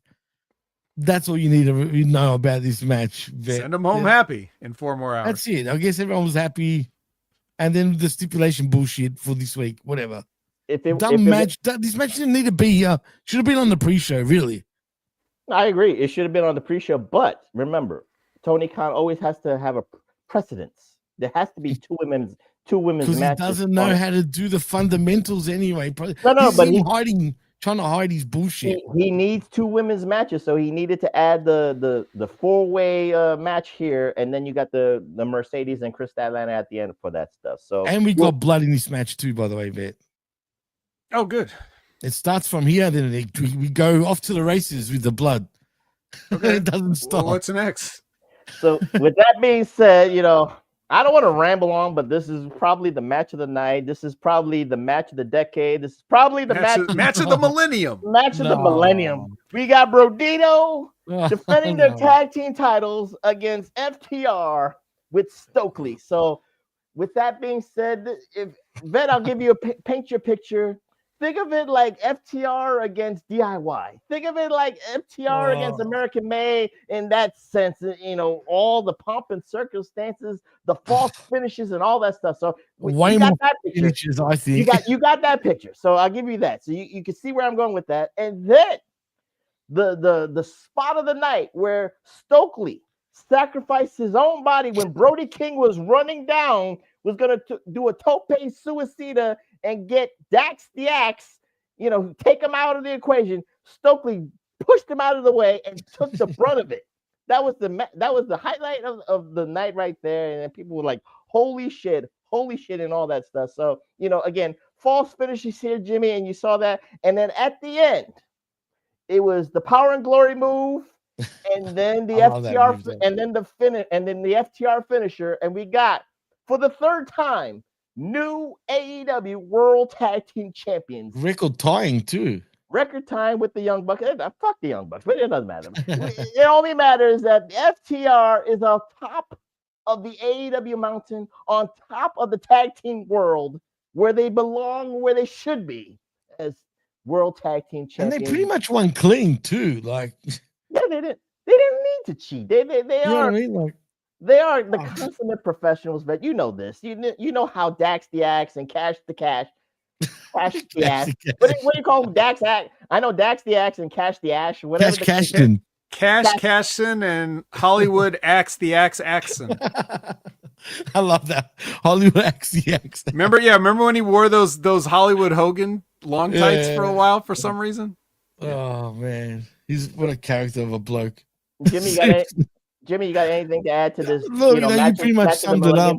Speaker 1: That's all you need to know about this match.
Speaker 2: Send them home happy in 4 more hours.
Speaker 1: That's it. I guess everyone was happy. And then the stipulation bullshit for this week, whatever. This match didn't need to be here. Should have been on the pre-show, really.
Speaker 3: I agree. It should have been on the pre-show. But remember, Tony Khan always has to have a precedence. There has to be two women's matches.
Speaker 1: Because he doesn't know how to do the fundamentals anyway. He's trying to hide his bullshit.
Speaker 3: He needs 2 women's matches, so he needed to add the 4-way match here, and then you got the Mercedes and Chris Statlander at the end for that stuff. So
Speaker 1: and we got blood in this match too, by the way, Vet.
Speaker 2: Oh, good.
Speaker 1: It starts from here, then we go off to the races with the blood. Okay. It doesn't stop.
Speaker 2: Well, what's next?
Speaker 3: So with that being said, I don't want to ramble on, but this is probably the match of the night. This is probably the match of the decade. This is probably the match
Speaker 2: of the millennium.
Speaker 3: Match of the millennium. We got Brodito defending their tag team titles against FTR with Stokely. So with that being said, I'll give you paint your picture. Think of it like FTR against DIY. Think of it like FTR against American Made in that sense. All the pomp and circumstances, the false finishes, and all that stuff. So
Speaker 1: way more finishes, I think.
Speaker 3: You got that picture. So I'll give you that. So you can see where I'm going with that. And then the spot of the night where Stokely sacrificed his own body when Brody King was running down, was going to do a tope suicida and get Dax the Axe, take him out of the equation. Stokely pushed him out of the way and took the brunt of it. That was the highlight of the night right there. And then people were like, holy shit, and all that stuff. So, again, false finishes here, Jimmy, and you saw that. And then at the end, it was the Power and Glory move, and then the FTR, and then the finish, and then the FTR finisher, and we got, for the third time, new AEW World Tag Team Champions.
Speaker 1: Record tying too.
Speaker 3: Record time with the Young Bucks. Fuck the Young Bucks, but it doesn't matter. It only matters that the FTR is on top of the AEW mountain, on top of the tag team world, where they belong, where they should be, as World Tag Team Champions.
Speaker 1: And they pretty much won clean too. Like,
Speaker 3: yeah, they didn't need to cheat. They
Speaker 1: you know
Speaker 3: are.
Speaker 1: What I mean? Like,
Speaker 3: they are the consummate professionals. But you know this. You know how Dax the Axe and Cash the Axe. What do you call them? Dax Axe. I know Dax the Axe and Cash the Ash. Whatever.
Speaker 1: Cashton.
Speaker 2: Cashton and Hollywood Axe the Axe Axon.
Speaker 1: I love that. Hollywood Axe the Axe.
Speaker 2: Remember when he wore those Hollywood Hogan long tights for a while for some reason?
Speaker 1: Oh man, he's what a character of a bloke.
Speaker 3: Jimmy, you got anything to add to this?
Speaker 1: Look, you pretty much summed it up.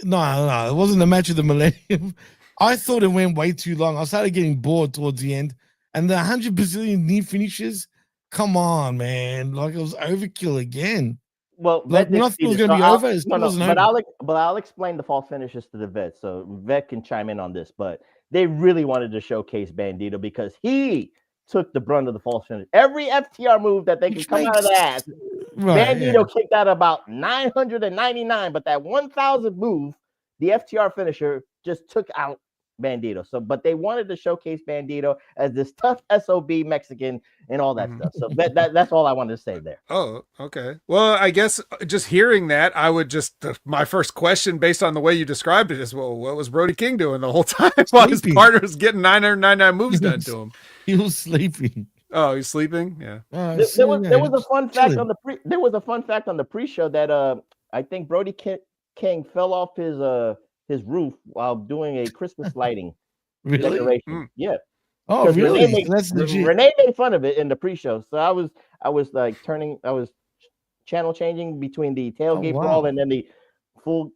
Speaker 1: No, it wasn't the match of the millennium. I thought it went way too long. I started getting bored towards the end, and the 100 bazillion knee finishes. Come on, man! Like it was overkill again.
Speaker 3: Well,
Speaker 1: like when I thought it was going to be over, it wasn't over.
Speaker 3: But I'll explain the false finishes to the vet, so Vet can chime in on this. But they really wanted to showcase Bandito because he took the brunt of the false finish. Every FTR move that they could come out of the ass, Bandito kicked out about 999, but that 1,000 move, the FTR finisher just took out Bandito. So, but they wanted to showcase Bandito as this tough SOB Mexican and all that stuff. So that's all I wanted to say there.
Speaker 2: Oh, okay. Well, I guess just hearing that, I would my first question based on the way you described it is, well, what was Brody King doing the whole time while his partner was getting 999 moves done to him?
Speaker 1: He was sleeping.
Speaker 2: Oh, he's sleeping. Yeah.
Speaker 3: There was a fun fact on the pre-show that I think Brody King fell off his roof while doing a Christmas lighting decoration. Yeah.
Speaker 1: Oh, really?
Speaker 3: Renee made fun of it in the pre-show. So I was channel changing between the tailgate brawl and then the full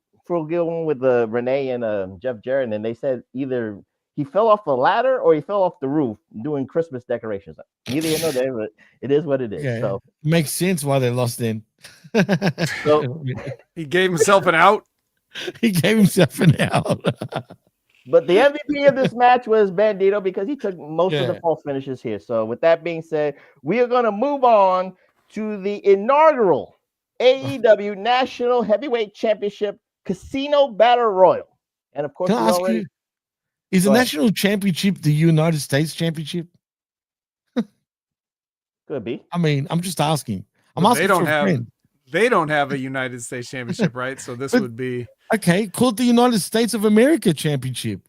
Speaker 3: Gear one with Renee and Jeff Jarrett, and they said either he fell off the ladder or he fell off the roof doing Christmas decorations. Neither but it is what it is.
Speaker 1: Yeah,
Speaker 3: so
Speaker 1: makes sense why they lost then.
Speaker 3: So
Speaker 2: he gave himself an out.
Speaker 1: He gave himself an out.
Speaker 3: But the MVP of this match was Bandito because he took most of the false finishes here. So with that being said, we are going to move on to the inaugural AEW National Heavyweight Championship Casino Battle Royal. And of course,
Speaker 1: is the national championship the United States Championship?
Speaker 3: Could be.
Speaker 1: I mean, I'm just asking. I'm asking for a friend.
Speaker 2: They don't have a United States Championship, right? So this would be
Speaker 1: okay. Call it the United States of America Championship.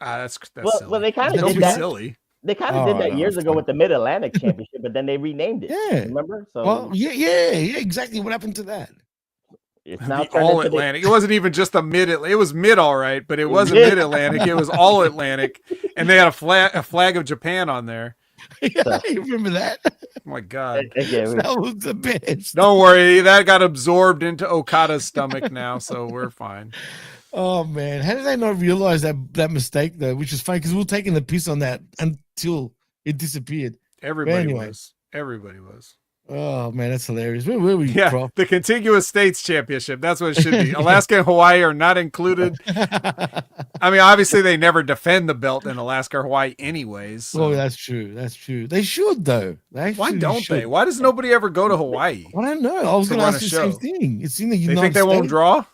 Speaker 2: That's
Speaker 3: well,
Speaker 2: silly.
Speaker 3: Well, they kind of did that.
Speaker 2: Silly.
Speaker 3: They kind of did that years ago with the Mid Atlantic Championship, but then they renamed it.
Speaker 1: Yeah,
Speaker 3: remember? So
Speaker 1: yeah, exactly. What happened to that?
Speaker 3: It's now
Speaker 2: all Atlantic. It wasn't even just the mid. It was mid, all right, but it wasn't Mid Atlantic. It was all Atlantic, and they had a flag of Japan on there.
Speaker 1: Yeah, I remember that.
Speaker 2: Oh my God,
Speaker 1: that was the best.
Speaker 2: Don't worry, that got absorbed into Okada's stomach now, so we're fine.
Speaker 1: Oh man, how did I not realize that mistake though? Which is funny because we were taking the piss on that until it disappeared.
Speaker 2: Everybody was.
Speaker 1: Oh man, that's hilarious. Where were we?
Speaker 2: Yeah, the contiguous states championship. That's what it should be. Alaska and Hawaii are not included. I mean, obviously they never defend the belt in Alaska or Hawaii anyways. So.
Speaker 1: Oh, that's true. They should though.
Speaker 2: Why don't they? Why does nobody ever go to Hawaii?
Speaker 1: I don't know. I was going to ask the same thing. It's in the United States.
Speaker 2: They won't draw?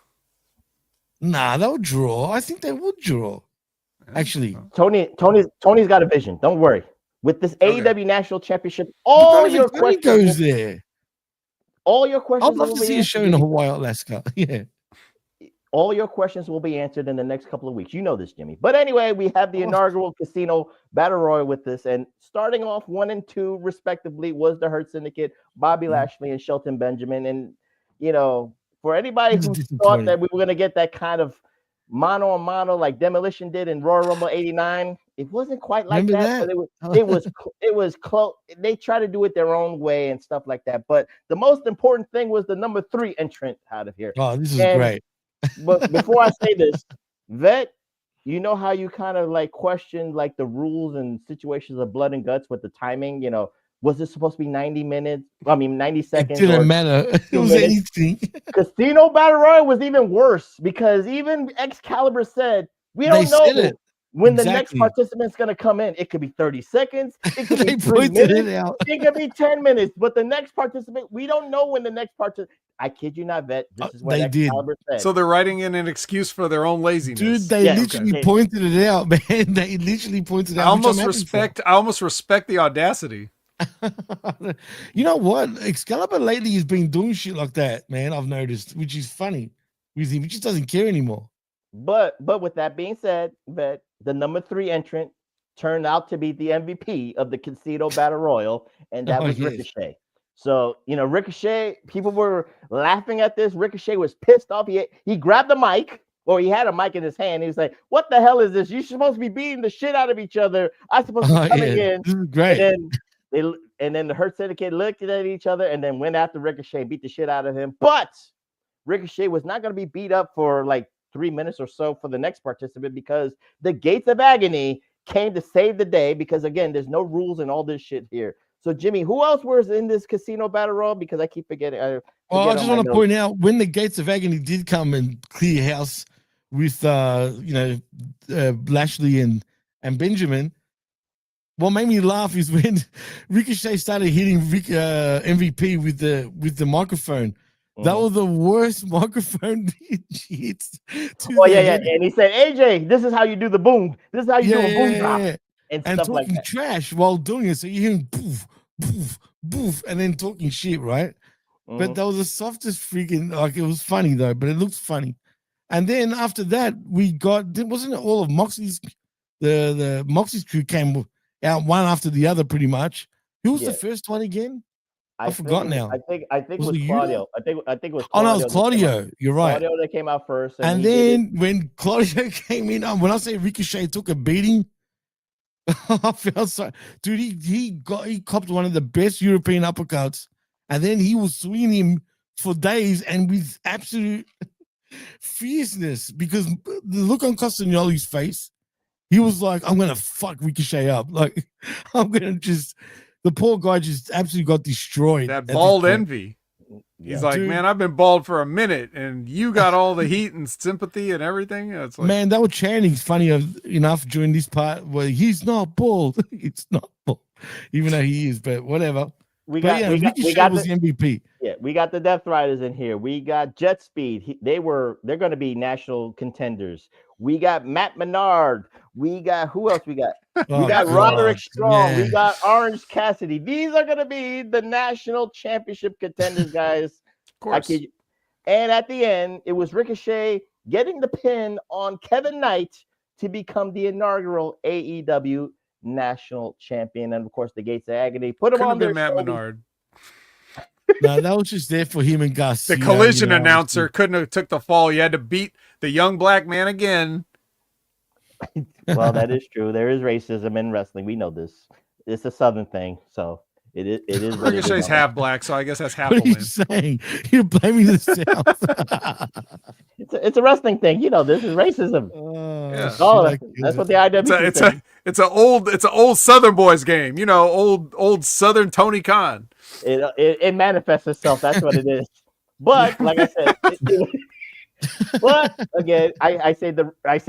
Speaker 1: Nah, they'll draw. I think they would draw. Actually,
Speaker 3: Tony's got a vision. Don't worry. With this AEW National Championship, all your questions
Speaker 1: goes there.
Speaker 3: All your questions.
Speaker 1: I'd love to see a show in Hawaii, Alaska. Yeah.
Speaker 3: All your questions will be answered in the next couple of weeks. You know this, Jimmy. But anyway, we have the inaugural Casino Battle Royal with this. And starting off 1 and 2, respectively, was the Hurt Syndicate, Bobby Lashley, and Shelton Benjamin. And, for anybody who thought that we were going to get that kind of mano a mano like Demolition did in Royal Rumble 89, it wasn't quite like that. But it was close. They tried to do it their own way and stuff like that. But the most important thing was the number 3 entrant out of here.
Speaker 1: Oh, this is great.
Speaker 3: But before I say this, Vet, you know how you kind of like question like the rules and situations of blood and guts with the timing, was it supposed to be 90 minutes? 90 seconds.
Speaker 1: It didn't matter. It was anything.
Speaker 3: Casino Battle Royal was even worse because even Excalibur said, we don't know when the next participant's going to come in. It could be 30 seconds. It could be 3 minutes. It could be 10 minutes. But the next participant, we don't know when the next participant. I kid you not, Vet. This is what Excalibur said.
Speaker 2: So they're writing in an excuse for their own laziness.
Speaker 1: Dude, they literally pointed it out, man. They literally pointed it out.
Speaker 2: I almost respect the audacity.
Speaker 1: You know what? Excalibur lately has been doing shit like that, man. I've noticed, which is funny. He just doesn't care anymore.
Speaker 3: But with that being said, Vet, the number 3 entrant turned out to be the MVP of the Casino Battle Royal, and that was Ricochet. So, Ricochet, people were laughing at this. Ricochet was pissed off. He grabbed the mic, or he had a mic in his hand. He was like, what the hell is this? You're supposed to be beating the shit out of each other. I'm supposed to be coming in.
Speaker 1: This is great.
Speaker 3: And then the Hurt Syndicate looked at each other and then went after Ricochet and beat the shit out of him. But Ricochet was not going to be beat up for like 3 minutes or so for the next participant because the Gates of Agony came to save the day because, again, there's no rules and all this shit here. So, Jimmy, who else was in this Casino Battle Royal? Because I keep forgetting. I
Speaker 1: just want to point out when the Gates of Agony did come and clear house with, Lashley and Benjamin. What made me laugh is when Ricochet started hitting MVP with the microphone. That was the worst microphone hits.
Speaker 3: And he said, AJ, this is how you do the boom. This is how you do a boom drop. And stuff like that.
Speaker 1: Trash while doing it. So you hear him poof, poof, poof, and then talking shit, right? Mm-hmm. But that was the softest freaking, it was funny though, but it looked funny. And then after that, wasn't it all of Moxley's, the Moxley's crew came out one after the other pretty much. Who was the first one again? I forgot now.
Speaker 3: I think it was Claudio. I think it was Claudio.
Speaker 1: Oh, no, it was Claudio. You're right.
Speaker 3: Claudio that came out first.
Speaker 1: And then when Claudio came in, when I say Ricochet took a beating, I felt sorry. Dude, he copped one of the best European uppercuts, and then he was swinging him for days and with absolute fierceness because the look on Castagnoli's face, he was like, I'm going to fuck Ricochet up. Like, the poor guy just absolutely got destroyed.
Speaker 2: That bald envy. He's like, dude, man, I've been bald for a minute, and you got all the heat and sympathy and everything. It's like,
Speaker 1: man, they were chanting funny enough during this part where he's not bald. It's not bald, even though he is, but whatever.
Speaker 3: We got
Speaker 1: the MVP.
Speaker 3: Yeah, we got the Death Riders in here. We got Jet Speed. They're going to be national contenders. We got Matt Menard. We got who else? We got Roderick Strong. Yeah. We got Orange Cassidy. These are going to be the national championship contenders, guys.
Speaker 2: Of course.
Speaker 3: And at the end, it was Ricochet getting the pin on Kevin Knight to become the inaugural AEW national champion. And of course, the Gates of Agony put him on their
Speaker 2: Matt Menard.
Speaker 1: No, that was just there for him and Garcia.
Speaker 2: The Collision announcer couldn't have took the fall. You had to beat the young black man again.
Speaker 3: Well, that is true. There is racism in wrestling. We know this. It's a Southern thing, so it is.
Speaker 2: Ricochet's half black, so I guess that's half.
Speaker 1: What are you saying? You're blaming the South.
Speaker 3: It's a wrestling thing. This is racism. That's what the IW.
Speaker 2: It's an old Southern boys game. Old Southern Tony Khan.
Speaker 3: It manifests itself. That's what it is. But like I said, but again, I say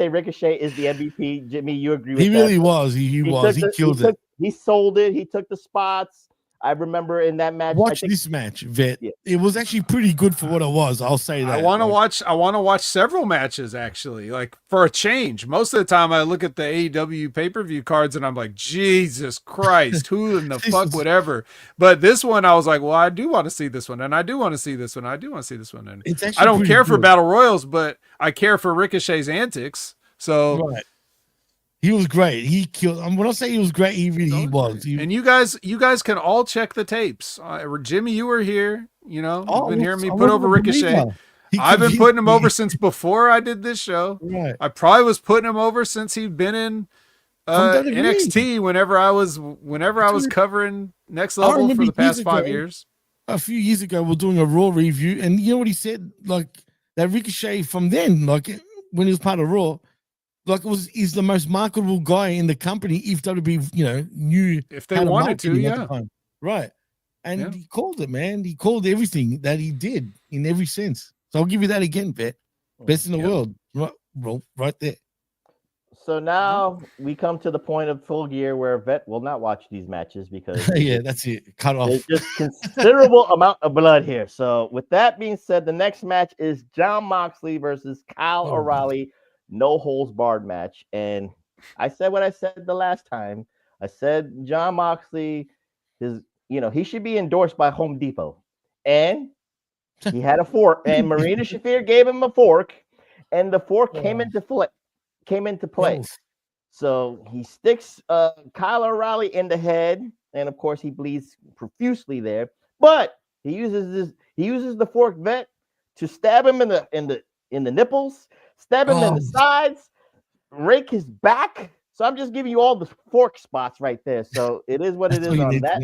Speaker 3: Ricochet is the MVP. Jimmy, you agree with that?
Speaker 1: He really was. He was. He killed it.
Speaker 3: He sold it. He took the spots. I remember in that match.
Speaker 1: Watch this match, Vet.
Speaker 3: Yeah.
Speaker 1: It was actually pretty good for what it was. I'll say that.
Speaker 2: I want to watch several matches actually, like for a change. Most of the time I look at the AEW pay-per-view cards and I'm like, Jesus Christ, who in the fuck would ever? But this one I was like, well, I do want to see this one, and I do want to see this one. I do want to see this one. And I don't care for battle royals, but I care for Ricochet's antics. So
Speaker 1: right. He was great. He killed. When I say he was great, he really was.
Speaker 2: And you guys can all check the tapes. Jimmy, you were here. You know, you've been hearing me put over Ricochet. I've been putting him over since before I did this show.
Speaker 1: Right.
Speaker 2: I probably was putting him over since he'd been in NXT. Whenever I was covering Next Level for the past 5 years.
Speaker 1: A few years ago, we're doing a Raw review, and you know what he said? Like that Ricochet from then, like when he was part of Raw. Like he's the most marketable guy in the company if WWE, knew
Speaker 2: if they wanted to, yeah.
Speaker 1: Right. And he called it, man. He called everything that he did in every sense. So I'll give you that again, Vet. Best in the world. Right there.
Speaker 3: So now we come to the point of Full Gear where Vet will not watch these matches because
Speaker 1: that's it. Cut off.
Speaker 3: There's just considerable amount of blood here. So with that being said, the next match is Jon Moxley versus Kyle O'Reilly. No holds barred match. And I said what I said the last time. I said Jon Moxley he should be endorsed by Home Depot. And he had a fork, and Marina Shafir gave him a fork, and the fork came into play. So he sticks Kyle O'Reilly in the head, and of course he bleeds profusely there. But he uses the fork, Vet, to stab him in the nipples. Stab him in the sides, rake his back. So I'm just giving you all the fork spots right there. So it is what it is on that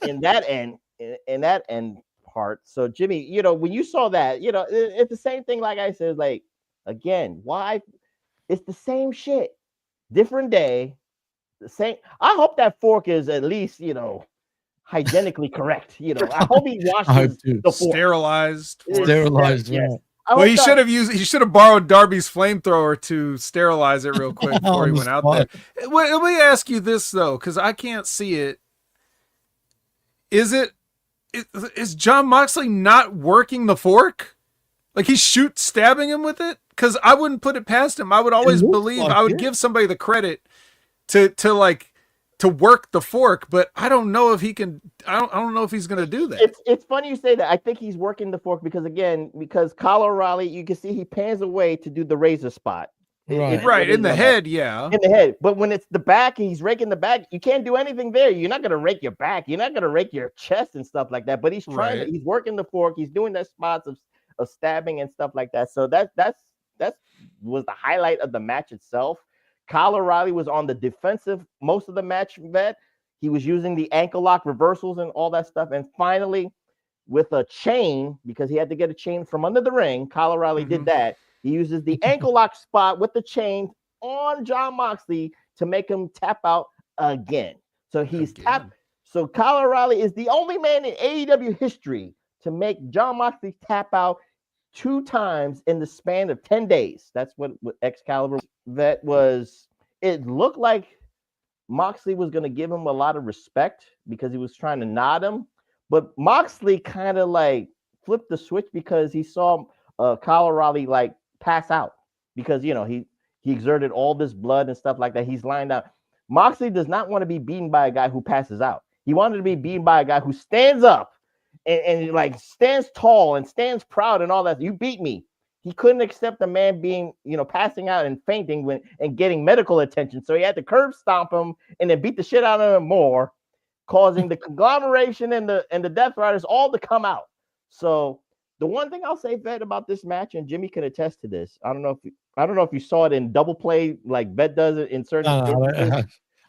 Speaker 3: in that end part. So Jimmy, when you saw that, it's the same thing. Like I said, like again, why? It's the same shit, different day, the same. I hope that fork is at least hygienically correct. I hope he washes the fork.
Speaker 2: Sterilized.
Speaker 1: Yes.
Speaker 2: Well, he should have borrowed Darby's flamethrower to sterilize it real quick before he went out there. Let me ask you this though, because I can't see it. Is Jon Moxley not working the fork? Like he's stabbing him with it? Because I wouldn't put it past him. I would always believe I would give somebody the credit to work the fork, but I don't know if he can. I don't know if he's going to do that.
Speaker 3: It's funny you say that. I think he's working the fork because Kyle O'Reilly, you can see he pans away to do the razor spot.
Speaker 2: Right in the head, yeah.
Speaker 3: In the head, but when it's the back, he's raking the back. You can't do anything there. You're not going to rake your back. You're not going to rake your chest and stuff like that. But he's trying. He's working the fork. He's doing that spots of stabbing and stuff like that. So that was the highlight of the match itself. Kyle O'Reilly was on the defensive most of the match, Vet. He was using the ankle lock reversals and all that stuff. And finally, with a chain, because he had to get a chain from under the ring, Kyle O'Reilly did that. He uses the ankle lock spot with the chain on Jon Moxley to make him tap out again. So he's tapped. So Kyle O'Reilly is the only man in AEW history to make Jon Moxley tap out 2 times in the span of 10 days. That's what Excalibur Vet was. It looked like Moxley was going to give him a lot of respect because he was trying to nod him. But Moxley kind of like flipped the switch because he saw Kyle O'Reilly like pass out because, he exerted all this blood and stuff like that. He's lying down. Moxley does not want to be beaten by a guy who passes out. He wanted to be beaten by a guy who stands up and like stands tall and stands proud and all that. You beat me. He couldn't accept a man being, passing out and fainting and getting medical attention. So he had to curb stomp him and then beat the shit out of him more, causing the conglomeration and the Death Riders all to come out. So the one thing I'll say, Vet, about this match, and Jimmy can attest to this. I don't know if you saw it in double play like Vet does it in certain.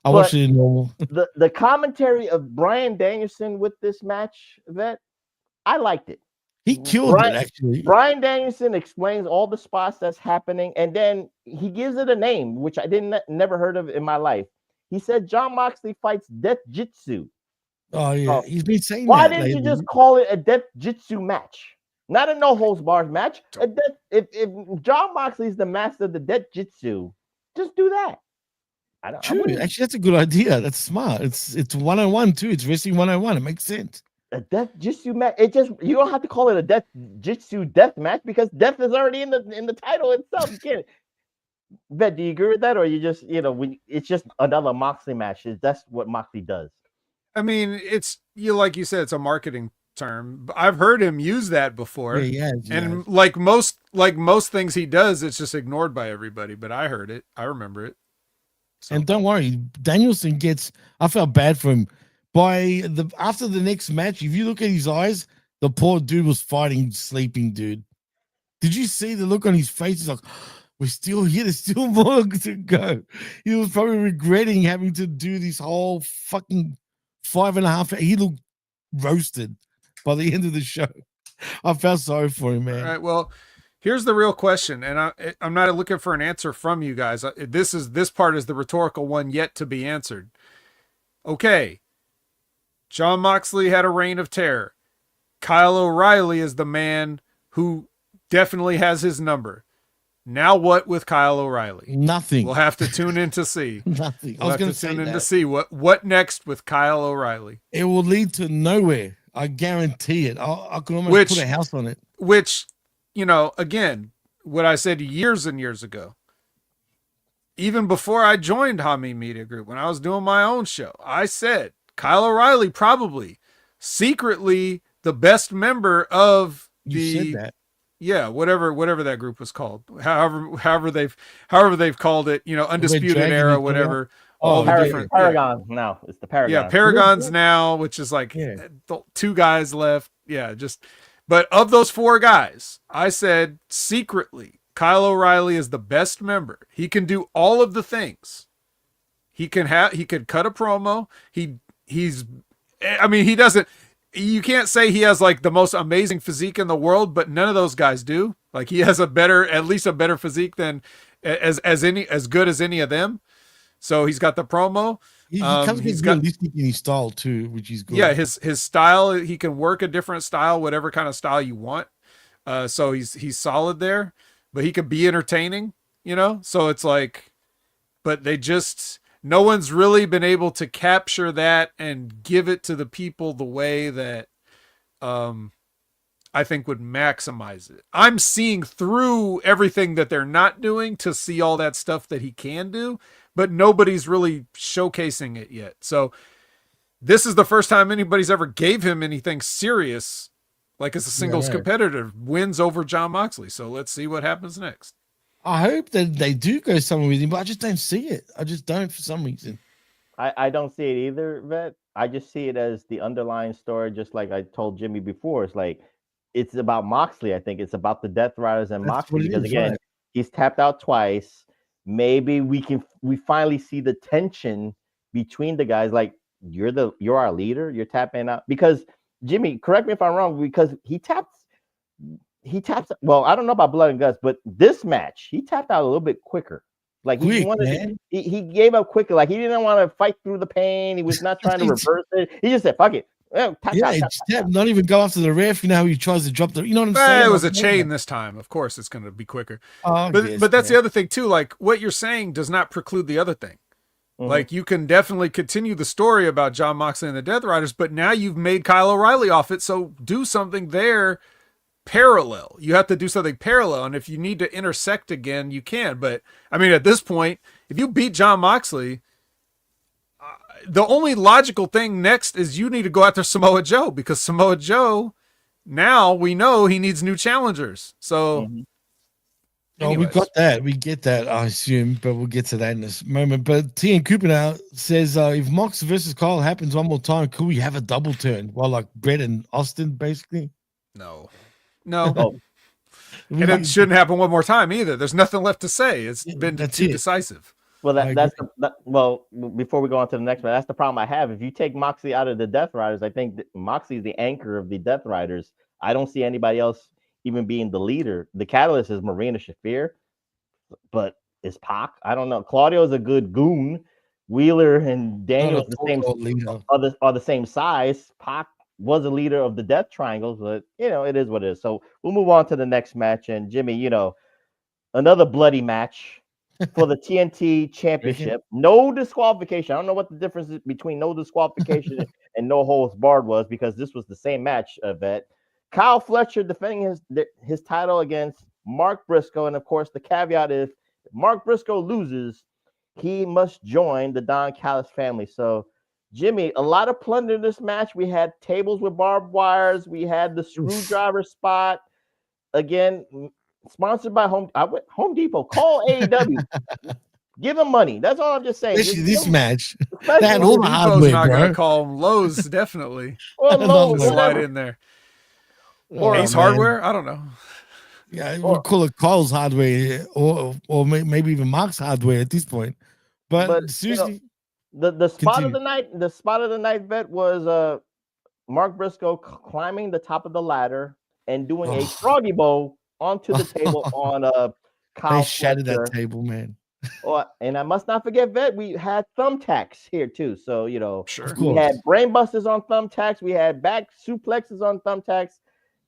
Speaker 1: I watched it in normal.
Speaker 3: The commentary of Bryan Danielson with this match, Vet, I liked it.
Speaker 1: He killed it, actually.
Speaker 3: Bryan Danielson explains all the spots that's happening, and then he gives it a name, which I never heard of in my life. He said Jon Moxley fights Death Jitsu.
Speaker 1: Oh, yeah. He's been saying
Speaker 3: why
Speaker 1: that.
Speaker 3: Why didn't you just call it a Death Jitsu match? Not a no holds barred match. If Jon Moxley's the master of the Death Jitsu, just do that. I
Speaker 1: True.
Speaker 3: wouldn't.
Speaker 1: Actually, that's a good idea. That's smart. It's 101 too. It's wrestling 101. It makes sense.
Speaker 3: A death jitsu match. It just you don't have to call it a death jitsu death match because death is already in the title itself. You can't. Bet, do you agree with that, or you just when it's just another Moxley match? That's what Moxley does.
Speaker 2: I mean, it's like you said, it's a marketing term. I've heard him use that before.
Speaker 1: Yeah,
Speaker 2: And like most things he does, it's just ignored by everybody. But I heard it. I remember it. So.
Speaker 1: And don't worry, Danielson gets. I felt bad for him. After the next match, if you look at his eyes, the poor dude was fighting sleeping dude. Did you see the look on his face? He's like, we're still here. There's still more to go. He was probably regretting having to do this whole fucking 5.5. He looked roasted by the end of the show. I felt sorry for him, man.
Speaker 2: All right. Well, here's the real question, and I'm not looking for an answer from you guys. This part is the rhetorical one yet to be answered. Okay. Jon Moxley had a reign of terror. Kyle O'Reilly is the man who definitely has his number. Now what with Kyle O'Reilly?
Speaker 1: Nothing.
Speaker 2: We'll have to tune in to see.
Speaker 1: Nothing.
Speaker 2: We'll have to tune in to see what next with Kyle O'Reilly.
Speaker 1: It will lead to nowhere. I guarantee it. I can almost put a house on it.
Speaker 2: Which, again, what I said years and years ago, even before I joined Jaime Media Group, when I was doing my own show, I said Kyle O'Reilly probably secretly the best member of
Speaker 1: You said that.
Speaker 2: Yeah, whatever that group was called, however they've called it, Undisputed Era, whatever.
Speaker 3: All the different Paragons now. It's the Paragons.
Speaker 2: Yeah, Paragons now, which is like 2 guys left. Yeah, but of those 4 guys, I said secretly Kyle O'Reilly is the best member. He can do all of the things. He could cut a promo. He doesn't. You can't say he has like the most amazing physique in the world, but none of those guys do. Like he has at least a better physique than as good as any of them. So he's got the promo.
Speaker 1: He comes with realistic in his style too, which is good.
Speaker 2: Yeah, his style. He can work a different style, whatever kind of style you want. So he's solid there, but he can be entertaining. So it's like, but no one's really been able to capture that and give it to the people the way that I think would maximize it. I'm seeing through everything that they're not doing to see all that stuff that he can do, but nobody's really showcasing it yet. So this is the first time anybody's ever gave him anything serious, like as a singles competitor, wins over Jon Moxley. So let's see what happens next.
Speaker 1: I hope that they do go somewhere with him, but I just don't see it. I just don't for some reason.
Speaker 3: I don't see it either, Vet. I just see it as the underlying story, just like I told Jimmy before. It's like it's about Moxley. I think it's about the Death Riders and Moxley because again, he's tapped out twice. Maybe we finally see the tension between the guys. Like you're our leader. You're tapping out because Jimmy. Correct me if I'm wrong. Because he taps. Well, I don't know about Blood and Guts, but this match he tapped out a little bit quicker. Like he gave up quicker. Like he didn't want to fight through the pain. He was not trying to reverse it. He just said, "Fuck it." Tap.
Speaker 1: Not even go after the ref. You know how he tries to drop you know what I'm saying?
Speaker 2: It was a chain this time. Of course, it's going to be quicker. But that's the other thing too. Like what you're saying does not preclude the other thing. Mm-hmm. Like you can definitely continue the story about Jon Moxley and the Death Riders, but now you've made Kyle O'Reilly off it. So do something there parallel. You have to do something parallel. And if you need to intersect again, you can. But I mean, at this point, if you beat Jon Moxley, the only logical thing next is you need to go after Samoa Joe because Samoa Joe, now we know he needs new challengers. So,
Speaker 1: we got that. We get that, I assume, but we'll get to that in this moment. But T and Cooper now says, if Mox versus Kyle happens one more time, could we have a double turn? Well, like Brett and Austin, basically?
Speaker 2: No. And it shouldn't happen one more time either. There's nothing left to say. It's been too decisive.
Speaker 3: Well, before we go on to the next one, that's the problem I have. If you take Moxley out of the Death Riders, I think Moxley is the anchor of the Death Riders. I don't see anybody else even being the leader. The catalyst is Marina Shafir, but is Pac? I don't know. Claudio is a good goon. Wheeler and Daniel are the same size. Pac was a leader of the Death Triangles, but it is what it is. So we'll move on to the next match. And Jimmy, another bloody match. for the TNT Championship. No disqualification. I don't know what the difference is between no disqualification and no holds barred was, because this was the same match event. Kyle Fletcher defending his title against Mark Briscoe, and of course the caveat is if Mark Briscoe loses, he must join the Don Callis family. So, Jimmy, a lot of plunder in this match. We had tables with barbed wires. We had the screwdriver spot. Again, sponsored by Home Depot. Call AEW. Give them money. That's all I'm just saying.
Speaker 1: Especially this match.
Speaker 3: Especially
Speaker 1: That whole
Speaker 2: Depot's
Speaker 1: hardware,
Speaker 2: not
Speaker 1: bro.
Speaker 2: going to call them Lowe's, definitely.
Speaker 3: Or Lowe's,
Speaker 2: slide in there.
Speaker 1: Oh,
Speaker 2: Ace
Speaker 1: man.
Speaker 2: Hardware? I don't know.
Speaker 1: Yeah, we'll call it Carl's hardware, or maybe even Mark's hardware at this point. But seriously,
Speaker 3: the spot of the night, vet, was Mark Briscoe climbing the top of the ladder and doing a froggy bow onto the table on Kyle.
Speaker 1: They shattered
Speaker 3: Fletcher.
Speaker 1: that table, man.
Speaker 3: And I must not forget, vet, we had thumbtacks here too. So
Speaker 2: Sure.
Speaker 3: We had brain busters on thumbtacks. We had back suplexes on thumbtacks.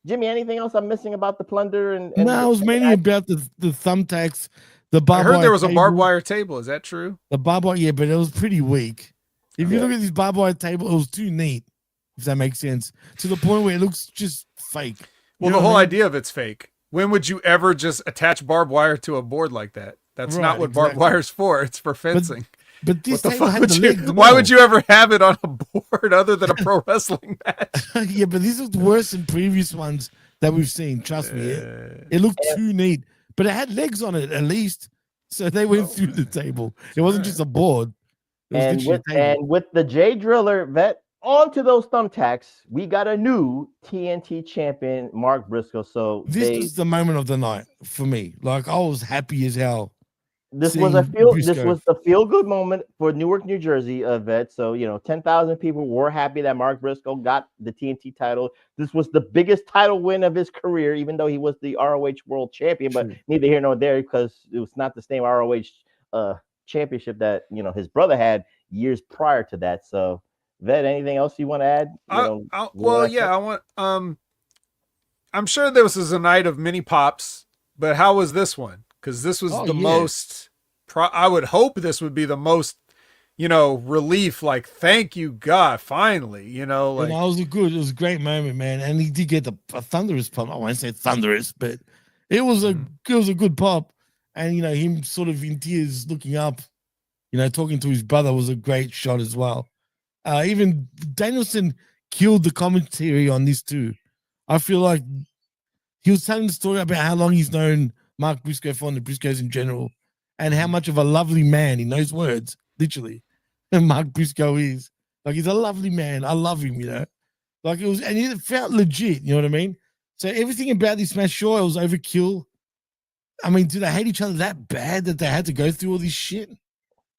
Speaker 3: Jimmy, anything else I'm missing about the plunder?
Speaker 1: No, it was mainly about the thumbtacks. The barbed
Speaker 2: I heard there was
Speaker 1: wire
Speaker 2: a barbed
Speaker 1: table.
Speaker 2: wire table. Is that true?
Speaker 1: The barbed wire, yeah, but it was pretty weak. If you look at this barbed wire table, it was too neat, if that makes sense, to the point where it looks just fake.
Speaker 2: Well, the whole idea of it's fake. When would you ever just attach barbed wire to a board like that? That's not what barbed wire's for. It's for fencing.
Speaker 1: But this
Speaker 2: what the
Speaker 1: table
Speaker 2: fuck
Speaker 1: had
Speaker 2: would
Speaker 1: the
Speaker 2: you?
Speaker 1: legs.
Speaker 2: Why would you ever have it on a board other than a pro wrestling match?
Speaker 1: Yeah, but this is worse than previous ones that we've seen. Trust me, it looked too neat. But it had legs on it at least, so they went through the table. It wasn't just a board.
Speaker 3: And with the J Driller, vet, onto those thumbtacks, we got a new TNT champion, Mark Briscoe. So
Speaker 1: this was the moment of the night for me. Like, I was happy as hell.
Speaker 3: This was the feel good moment for Newark, New Jersey, vet. So 10,000 people were happy that Mark Briscoe got the TNT title. This was the biggest title win of his career, even though he was the ROH World Champion. But neither here nor there, because it was not the same ROH championship that his brother had years prior to that. So, vet, anything else you want to add?
Speaker 2: I want. I'm sure this was a night of many pops, but how was this one? Because this was the most. I would hope this would be the most, relief. Like, thank you, God, finally.
Speaker 1: It was a great moment, man. And he did get a thunderous pop. I won't say thunderous, but it was a good pop. And him sort of in tears, looking up, talking to his brother was a great shot as well. Even Danielson killed the commentary on this too. I feel like he was telling the story about how long he's known Mark Briscoe for, and the Briscoes in general, and how much of a lovely man, in those words, literally, and Mark Briscoe is. Like, he's a lovely man. I love him, Like, and it felt legit, you know what I mean? So everything about this match, sure, it was overkill. I mean, do they hate each other that bad that they had to go through all this shit?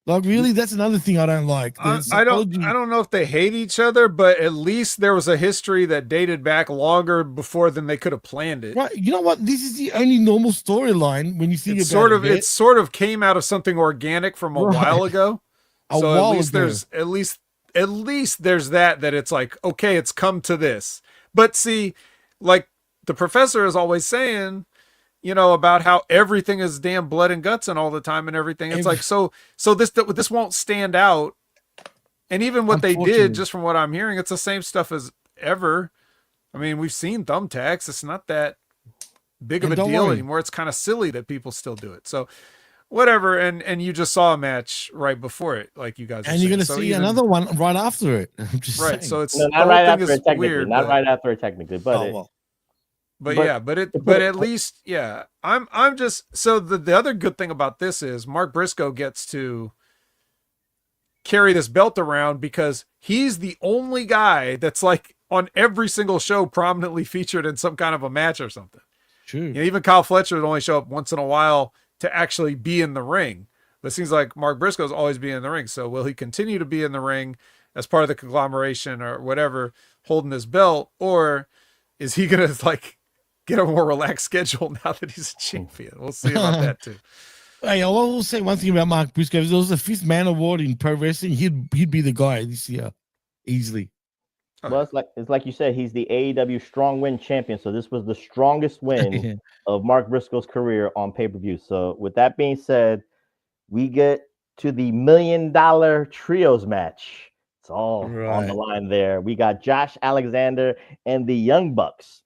Speaker 1: Like, really, that's another thing I don't like.
Speaker 2: I don't know if they hate each other, but at least there was a history that dated back longer before than they could have planned it.
Speaker 1: Right. You know what? This is the only normal storyline when you think
Speaker 2: it's
Speaker 1: about
Speaker 2: it. It sort of came out of something organic from a while ago. So at least there's at least there's that it's like, okay, it's come to this. But see, like the professor is always saying, about how everything is damn blood and guts and all the time and everything. It's like, so this won't stand out. And even what they did, just from what I'm hearing, it's the same stuff as ever. I mean, we've seen thumbtacks. It's not that big of a deal anymore. It's kind of silly that people still do it. So whatever. And you just saw a match right before it, like you guys.
Speaker 1: And you're going to see another one right after it. I'm just saying.
Speaker 2: So it's
Speaker 3: not right after it technically. Not right after it technically, but.
Speaker 2: But at least, yeah, I'm just, so the other good thing about this is Mark Briscoe gets to carry this belt around because he's the only guy that's like on every single show prominently featured in some kind of a match or something.
Speaker 1: True.
Speaker 2: Even Kyle Fletcher would only show up once in a while to actually be in the ring. But it seems like Mark Briscoe's always be in the ring. So will he continue to be in the ring as part of the conglomeration or whatever, holding this belt, or is he going to like get a more relaxed schedule now that he's a champion? We'll see about that too.
Speaker 1: Hey, I will say one thing about Mark Briscoe. If there was a fifth man award in pro wrestling, he'd be the guy this year, easily.
Speaker 3: Well, it's like you said, he's the AEW Strong Win champion. So this was the strongest win of Mark Briscoe's career on pay-per-view. So with that being said, we get to the $1 million trios match. It's all on the
Speaker 1: Right.
Speaker 3: line there. We got Josh Alexander and the Young Bucks.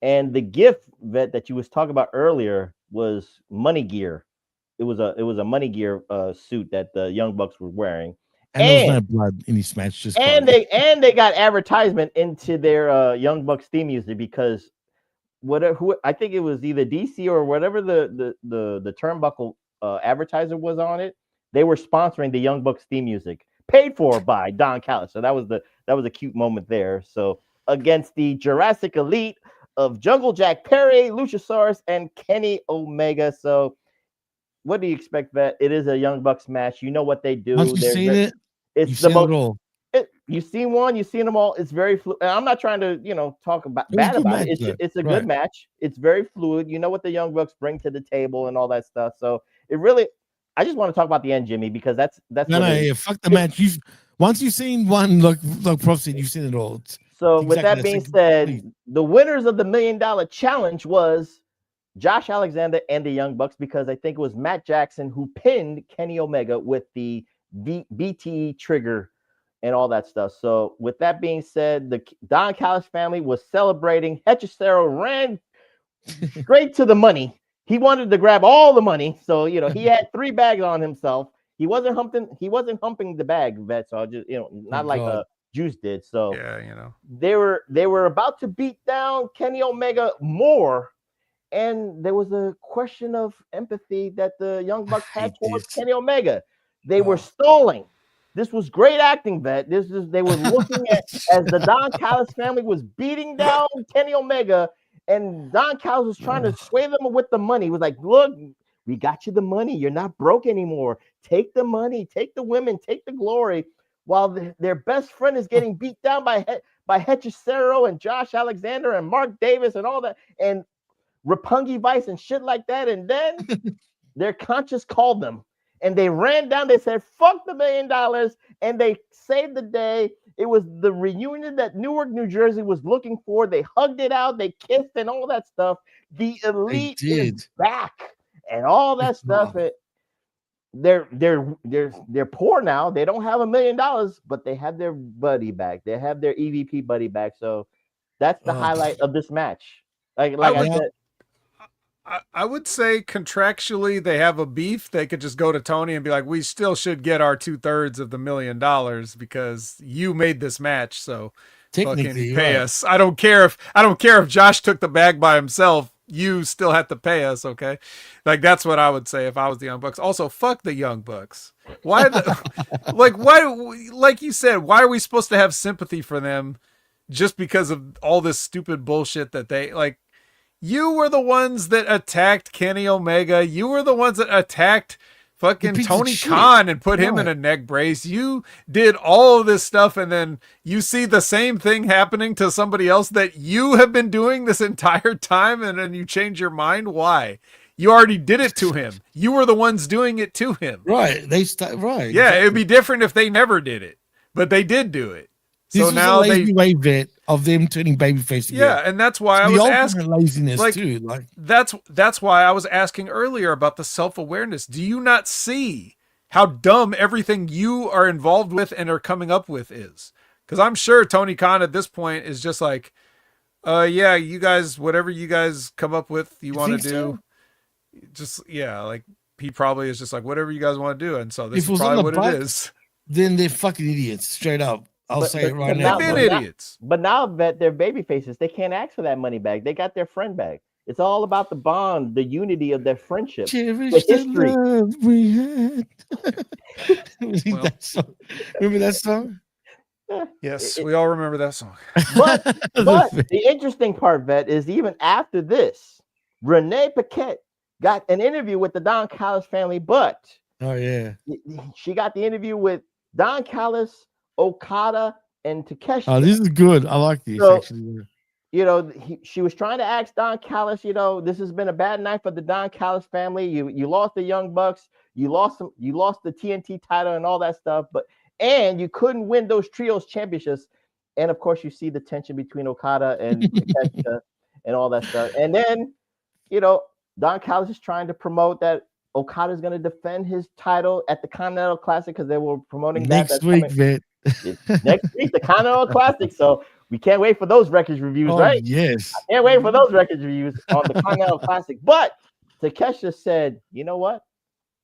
Speaker 3: And the gift that you was talking about earlier was money gear. It was a money gear suit that the Young Bucks were wearing.
Speaker 1: And there was no blood in this match, just
Speaker 3: And
Speaker 1: carnage.
Speaker 3: they got advertisement into their Young Bucks theme music because I think it was either DC or whatever the turnbuckle advertiser was on it. They were sponsoring the Young Bucks theme music, paid for by Don Callis. So that was a cute moment there. So against the Jurassic Elite of Jungle Jack Perry, Luchasaurus, and Kenny Omega. So what do you expect, Vet? It is a Young Bucks match. You know what they do.
Speaker 1: Once you've seen it,
Speaker 3: It's
Speaker 1: you've
Speaker 3: the
Speaker 1: seen
Speaker 3: most.
Speaker 1: it all.
Speaker 3: You've seen one, you've seen them all. It's very fluid. I'm not trying to, talk about
Speaker 1: It was a
Speaker 3: bad
Speaker 1: good
Speaker 3: about
Speaker 1: match,
Speaker 3: it.
Speaker 1: though.
Speaker 3: It's a
Speaker 1: Right.
Speaker 3: good match. It's very fluid. You know what the Young Bucks bring to the table and all that stuff. So it really, I just want to talk about the end, Jimmy, because that's
Speaker 1: No,
Speaker 3: what it is.
Speaker 1: yeah, fuck the match. Once you've seen one, like Prof said, you've seen it all.
Speaker 3: So with
Speaker 1: exactly
Speaker 3: that being
Speaker 1: please.
Speaker 3: said, the winners of the $1 million challenge was Josh Alexander and the Young Bucks, because I think it was Matt Jackson who pinned Kenny Omega with the BTE trigger and all that stuff. So with that being said, the Don Callis family was celebrating. Hechicero ran straight to the money. He wanted to grab all the money. So, he had 3 bags on himself. He wasn't humping the bag, Vet. So just, not like Juice did. So
Speaker 2: yeah,
Speaker 3: they were about to beat down Kenny Omega more. And there was a question of empathy that the Young Bucks had towards Kenny Omega. They were stalling. This was great acting, Vet. They were looking at as the Don Callis family was beating down Kenny Omega, and Don Callis was trying to sway them with the money. He was like, "Look, we got you the money. You're not broke anymore. Take the money, take the women, take the glory." While their best friend is getting beat down by Hechicero and Josh Alexander and Mark Davis and all that, and Roppongi Vice and shit like that. And then their conscience called them and they ran down. They said, fuck the $1 million. And they saved the day. It was the reunion that Newark, New Jersey was looking for. They hugged it out. They kissed and all that stuff. The Elite is back and all that stuff. They're poor now. They don't have $1 million, but they have their buddy back. They have their EVP buddy back. So that's the highlight of this match. Like I said,
Speaker 2: I would say contractually they have a beef. They could just go to Tony and be like, we still should get our 2/3 of the $1 million because you made this match. So fucking pay us. I don't care if Josh took the bag by himself. You still have to pay us. Okay. Like that's what I would say if I was the Young Bucks. Also, fuck the Young Bucks. Why like you said, why are we supposed to have sympathy for them just because of all this stupid bullshit that they like? You were the ones that attacked Kenny Omega. You were the ones that attacked fucking Tony Khan and put him in a neck brace. You did all of this stuff, and then you see the same thing happening to somebody else that you have been doing this entire time, and then you change your mind. Why? You already did it to him. You were the ones doing it to him.
Speaker 1: Right. Yeah,
Speaker 2: exactly. It'd be different if they never did it, but they did do it.
Speaker 1: This was now a lazy way bit of them turning babyface again.
Speaker 2: Yeah, and that's why I was asking
Speaker 1: laziness too. Like
Speaker 2: that's why I was asking earlier about the self-awareness. Do you not see how dumb everything you are involved with and are coming up with is? Because I'm sure Tony Khan at this point is just like, yeah, you guys, whatever you guys come up with, you want to do, just like he probably is just like whatever you guys want to do, and so this is probably what it is.
Speaker 1: Then they're fucking idiots, straight up. I'll say it right now.
Speaker 2: They've been idiots.
Speaker 3: But now that they're baby faces, they can't ask for that money back. They got their friend back. It's all about the bond, the unity of their friendship.
Speaker 1: Cherish the history love we had. Remember that song?
Speaker 2: Yes, we all remember that song.
Speaker 3: But the interesting part, Vet, is even after this, Renee Paquette got an interview with the Don Callis family, but she got the interview with Don Callis, Okada, and Takeshi.
Speaker 1: Oh, this is good. I like this actually.
Speaker 3: She was trying to ask Don Callis, this has been a bad night for the Don Callis family. You lost the Young Bucks, you lost the TNT title and all that stuff, and you couldn't win those trios championships. And of course, you see the tension between Okada and Takeshi and all that stuff. And then, Don Callis is trying to promote that Okada's going to defend his title at the Continental Classic because they were promoting
Speaker 1: Next week, Vet.
Speaker 3: Next week, the Continental Classic. So we can't wait for those Wreckage reviews, right?
Speaker 1: Yes.
Speaker 3: Can't wait for those Wreckage reviews on the Continental Classic. But Takeshita said, you know what?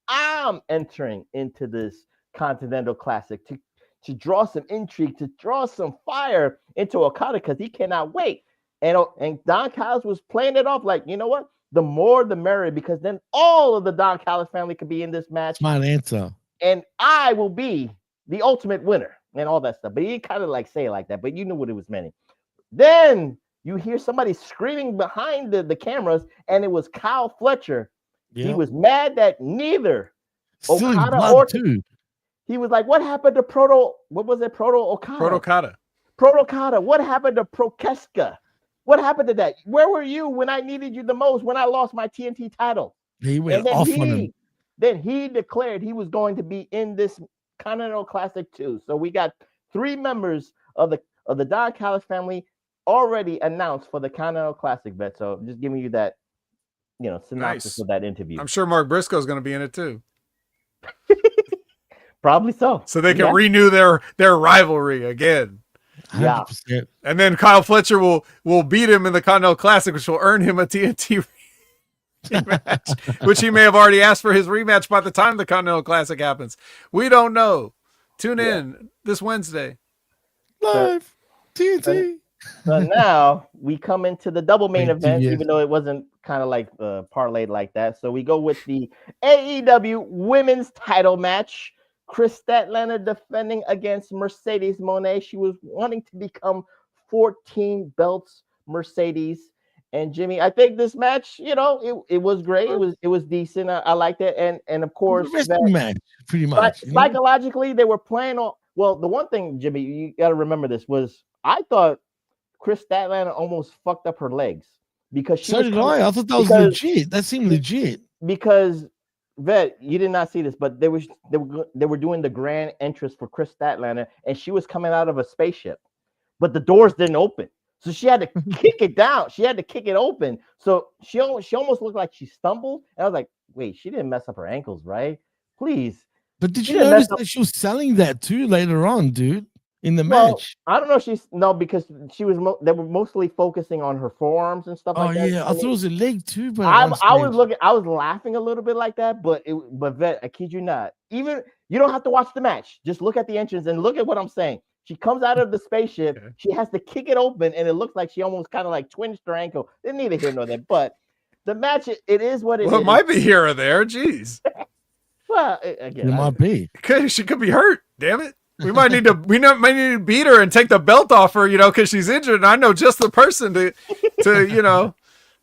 Speaker 3: I'm entering into this Continental Classic to draw some intrigue, to draw some fire into Okada because he cannot wait. And Don Callis was playing it off like, you know what? The more the merrier, because then all of the Don Callis family could be in this match.
Speaker 1: Smart answer.
Speaker 3: And I will be the ultimate winner and all that stuff. But he didn't kind of like say it like that, but you knew what it was meaning. Then you hear somebody screaming behind the cameras, and it was Kyle Fletcher. Yep. He was mad that neither Okada or too. He was like, what happened to Proto Okada? Proto Okada. What happened to Prokeska? What happened to that? Where were you when I needed you the most, when I lost my TNT title?
Speaker 1: He went off on him.
Speaker 3: Then he declared he was going to be in this Continental Classic too. So we got 3 members of the Don Callis family already announced for the Continental Classic, bet. So just giving you that, synopsis of that interview.
Speaker 2: I'm sure Mark Briscoe's going to be in it too.
Speaker 3: Probably so.
Speaker 2: So they can renew their rivalry again.
Speaker 1: 100%.
Speaker 2: Yeah. And then Kyle Fletcher will beat him in the Continental Classic, which will earn him a TNT rematch, which he may have already asked for his rematch by the time the Continental Classic happens. We don't know. Tune in this Wednesday.
Speaker 1: Live TNT.
Speaker 3: So now we come into the double main event, even though it wasn't kind of like parlayed like that. So we go with the AEW women's title match. Chris Statlander defending against Mercedes Moné. She was wanting to become 14 belts Mercedes. And Jimmy, I think this match, it was great. It was decent. I liked it. And of course,
Speaker 1: match, pretty much.
Speaker 3: Psychologically, they were playing on. Well, the one thing, Jimmy, you got to remember this was I thought Chris Statlander almost fucked up her legs because she.
Speaker 1: So did I. I thought that was legit. That seemed legit.
Speaker 3: Because Vet, you did not see this, but they were doing the grand entrance for Chris Statlander, and she was coming out of a spaceship, but the doors didn't open, so she had to kick it down. She had to kick it open, so she almost looked like she stumbled. And I was like, wait, she didn't mess up her ankles, right? Please.
Speaker 1: But did you notice that she was selling that too later on, dude? In the match,
Speaker 3: I don't know. Because she was. They were mostly focusing on her forearms and stuff like that. Oh
Speaker 1: yeah, I thought it was a leg too. But
Speaker 3: I was laughing a little bit like that. But Vet, I kid you not. Even you don't have to watch the match. Just look at the entrance and look at what I'm saying. She comes out of the spaceship. Okay. She has to kick it open, and it looks like she almost kind of like twinged her ankle. Didn't need to hear nor that. But the match, it is what it is.
Speaker 2: Well, it might be here or there. Jeez.
Speaker 3: Well, again,
Speaker 1: it might be.
Speaker 2: She could be hurt. Damn it. We might need to beat her and take the belt off her, because she's injured. And I know just the person to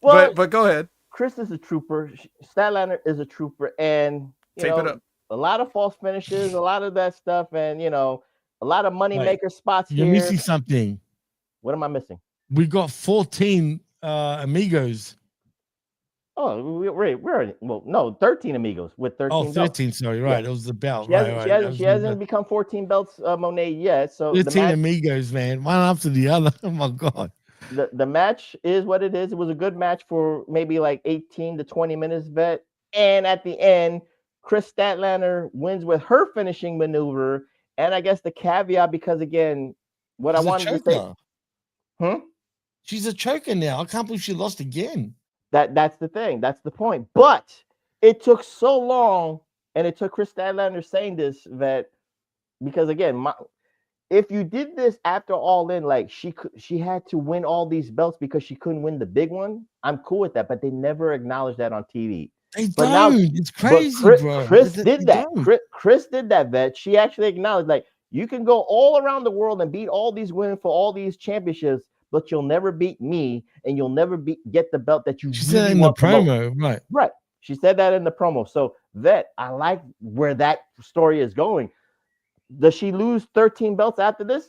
Speaker 2: Well, but go ahead.
Speaker 3: Chris is a trooper. Statlander is a trooper, and
Speaker 2: tape it up.
Speaker 3: A lot of false finishes, a lot of that stuff, and a lot of money maker spots.
Speaker 1: You're missing something.
Speaker 3: What am I missing?
Speaker 1: We got 14 amigos.
Speaker 3: Oh, we're 13 amigos with 13.
Speaker 1: Oh, 13.
Speaker 3: Belts.
Speaker 1: Sorry, right. It was the belt.
Speaker 3: She hasn't become 14 belts, Monet yet. So
Speaker 1: 13 amigos, man, one after the other. Oh my god.
Speaker 3: The match is what it is. It was a good match for maybe like 18 to 20 minutes, Vet. And at the end, Chris Statlander wins with her finishing maneuver. And I guess the caveat, because again, what I wanted to say,
Speaker 1: she's a choker now. I can't believe she lost again.
Speaker 3: That's the thing. That's the point. But it took so long, and it took Chris Statlander saying this, that because again, if you did this after All In, like she had to win all these belts because she couldn't win the big one. I'm cool with that, but they never acknowledged that on TV.
Speaker 1: It's crazy, bro.
Speaker 3: Chris did that. Chris did that, Vet. She actually acknowledged, like, you can go all around the world and beat all these women for all these championships, but you'll never beat me, and you'll never get the belt that you
Speaker 1: she really said in the promo,
Speaker 3: right? She said that in the promo. So Vet, I like where that story is going. Does she lose 13 belts after this?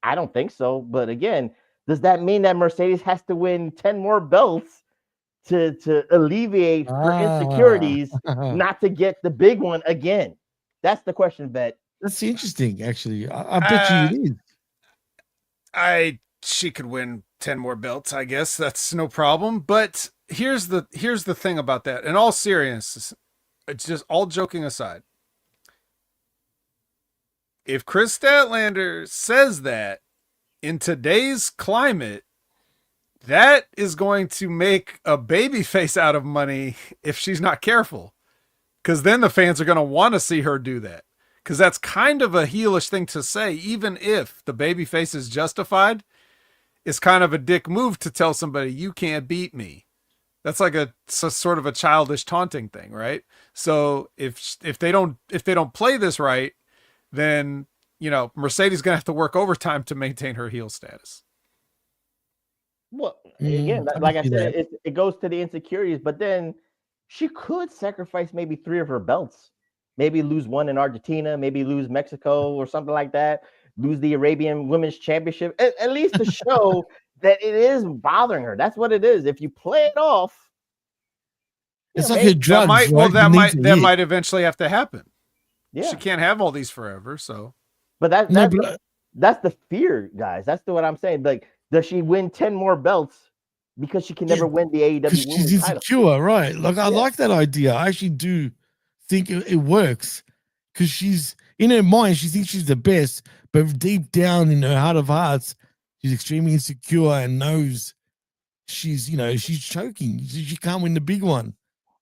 Speaker 3: I don't think so. But again, does that mean that Mercedes has to win 10 more belts to alleviate her insecurities, not to get the big one again? That's the question, Vet.
Speaker 1: That's interesting, actually. I bet you it is.
Speaker 2: She could win 10 more belts, I guess. That's no problem. But here's the thing about that. In all seriousness, it's just all joking aside. If Chris Statlander says that in today's climate, that is going to make a babyface out of money if she's not careful. Because then the fans are going to want to see her do that. Because that's kind of a heelish thing to say, even if the babyface is justified. It's kind of a dick move to tell somebody, you can't beat me. That's like a sort of a childish taunting thing, right? So if they don't play this right, then, you know, Mercedes going to have to work overtime to maintain her heel status.
Speaker 3: Well, again, like I said, it goes to the insecurities, but then she could sacrifice maybe 3 of her belts. Maybe lose one in Argentina, maybe lose Mexico or something like that. Lose the Arabian Women's Championship, at least to show that it is bothering her. That's what it is. If you play it off,
Speaker 1: it's like a drug.
Speaker 2: That might eventually have to happen.
Speaker 3: Yeah,
Speaker 2: she can't have all these forever. So,
Speaker 3: but that's the fear, guys. That's what I'm saying. Like, does she win 10 more belts because she can never win the AEW Women's
Speaker 1: she's insecure,
Speaker 3: title?
Speaker 1: right? Like, I like that idea. I actually do think it works because she's in her mind. She thinks she's the best, but deep down in her heart of hearts, she's extremely insecure and knows she's choking. She can't win the big one.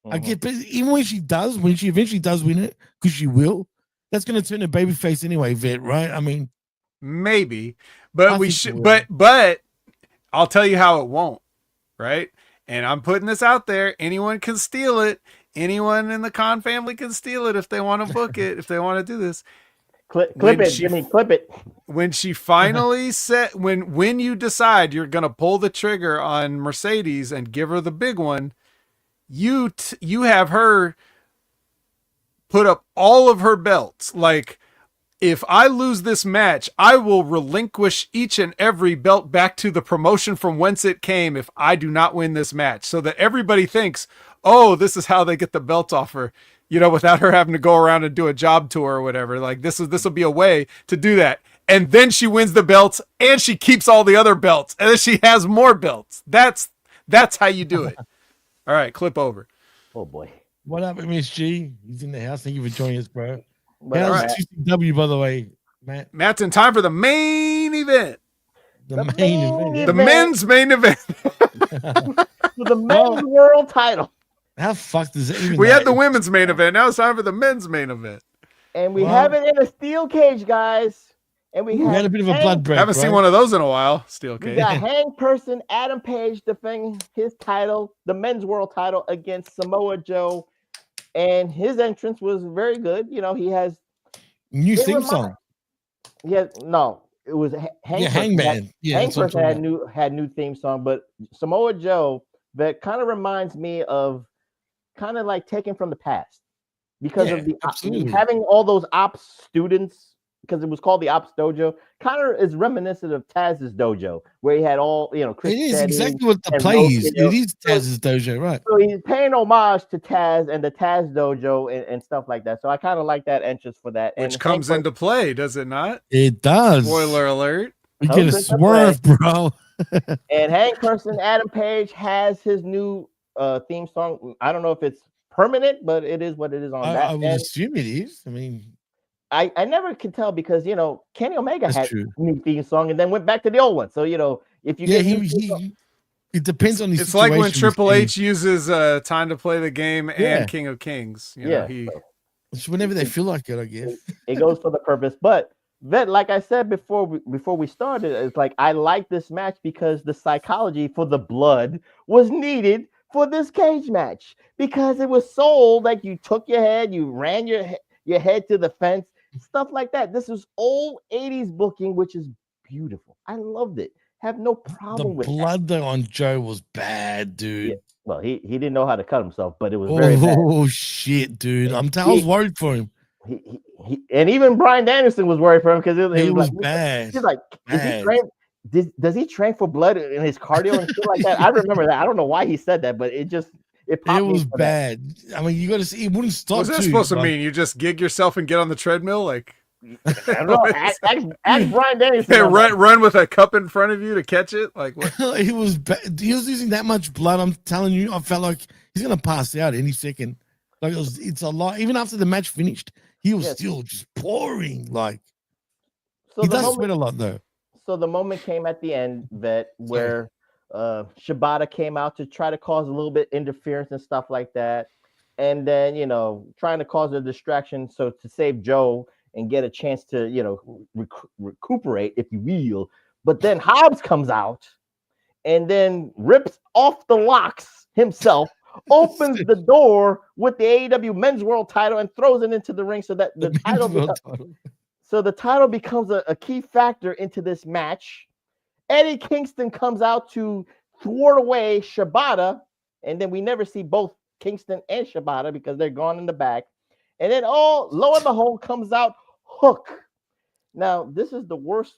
Speaker 1: I get, but even when she eventually does win it, because she will, that's going to turn her babyface anyway, Vet, right? I mean,
Speaker 2: maybe, but but I'll tell you how it won't, right? And I'm putting this out there. Anyone can steal it. Anyone in the Khan family can steal it if they want to book it, if they want to do this.
Speaker 3: Clip it.
Speaker 2: When she finally said, when you decide you're going to pull the trigger on Mercedes and give her the big one, you have her put up all of her belts. Like, if I lose this match, I will relinquish each and every belt back to the promotion from whence it came if I do not win this match, so that everybody thinks, oh, this is how they get the belt off her, you know, without her having to go around and do a job tour or whatever. Like, this will be a way to do that. And then she wins the belts and she keeps all the other belts and then she has more belts. That's how you do it. All right, clip over.
Speaker 3: Oh boy.
Speaker 1: What up, MSG? He's in the house. Thank you for joining us, bro.
Speaker 3: Well,
Speaker 1: how's TCW, by the way, Matt?
Speaker 2: Matt's in time for the main event.
Speaker 1: The main event.
Speaker 2: The men's main event.
Speaker 3: For the men's world title.
Speaker 1: How fucked is it even?
Speaker 2: We had the women's main event. Now it's time for the men's main event.
Speaker 3: And we have it in a steel cage, guys. And we
Speaker 1: had a bit of a blood break.
Speaker 2: Haven't seen one of those in a while. Steel cage.
Speaker 3: We got Hang Person Adam Page defending his title, the men's world title, against Samoa Joe. And his entrance was very good. You know, he has
Speaker 1: new theme song.
Speaker 3: Yeah, no, it was
Speaker 1: Hangman.
Speaker 3: Hang Person had new theme song, but Samoa Joe, that kind of reminds me of kind of like Taken from the Past because of the having all those ops students. Because it was called the Ops Dojo, kind of is reminiscent of Taz's dojo, where he had all, Chris
Speaker 1: It is
Speaker 3: Teddy
Speaker 1: exactly what the play is. It is Taz's dojo, right?
Speaker 3: So he's paying homage to Taz and the Taz dojo and stuff like that. So I kind of like that entrance for that.
Speaker 2: Which comes into play, does it not?
Speaker 1: It does.
Speaker 2: Spoiler alert.
Speaker 1: We get a swerve, bro.
Speaker 3: And Hang Person Adam Page has his new theme song. I don't know if it's permanent, but it is what it is on that.
Speaker 1: I would assume it is. I mean,
Speaker 3: I never could tell because Kenny Omega had a new theme song and then went back to the old one. So if you
Speaker 1: it depends on the
Speaker 2: It's like when Triple H uses Time to Play the Game and King of Kings.
Speaker 1: It's whenever they feel like it, I guess.
Speaker 3: It goes for the purpose. But Vet, like I said before we started, it's like I like this match because the psychology for the blood was needed for this cage match because it was sold like you took your head, you ran your head to the fence. Stuff like that. This is old 80s booking, which is beautiful. I loved it. Have no problem with
Speaker 1: the blood though on Joe was bad, dude.
Speaker 3: Yeah. Well, he didn't know how to cut himself, but it was very bad.
Speaker 1: Oh shit, dude! I was worried for him.
Speaker 3: He and even Bryan Danielson was worried for him because it was like,
Speaker 1: bad.
Speaker 3: He's like, does he train for blood in his cardio and shit like that? I remember that. I don't know why he said that, but it
Speaker 1: was bad. I mean, you got to see. It wouldn't stop.
Speaker 2: What's that supposed to mean? You just gig yourself and get on the treadmill, like?
Speaker 3: I don't know. Ask Bryan Danielson.
Speaker 2: Yeah, run with a cup in front of you to catch it. Like what?
Speaker 1: It was bad. He was using that much blood. I'm telling you, I felt like he's gonna pass out any second. Like it's a lot. Even after the match finished, he was
Speaker 3: Yes.
Speaker 1: still just pouring. Like
Speaker 3: So
Speaker 1: he
Speaker 3: the
Speaker 1: does
Speaker 3: moment,
Speaker 1: sweat a lot though.
Speaker 3: so the moment came at the end, Vet, where Shibata came out to try to cause a little bit interference and stuff like that, and then trying to cause a distraction so to save Joe and get a chance to recuperate, if you will. But then Hobbs comes out and then rips off the locks himself, opens the door with the AEW Men's World title and throws it into the ring so that the title becomes a key factor into this match. Eddie Kingston comes out to thwart away Shibata, and then we never see both Kingston and Shibata because they're gone in the back. And then, lo and behold, comes out Hook. Now, this is the worst.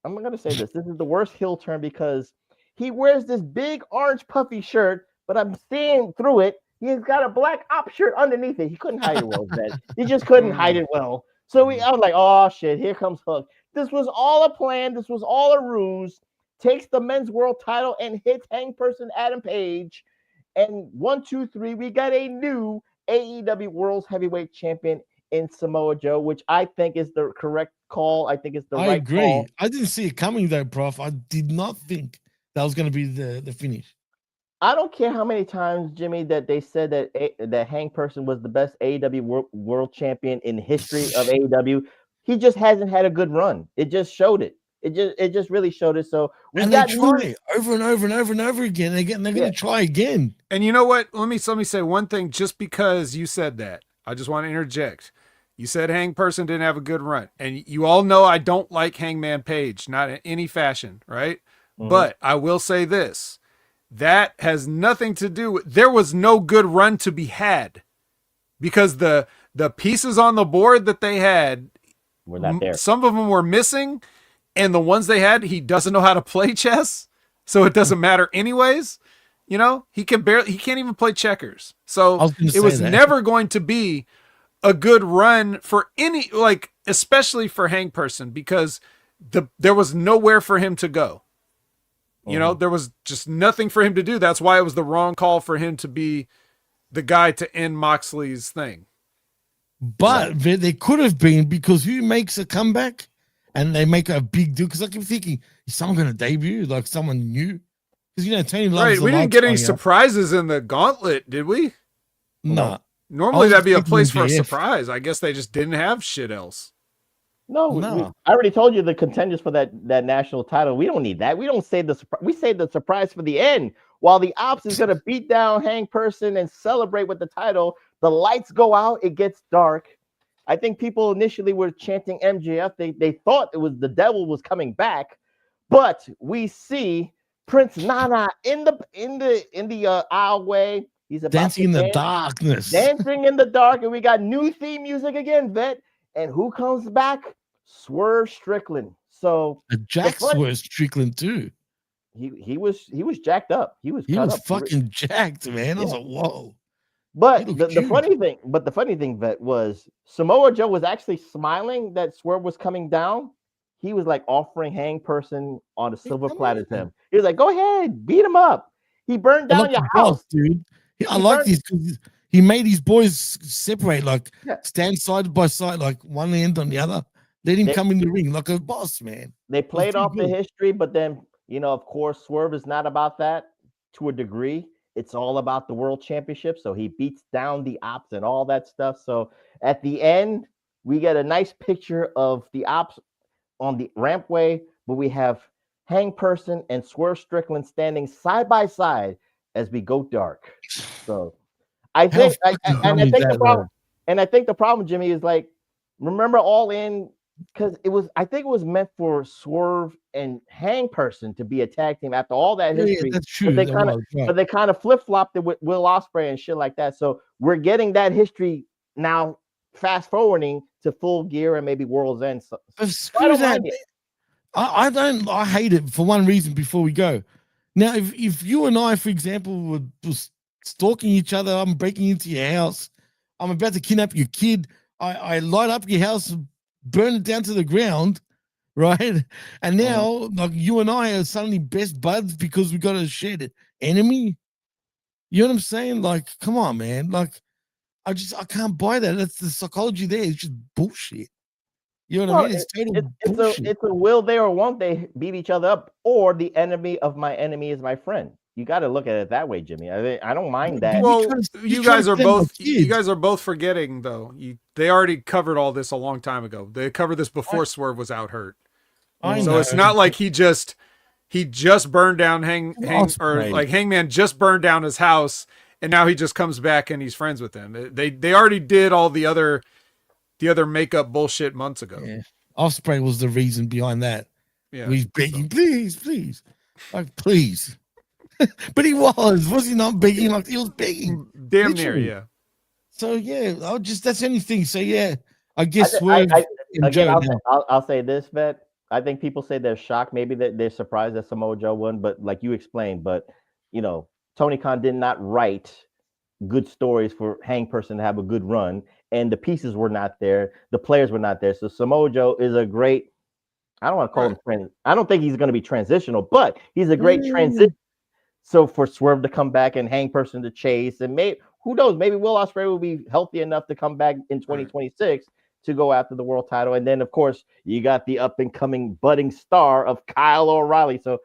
Speaker 3: I'm going to say this. This is the worst heel turn because he wears this big orange puffy shirt, but I'm seeing through it. He's got a black op shirt underneath it. He couldn't hide it well, man. He just couldn't hide it well. So I was like, oh, shit, here comes Hook. This was all a plan. This was all a ruse. Takes the men's world title and hits Hangperson Adam Page. And 1, 2, 3, we got a new AEW World's Heavyweight Champion in Samoa Joe, which I think is the correct call. I think it's the right
Speaker 1: agree.
Speaker 3: call.
Speaker 1: I didn't see it coming though, Prof. I did not think that was going to be the finish.
Speaker 3: I don't care how many times, Jimmy, that they said that Hangperson was the best AEW World Champion in the history of AEW. He just hasn't had a good run. It just showed it. It just really showed it. So
Speaker 1: they try over and over and over and over again. They're going to try again.
Speaker 2: And you know what? Let me say one thing. Just because you said that, I just want to interject. You said Hangperson didn't have a good run, and you all know I don't like Hangman Page, not in any fashion, right? Mm-hmm. But I will say this. That has nothing to do with, there was no good run to be had because the pieces on the board that they had
Speaker 3: were not there.
Speaker 2: Some of them were missing, and the ones they had, he doesn't know how to play chess, so it doesn't matter anyways. He can't even play checkers. So it was never going to be a good run for any, like, especially for Hangperson, because there was nowhere for him to go. There was just nothing for him to do. That's why it was the wrong call for him to be the guy to end Moxley's thing.
Speaker 1: But they could have been, because who makes a comeback and they make a big deal? Because I keep thinking, is someone going to debut? Like someone new? Because, Tony loves
Speaker 2: right. We didn't get any surprises in the gauntlet, did we?
Speaker 1: No.
Speaker 2: Normally that'd be a place for a surprise. I guess they just didn't have shit else.
Speaker 3: No. I already told you the contenders for that national title. We don't need that. We don't save the surprise. We save the surprise for the end. While the Ops is going to beat down Hangperson and celebrate with the title, the lights go out. It gets dark. I think people initially were chanting MJF. They thought it was the devil was coming back, but we see Prince Nana in the aisleway. He's about
Speaker 1: dancing in the darkness.
Speaker 3: Dancing in the dark, and we got new theme music again, Vet. And who comes back? Swerve Strickland. So
Speaker 1: Jack Swerve Strickland too.
Speaker 3: He was jacked up. He was
Speaker 1: fucking jacked, man. I was like, whoa.
Speaker 3: But the funny thing, Vet, was Samoa Joe was actually smiling that Swerve was coming down. He was like offering Hangperson on a silver platter to him. He was like, "Go ahead, beat him up." He burned down your house,
Speaker 1: dude. I like this because he made his boys separate, like stand side by side, like one end on the other. Let him come in the ring like a boss, man.
Speaker 3: They played off the history, but then, of course, Swerve is not about that to a degree. It's all about the world championship. So he beats down the Ops and all that stuff. So at the end, we get a nice picture of the Ops on the rampway, but we have Hangperson and Swerve Strickland standing side by side as we go dark. So I think the problem, Jimmy, is like, remember All In, because I think it was meant for Swerve and Hangperson to be a tag team after all that history.
Speaker 1: Yeah, that's true.
Speaker 3: But they kind of flip-flopped it with Will Ospreay and shit like that. So we're getting that history now, fast forwarding to Full Gear and maybe World's End. So
Speaker 1: screw that. I hate it for one reason before we go. Now, if you and I, for example, were stalking each other, I'm breaking into your house, I'm about to kidnap your kid, I light up your house, burn it down to the ground, right? And now, like, you and I are suddenly best buds because we got a shared enemy. You know what I'm saying? Like, come on, man. Like, I can't buy that. That's the psychology there. It's just bullshit. You know what I mean? It's total bullshit.
Speaker 3: It's a will they or won't they beat each other up, or the enemy of my enemy is my friend. You got to look at it that way, Jimmy. I don't mind that.
Speaker 2: Well, you guys are both forgetting though. They already covered all this a long time ago. They covered this before Swerve was out hurt. So it's not like he just burned down Hangman just burned down his house and now he just comes back and he's friends with them. They already did all the other makeup bullshit months ago.
Speaker 1: Yeah. Ospreay was the reason behind that.
Speaker 2: Yeah.
Speaker 1: He's begging, please. Like, please. But he was he not begging? Like, he was begging.
Speaker 2: Damn near, yeah.
Speaker 1: So yeah, that's anything. So yeah, I guess
Speaker 3: I'll say this, Vet. I think people say they're shocked, maybe that they're surprised that Samoa Joe won, but like you explained, but Tony Khan did not write good stories for Hang Person to have a good run, and the pieces were not there, the players were not there. So Samoa Joe is a great, I don't want to call him friend. I don't think he's going to be transitional, but he's a great transition. So for Swerve to come back and Hang Person to chase, and who knows, maybe Will Ospreay will be healthy enough to come back in 2026 to go after the world title. And then, of course, you got the up-and-coming budding star of Kyle O'Reilly. So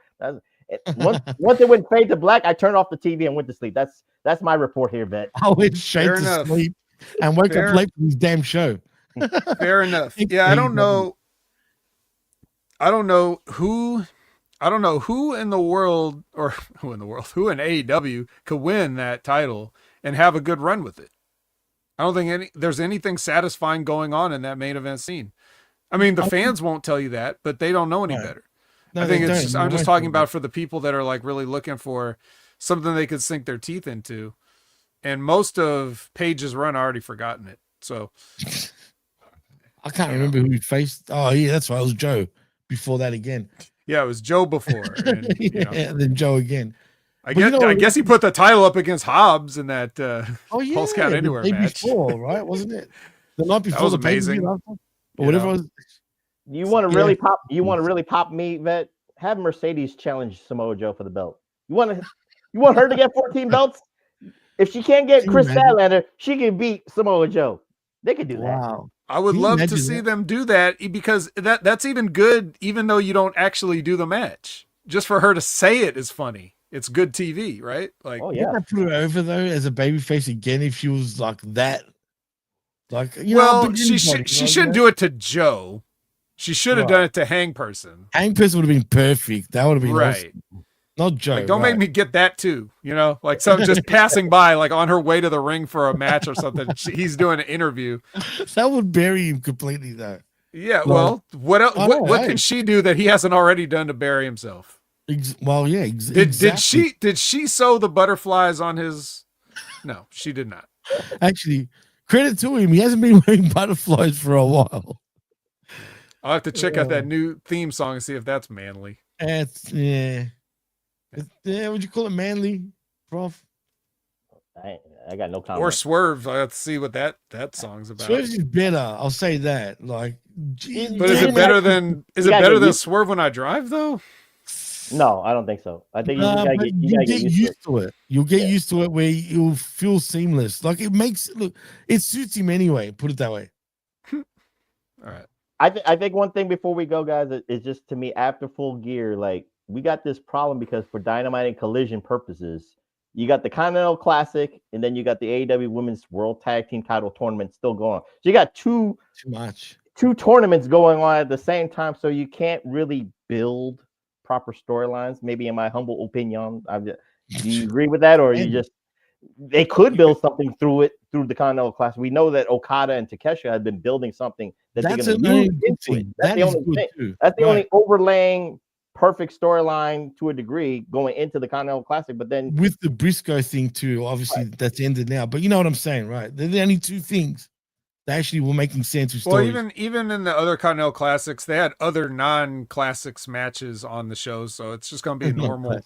Speaker 3: once it went fade to black, I turned off the TV and went to sleep. That's my report here, Vet.
Speaker 1: I went straight to sleep and woke up late for this damn show.
Speaker 2: Fair enough. Yeah, I don't know who in AEW could win that title and have a good run with it. I don't think there's anything satisfying going on in that main event scene. I mean, the fans won't tell you that, but they don't know any better. No, I think I'm just talking about for the people that are like really looking for something they could sink their teeth into. And most of Paige's run, I already forgotten it. So
Speaker 1: I can't remember who he faced. Oh yeah, that's right. It was Joe before that again.
Speaker 2: Yeah, it was Joe before. And,
Speaker 1: and then Joe again.
Speaker 2: I guess he put the title up against Hobbs in that Pulse Count Anywhere match.
Speaker 1: Before, right? Wasn't it? The night before.
Speaker 2: That was amazing.
Speaker 1: Or whatever it was.
Speaker 3: You want to really pop? You want to really pop me, Vet? Have Mercedes challenge Samoa Joe for the belt. You want her to get 14 belts? If she can't get Chris Statlander, she can beat Samoa Joe. They could do that.
Speaker 1: Wow.
Speaker 2: I would love to see them do that because that's even good, even though you don't actually do the match. Just for her to say it is funny. It's good TV, right? Like,
Speaker 3: oh yeah.
Speaker 1: I put her over though as a babyface again if she was like that. Like,
Speaker 2: she shouldn't do it to Joe. She should have done it to Hang Person.
Speaker 1: Hang Person would have been perfect. That would have been
Speaker 2: right.
Speaker 1: Awesome. Not Joe.
Speaker 2: Like, don't make me get that too. Like some just passing by, like on her way to the ring for a match or something. He's doing an interview.
Speaker 1: That would bury him completely, though.
Speaker 2: Yeah. Well, what else, what can she do that he hasn't already done to bury himself?
Speaker 1: Exactly.
Speaker 2: Did she sew the butterflies on his? No, she did not.
Speaker 1: Actually, credit to him. He hasn't been wearing butterflies for a while.
Speaker 2: I'll have to check out that new theme song and see if that's manly.
Speaker 1: Yeah. Would you call it manly, Prof?
Speaker 3: I got no comment.
Speaker 2: Or Swerve. Let's see what that song's about.
Speaker 1: Swerve is better. I'll say that. Like,
Speaker 2: but is it better than Swerve When I Drive though?
Speaker 3: No, I don't think so. I think you get used to it.
Speaker 1: You'll get used to it where you'll feel seamless. Like it suits him anyway. Put it that way.
Speaker 2: All right.
Speaker 3: I think one thing before we go, guys, is just to me after Full Gear, like we got this problem because for Dynamite and Collision purposes, you got the Continental Classic and then you got the AEW Women's World Tag Team Title Tournament still going on. So you got two tournaments going on at the same time, so you can't really build proper storylines. Maybe in my humble opinion, do you agree with that, or they could build something through the Continental Classic? We know that Okada and Takeshita have been building something that they're going to use into it. That's the only thing. That's the only overlaying perfect storyline to a degree going into the Continental Classic. But then
Speaker 1: with the Briscoe thing too, obviously that's ended now. But you know what I'm saying, right? They're the only two things that actually were making sense with stories.
Speaker 2: Well, even in the other Continental Classics, they had other non-classics matches on the show, so it's just going to be normal.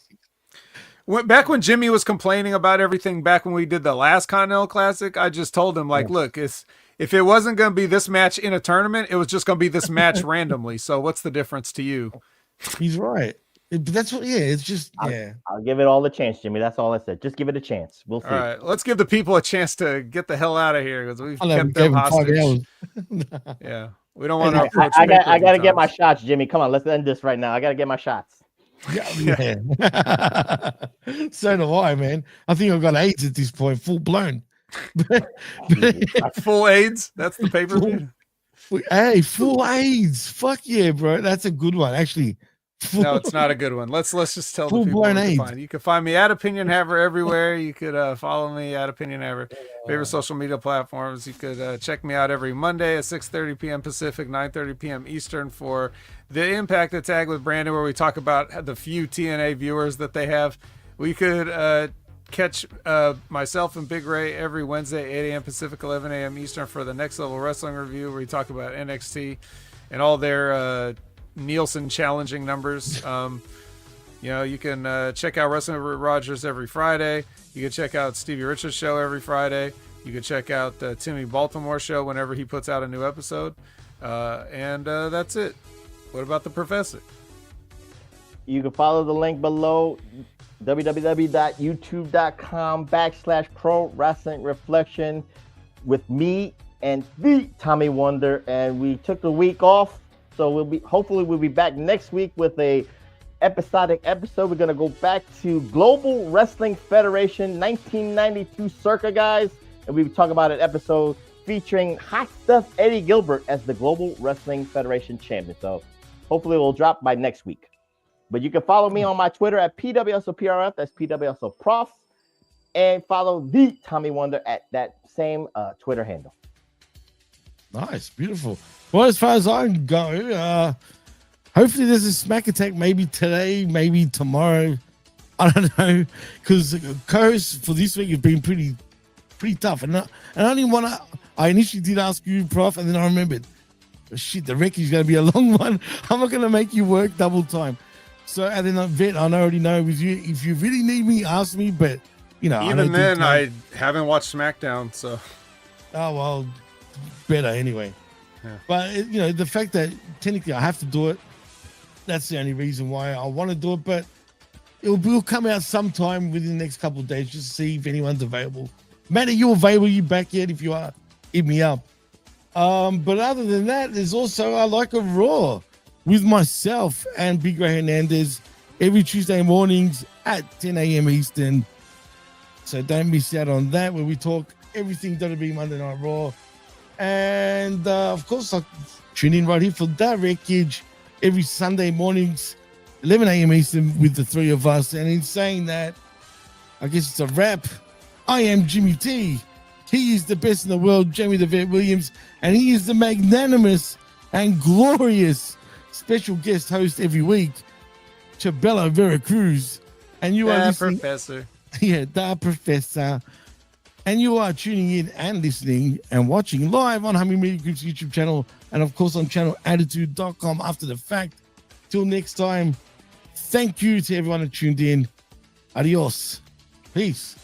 Speaker 2: Back when Jimmy was complaining about everything, back when we did the last Continental Classic, I just told him, like, look, if it wasn't going to be this match in a tournament, it was just going to be this match randomly. So what's the difference to you?
Speaker 1: He's right. But that's what. Yeah, it's just
Speaker 3: I'll give it all a chance, Jimmy. That's all I said. Just give it a chance. We'll see.
Speaker 2: All right, let's give the people a chance to get the hell out of here because we've
Speaker 1: I know, we
Speaker 2: kept
Speaker 1: gave
Speaker 2: them
Speaker 1: him 5
Speaker 2: hostage.
Speaker 1: hours.
Speaker 2: Yeah, we don't want to
Speaker 3: I
Speaker 2: approach.
Speaker 3: got to
Speaker 2: pay-per-view
Speaker 3: get my
Speaker 2: times.
Speaker 3: shots, Jimmy. Come on, let's end this right now. I got to get my shots.
Speaker 1: Yeah. So do I, man. I think I've got AIDS at this point, full blown.
Speaker 2: Full AIDS. That's the pay-per-view.
Speaker 1: Hey, full AIDS. Fuck yeah, bro. That's a good one, actually.
Speaker 2: No, it's not a good one. Let's just tell the people
Speaker 1: Full-blown
Speaker 2: where to
Speaker 1: AIDS.
Speaker 2: find. You can find me at Opinion Haver everywhere. You could follow me at Opinion Haver, favorite social media platforms. You could check me out every Monday at 6:30 p.m. Pacific, 9:30 p.m. Eastern for the Impact Attack with Brandon, where we talk about the few TNA viewers that they have. We could catch myself and Big Ray every Wednesday, 8 a.m. Pacific, 11 a.m. Eastern for the Next Level Wrestling Review, where we talk about NXT and all their Nielsen challenging numbers. You can check out Wrestling with Rogers every Friday. You can check out Stevie Richards' show every Friday. You can check out Timmy Baltimore show whenever he puts out a new episode. And that's it. What about the Professor?
Speaker 3: You can follow the link below, www.youtube.com/Pro Wrestling Reflection with me and the Tommy Wonder. And we took a week off. So hopefully we'll be back next week with a episodic episode. We're gonna go back to Global Wrestling Federation 1992 circa, guys, and we talk about an episode featuring Hot Stuff Eddie Gilbert as the Global Wrestling Federation champion. So hopefully it will drop by next week. But you can follow me on my Twitter at PWSOPRF, that's PWSOProf, and follow the Tommy Wonder at that same Twitter handle.
Speaker 1: Nice, beautiful. Well, as far as I go, hopefully there's a smack attack maybe today, maybe tomorrow. I don't know, because co-hosts for this week have been pretty tough. And I only want to. I initially did ask you, Prof, and then I remembered, shit, the wreckage is going to be a long one. I'm not going to make you work double time. So, and then Vet, I already know with you. If you really need me, ask me. But
Speaker 2: even then, I haven't watched SmackDown, so.
Speaker 1: Oh well, better anyway.
Speaker 2: Yeah.
Speaker 1: But the fact that technically I have to do it, that's the only reason why I want to do it. But it will come out sometime within the next couple of days, just to see if anyone's available. Matt, are you available? You back yet? If you are, hit me up. But other than that, there's also I Like a Raw with myself and Big Ray Hernandez every Tuesday mornings at 10 a.m. Eastern. So don't miss out on that, where we talk everything WWE Monday Night Raw. And of course, I'll tune in right here for that wreckage every Sunday mornings, 11 a.m. Eastern, with the three of us. And in saying that, I guess it's a wrap. I am Jimmy T. He is the best in the world, Jaime the Vet Williams, and he is the magnanimous and glorious special guest host every week, Chabelo Vera Cruz. And you are listening.
Speaker 2: Professor.
Speaker 1: Yeah, the Professor. And you are tuning in and listening and watching live on Humming Media Group's YouTube channel, and of course on channelattitude.com after the fact. Till next time, thank you to everyone who tuned in. Adios. Peace.